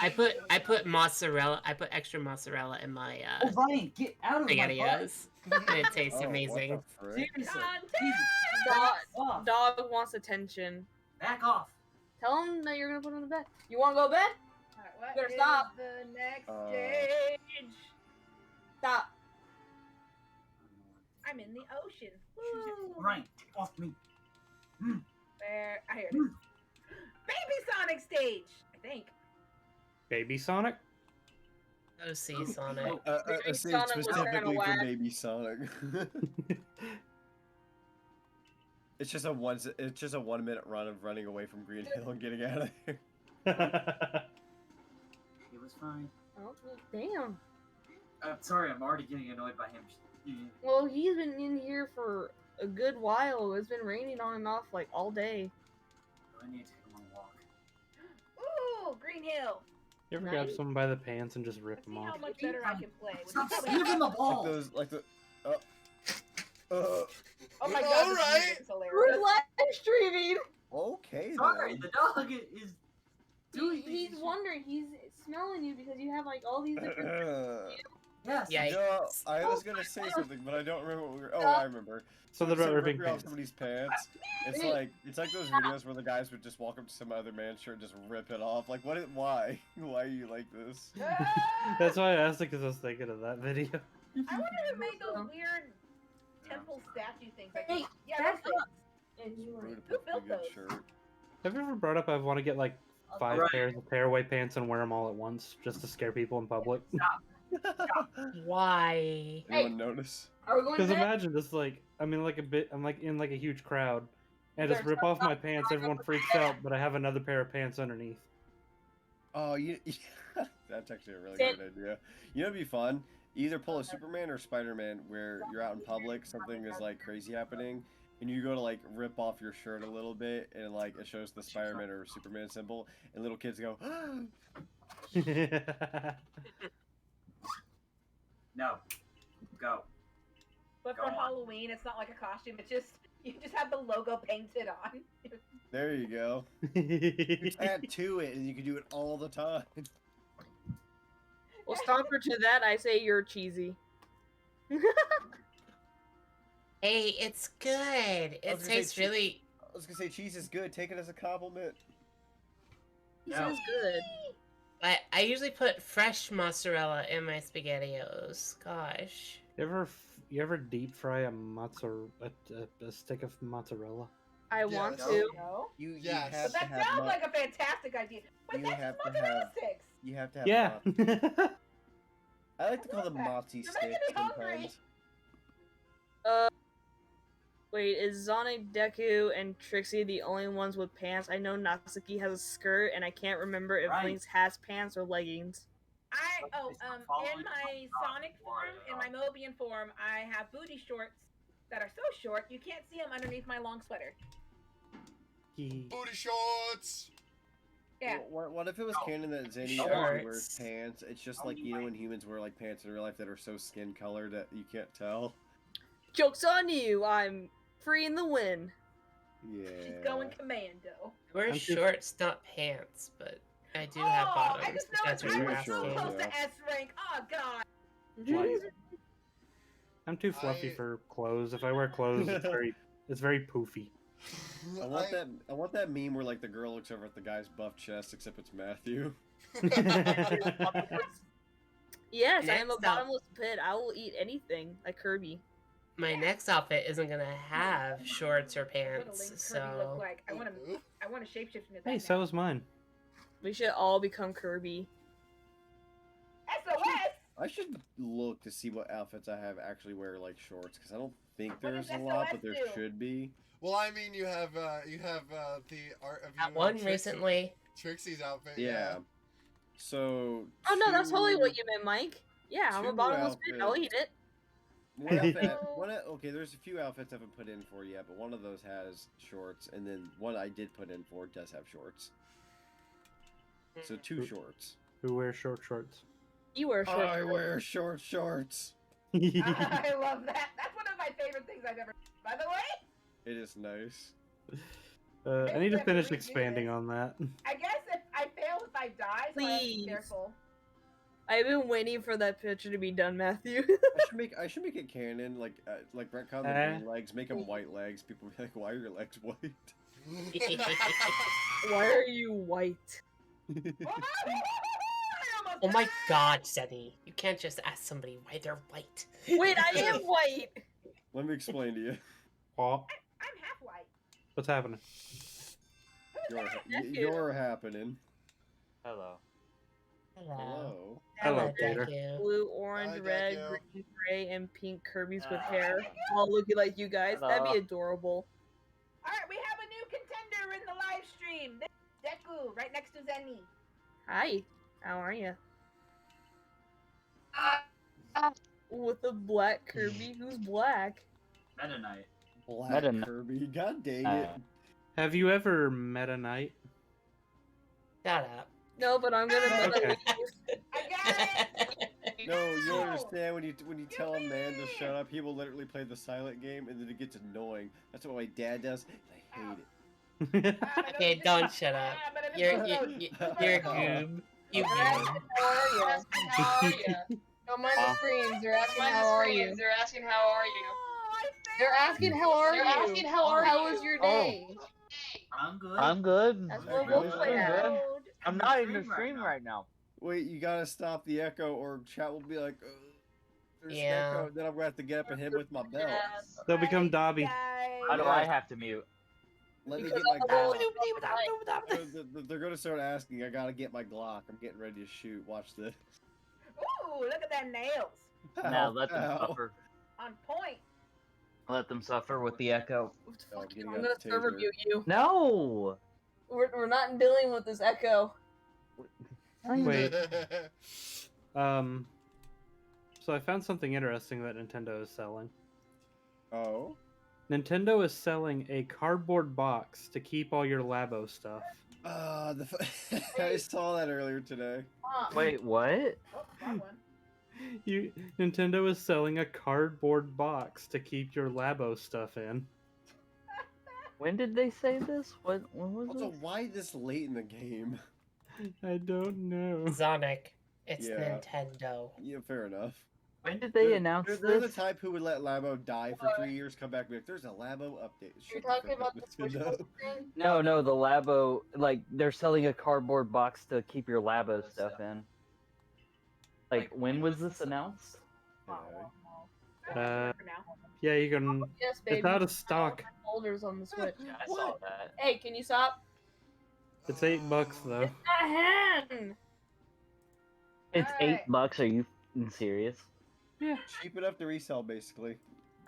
I put mozzarella. I put extra mozzarella in my Oh, Brian, get out of my butt. SpaghettiOs, and it tastes Oh, what amazing. the frick? Seriously. Content! Jesus. Dog, Back off. dog wants attention. Back off. Tell him that you're gonna put him to bed. You wanna go to bed? Alright, what Better is stop. the next Uh, stage? Stop. I'm in the ocean. Woo. Brian, get off me. Where? I hear it. Baby Sonic stage, I think. Baby Sonic? OC Sonic. Baby A stage Sonic was kinda specifically for whack. Baby Sonic. It's just a 1 minute run of running away from Green Hill and getting out of there. It was fine. Oh, damn. I'm sorry, I'm already getting annoyed by him. Well, he's been in here for a good while. It's been raining on and off like all day. I need to take him on a walk. Ooh, Green Hill. You ever grab Nice. someone by the pants and just rip Let's them see how off? much better I can play. Which is Stop probably sniffing the not- ball. Oh my god, All this right. music's hilarious. We're live streaming. Okay Sorry, then. the dog is doing He's things. wondering. He's smelling you because you have like all these different. Yes. Yeah. No, I was gonna say something, but I don't remember what we were. Oh, Stop. I remember. Something Instead about of ripping ripping off pants. somebody's pants. It's Hey. like those videos where the guys would just walk up to some other man's shirt and just rip it off. Like, why? Why are you like this? Ah! That's why I asked it, because I was thinking of that video. I wonder who made those weird temple statue things. Like, Hey, yeah, back those things. And you were Rude, Who perfectly built good those? shirt. Have you ever brought up I want to get like 5 Right. pairs of tearaway pants and wear them all at once just to scare people in public? Why? Anyone notice? Are we going to Because bed? imagine just like I'm in like a huge crowd, and I just There's rip off my stuff pants. going Everyone on freaks out, but I have another pair of pants underneath. Oh, that's actually a really Sit. good idea. You know, it'd be fun. Either pull a Superman or Spider-Man, where you're out in public, something is like crazy happening, and you go to like rip off your shirt a little bit, and like it shows the Spider-Man or Superman symbol, and little kids go, No. Go. But Go for on. Halloween, it's not like a costume. It's just you just have the logo painted on. "There you go." Add to it, and you can do it all the time. Well, stomper to that, I say you're cheesy. Hey, it's good. I It was gonna say tastes cheese- really. I was gonna say cheese is good. Take it as a compliment. He No. sounds good. I usually put fresh mozzarella in my SpaghettiOs. Gosh. You ever deep fry a stick of mozzarella? I want to. No. You Yes. have But to that have sounds like a fantastic idea. But you that's have just to mozzarella have- sticks. You have to have Yeah. Mozzie. I like to call them You're Mozzie making sticks me hungry. sometimes. Wait, is Sonic, Deku, and Trixie the only ones with pants? I know Natsuki has a skirt, and I can't remember if Right. Lynx has pants or leggings. In my Sonic form, in my Mobian form, I have booty shorts that are so short you can't see them underneath my long sweater. Booty shorts. Yeah. What if it was canon that Zenny Shorts. actually wears pants? It's just like, you know, when humans wear like pants in real life that are so skin colored that you can't tell. Joke's on you! I'm free in the wind. Yeah. She's going commando. I wear I'm too- shorts, not pants, but I do have Oh, bottoms. I just if that's noticed what I you're was so shorts, asking. close yeah. to S rank. Oh god. Light. I'm too fluffy for clothes. If I wear clothes, it's very poofy. I want that meme where like the girl looks over at the guy's buff chest, except it's Matthew. Yes, I am a Next up. bottomless pit. I will eat anything, like Kirby. My next outfit isn't gonna have shorts or What a pants, Link Kirby look so like. I want to shapeshift into that. Hey, now. so is mine. We should all become Kirby. SOS. I should look to see what outfits I have actually wear like shorts, because I don't think What there's does a lot, SOS but there do? should be. Well, I mean, you have the art of that you. one recently. Trixie's outfit. Yeah. So. Oh no, that's totally what two- you meant, Mike. Yeah, I'm a two bottomless pit. I'll outfits. eat it. One outfit, okay, there's a few outfits I haven't put in for yet, but one of those has shorts, and then one I did put in for does have shorts. So 2 shorts. Who wears short shorts? You wear shorts. I wear short shorts. I love that. That's one of my favorite things I've ever. By the way, It is nice. I need to finish expanding on that. I guess if I fail, if I die, so I have to be Please. careful. I've been waiting for that picture to be done, Matthew. I should make it canon, like retcon the green legs, make them white legs. People be like, "Why are your legs white?" Why are you white? Oh my god, Zenny. You can't just ask somebody why they're white. Wait, I am white. Let me explain to you. Oh, I'm half white. what's happening? You're happening. Hello. Hello. Hello, Peter. Blue, orange, Hi, red, Deku. green, gray, and pink Kirby's with hair, all looking like you guys. That'd be adorable. All right, we have a new contender in the live stream. This is Deku, right next to Zenny. Hi, how are you? With a black Kirby, who's black? Meta Knight. Black Meta Knight. Kirby. God dang it. Have you ever met a knight? Shut up. No, but I'm gonna meta Okay. leave. I got it. No, you No. understand when you tell a man to shut up, he will literally play the silent game, and then it gets annoying. That's what my dad does. And I hate it. Okay, don't shut up. You're a goob. You goob. How are you? Don't mind the screams. They're asking how are you. They're asking how are you. They're asking how are you. They're asking how was your day? I'm good. I'm good. That's what we'll Good. play at. Good. I'm not in the stream right now. Wait, you gotta stop the echo, or chat will be like, there's Yeah. an echo. Then I'm gonna have to get up and hit with my belt. They'll become Dobby. How do I have to mute? Let me Because get my all Glock. the- They're gonna start asking. I gotta get my Glock. I'm getting ready to shoot. Watch this. Ooh, look at that nails. Now let them Ow. suffer. On point. Let them suffer with the echo. Oh, I'm getting I'm a gonna server taser. mute you. No. We're not dealing with this echo. Wait. So I found something interesting that Nintendo is selling. Oh. Nintendo is selling a cardboard box to keep all your Labo stuff. I saw that earlier today. Wait, what? Oh, wrong one. Nintendo is selling a cardboard box to keep your Labo stuff in. When did they say this? When was Also, it? why this late in the game? I don't know. Sonic. It's Yeah. Nintendo. Yeah, fair enough. When did they announce They're the this? type who would let Labo die for 3 years, come back and be like, there's a Labo update. You're Shut talking the about fuck the up, Switch Nintendo. thing? No, the Labo, like, they're selling a cardboard box to keep your Labo stuff in. Like, when was this announced? Uh, yeah, you can. Yes, baby. It's out of stock. Folders on the Switch. Yeah, I saw that. Hey, can you stop? It's $8 though. It's not hand. It's Alright. $8. Are you serious? Yeah. Cheap enough to resell, basically.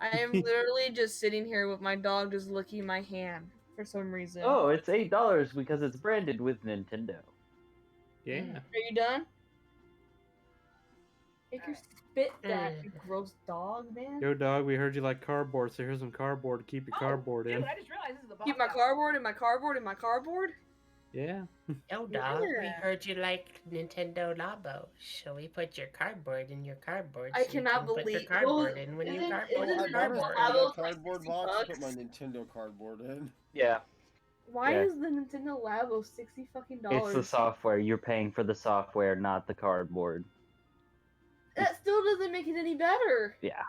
I am literally just sitting here with my dog just licking my hand for some reason. Oh, it's $8 because it's branded with Nintendo. Yeah. Are you done? Take your spit back, you gross dog, man. Yo, dog, we heard you like cardboard, so here's some cardboard to keep your cardboard in. Dude, I just realized this is the boss. Keep my battle. cardboard in my cardboard in my cardboard? Yeah. Yo, dog, we Yeah. heard you like Nintendo Labo. Shall we put your cardboard in your cardboard? I so you cannot can put your believe- cardboard well, in when you isn't- cardboard. isn't I bought a cardboard standard Labo cardboard like box to put my $60? Nintendo cardboard in. Yeah. Why Yeah. is the Nintendo Labo $60 fucking It's dollars? the software. You're paying for the software, not the cardboard. That still doesn't make it any better. Yeah.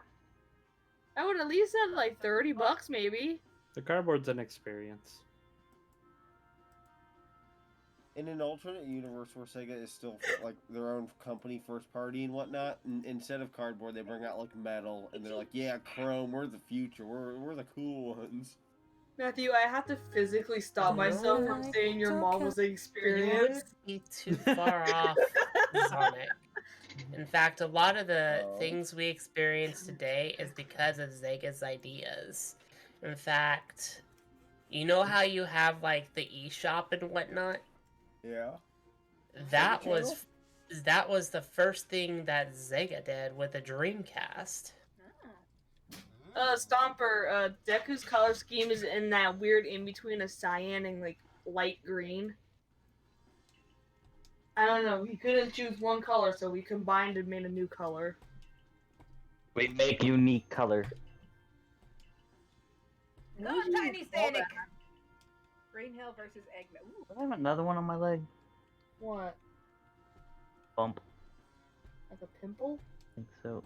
I would at least have like $30 maybe. The cardboard's an experience. In an alternate universe where Sega is still like their own company, first party and whatnot, instead of cardboard, they bring out like metal, and they're like, "Yeah, chrome, we're the future. We're the cool ones." Matthew, I have to physically stop myself from saying your mom was an experience. You're too far off, Sonic. In fact, a lot of the things we experience today is because of Sega's ideas. In fact, you know how you have like the eShop and whatnot? Yeah. That was the first thing that Sega did with the Dreamcast. Stomper, Deku's color scheme is in that weird in between a cyan and like light green. I don't know. He couldn't choose one color, so we combined and made a new color. We make unique color. Go Tiny Sonic. Green Hill versus Eggman. Ooh. Do I have another one on my leg? What? Bump. Like a pimple? I think so.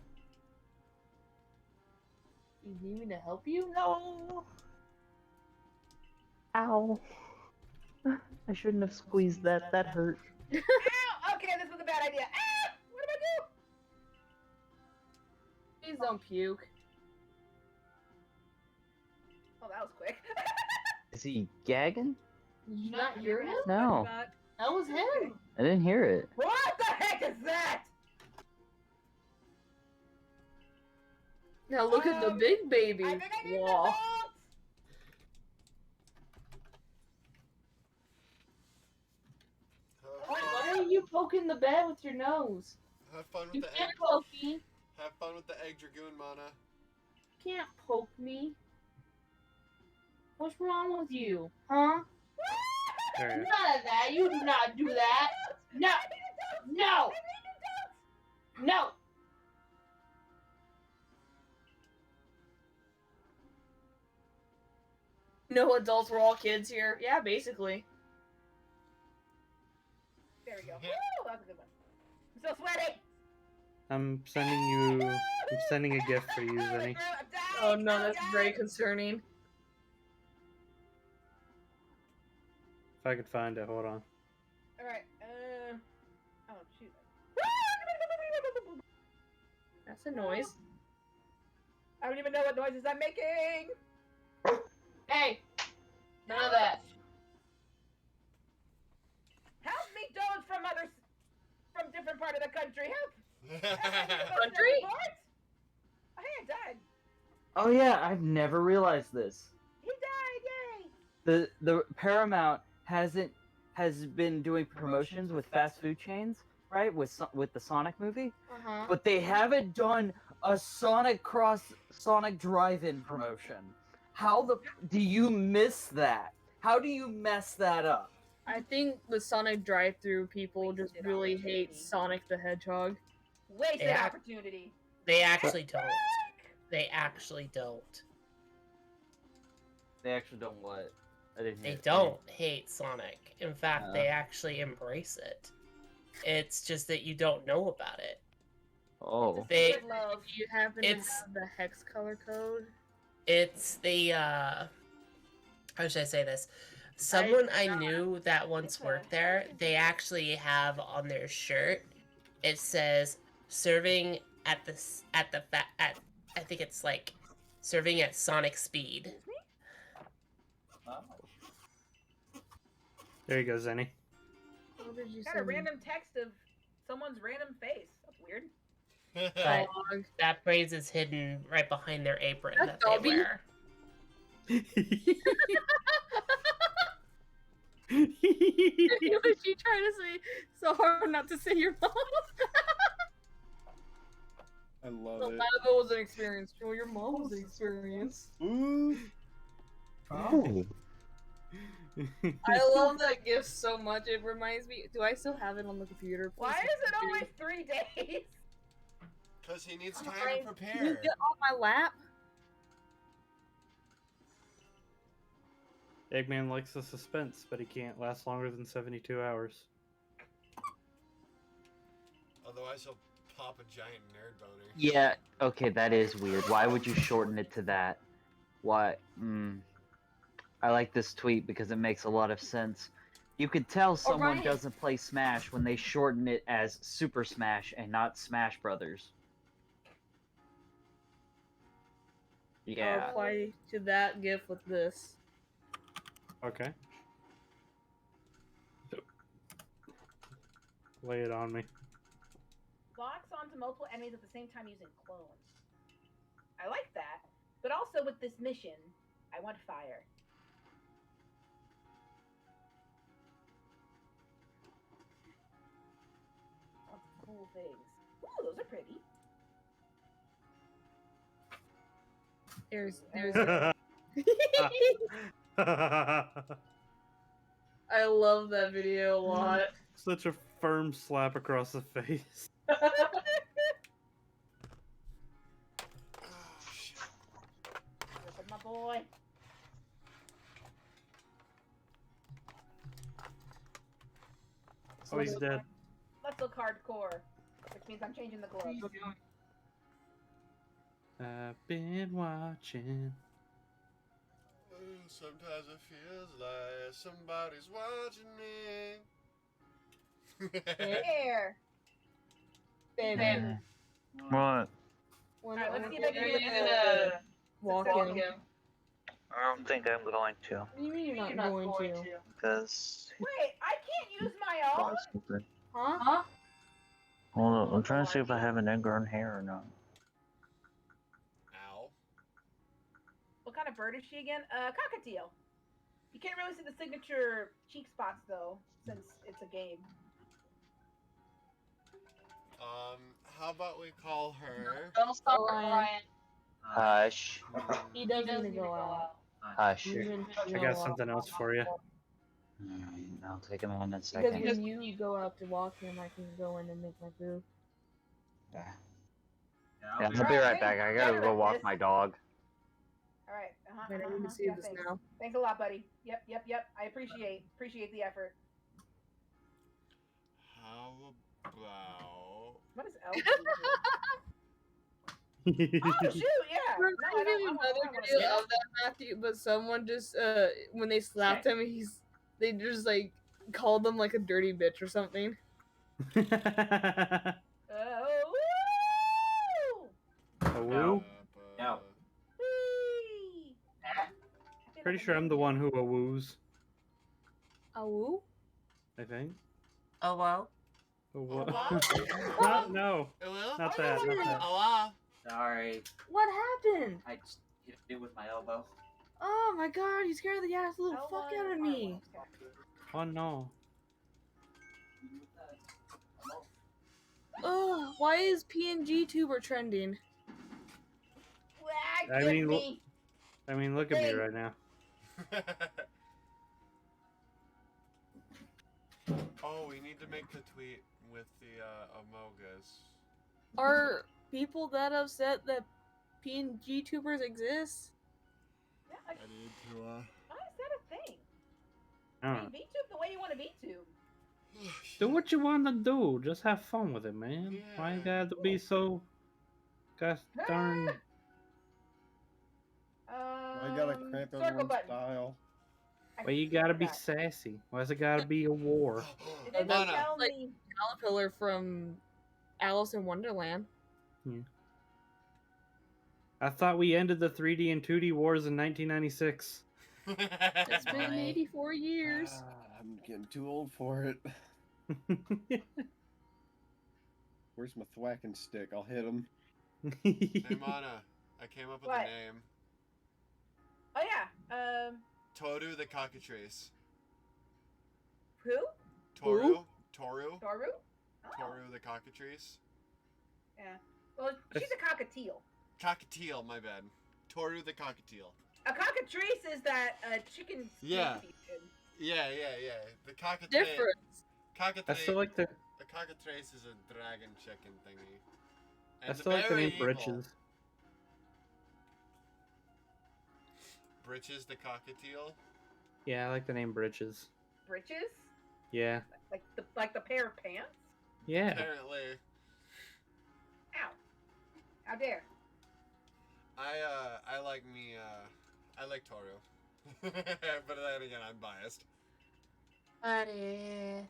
You need me to help you? No. Ow. I shouldn't have squeezed that. That hurt. Ow! Okay, this was a bad idea. Ah! What did I do? Please don't puke. Oh, that was quick. Is he gagging? Did you not hear him? No. That was him. I didn't hear it. What the heck is that? Now look at the big baby. I think I need Whoa. adults. Why are you poking the bed with your nose? Have fun with You the can't egg. poke me. Have fun with the egg dragoon, Mana. You can't poke me. What's wrong with you? Huh? Alright. None of that. You do not do that. No. No. No. No adults, we're all kids here. Yeah, basically. There we go. Woo! That was a good one. I'm so sweaty. I'm sending a gift for you, Zenny. Oh no, that's very concerning. If I could find it, hold on. Alright, oh, shoot. That's a noise. I don't even know what noises I'm making! Hey! None of that. Help me, those from different part of the country, help! Country? Oh, hey, I died. Oh yeah, I've never realized this. He died, yay! The Paramount has been doing promotions with fast food chains, right? With the Sonic movie, Uh-huh. but they haven't done a Sonic Drive-In promotion. How do you miss that? How do you mess that up? I think the Sonic drive-through people just really hate Sonic the Hedgehog. Wasted Yeah. opportunity. They actually don't. They actually don't. They actually don't what? I didn't They hear. don't hate Sonic. In fact, Oh. they actually embrace it. It's just that you don't know about it. Oh. They, Do you happen to it's- have the hex color code? it's the, how should I say this? Someone I knew that once worked there, they actually have on their shirt, it says, serving at I think it's like, serving at Sonic speed. There you go, Zenny. What did you Got say? a random text of someone's random face. That's weird. But that phrase is hidden right behind their apron that they Dobby? wear. Was she trying to say so hard not to say your mom? I love A it. lot of it was an experience. Well, your mom was an experience. Ooh. Oh. I love that gift so much. It reminds me. Do I still have it on the computer? Why Please is it do. always 3 days? Because he needs time Alright, to Can you prepare. get on my lap? Eggman likes the suspense, but he can't last longer than 72 hours. Otherwise, he'll pop a giant nerd boner. Yeah, okay, that is weird. Why would you shorten it to that? Why? I like this tweet because it makes a lot of sense. You could tell someone Orion. doesn't play Smash when they shorten it as Super Smash and not Smash Brothers. I'll Yeah. apply to that gift with this. Okay. Lay it on me. Locks onto multiple enemies at the same time using clones. I like that. But also with this mission, I want fire. Lots of cool things. Ooh, those are pretty. There's I love that video a lot. Such a firm slap across the face. Oh, shit. Look at my boy. Oh, he's dead. Let's look hardcore. Which means I'm changing the gloves. I've been watching. Sometimes it feels like somebody's watching me. There. Baby. What? Alright, let's see if I can Are get you the gonna walk in? I don't think I'm going to. What do you mean you're not going to? Because. Wait, I can't use my own? Huh? Hold on, I'm trying to see if I have an ingrown hair or not. Ow. What kind of bird is she again? Cockatiel. You can't really see the signature cheek spots though, since it's a game. How about we call her? Don't stop Orion. Ryan. Hush. He doesn't need to go out. Hush. I got something else for you. I'll take him in a Because second. when you go out to walk him, I can go in and make my food. Yeah, Yeah, I'll be right back. I gotta go walk my dog. Alright, Wait, I need to save this thanks. now. Thanks a lot, buddy. Yep. I appreciate the effort. How about? What is L? Oh shoot, yeah. There's No, I even don't another wanna video see that. of that, Matthew, but someone just when they slapped him, they just like called him like a dirty bitch or something. A woo? No. Whee! Pretty sure I'm the one who woos. A woo? I think. Oh well. A wo- wow. no, It will? not that. Not that. Oh, wow. Sorry, What happened? I just hit it with my elbow. Oh my god, you scared the absolute fuck out of me. Oh no. Ugh, why is PNG tuber trending? I mean, look at me right now. Oh, we need to make the tweet with the Amogus. Are people that upset that PNG tubers exist? Yeah, I need to Why is that a thing? I I don't mean, know. VTube the way you want to VTube. Do what you want to do. Just have fun with it, man. Why you gotta be so gosh darn? I gotta cramp Circle everyone's button. style. Why you gotta be sassy? Why's it gotta be a war? It didn't Anna. tell Like- me. Caterpillar from Alice in Wonderland. I thought we ended the 3D and 2D wars in 1996. It's been 84 years. I'm getting too old for it. Where's my thwacking stick? I'll hit him. Hey, Mana, I came up with What? a name. Oh yeah. Toru the Cockatrice. Who? Toru? Toru? Oh. Toru the Cockatrice. Yeah. Well, she's a cockatiel. Cockatiel, my bad. Toru the Cockatiel. A cockatrice is that chicken. Yeah. species. Yeah. The cockatrice. Different. Cockatrice. I still like the The cockatrice is a dragon chicken thingy. I And still like the very name evil. Britches. Britches the cockatiel. Yeah, I like the name Britches. Britches? Yeah. Like the pair of pants? Yeah. Apparently. Ow. How dare. I like me, I like Toru. But then again, I'm biased. Buddy.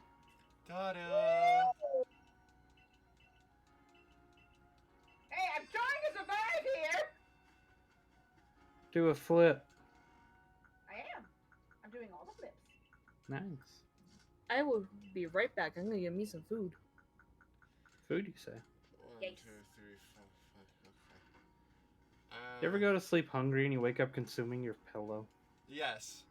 Toru! Hey, I'm trying to survive here! Do a flip. I am. I'm doing all the flips. Nice. I will be right back. I'm gonna get me some food. Food, you say? 1, 2, 3, 4, 5, okay. You ever go to sleep hungry and you wake up consuming your pillow? Yes.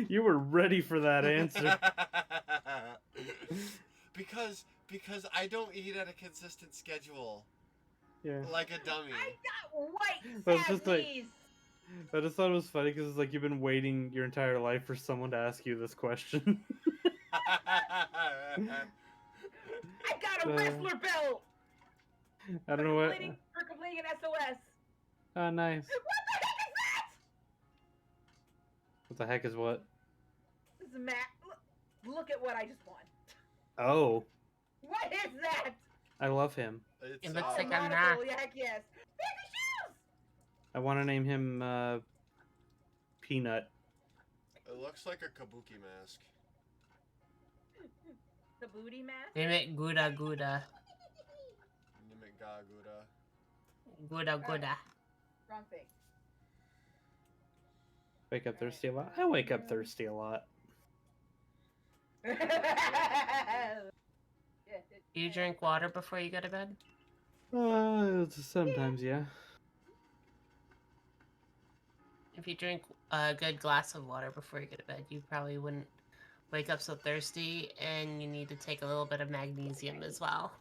You were ready for that answer. because I don't eat at a consistent schedule. Yeah. Like a dummy. I got white But it's just like- saddies! I just thought it was funny because it's like you've been waiting your entire life for someone to ask you this question. I got a wrestler belt! I don't know what. For completing an SOS. Oh, nice. What the heck is that? What the heck is what? This is Matt. Look at what I just won. Oh, What is that? I love him. It's, It looks Oh, like a monocle. math. Yeah, heck yes. Baby shoes! I want to name him Peanut. It looks like a kabuki mask. The booty mask? Name it Gouda Gouda. Nimegagura. Gouda Gouda. Wrong thing. Wake up thirsty a lot. I wake up thirsty a lot. Do you drink water before you go to bed? Sometimes, yeah. If you drink a good glass of water before you go to bed, you probably wouldn't wake up so thirsty, and you need to take a little bit of magnesium as well.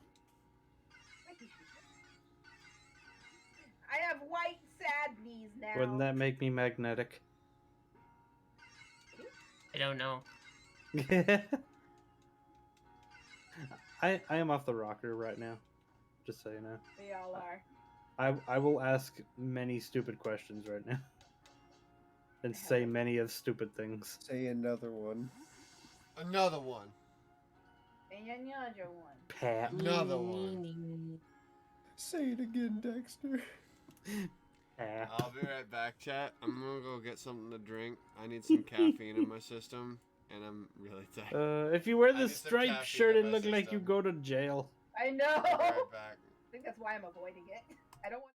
I have white sad knees now. Wouldn't that make me magnetic? I don't know. I am off the rocker right now. Just so you know. They all are. I will ask many stupid questions right now. And say many of stupid things. Say another one. Another one. And another one. Pat. Another one. Say it again, Dexter. I'll be right back, chat. I'm gonna go get something to drink. I need some caffeine in my system, and I'm really tired. If you wear I the need some striped caffeine shirt, in it my look like you system. go to jail. I know. I'll be right back. I think that's why I'm avoiding it. I don't want.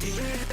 Thank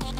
you.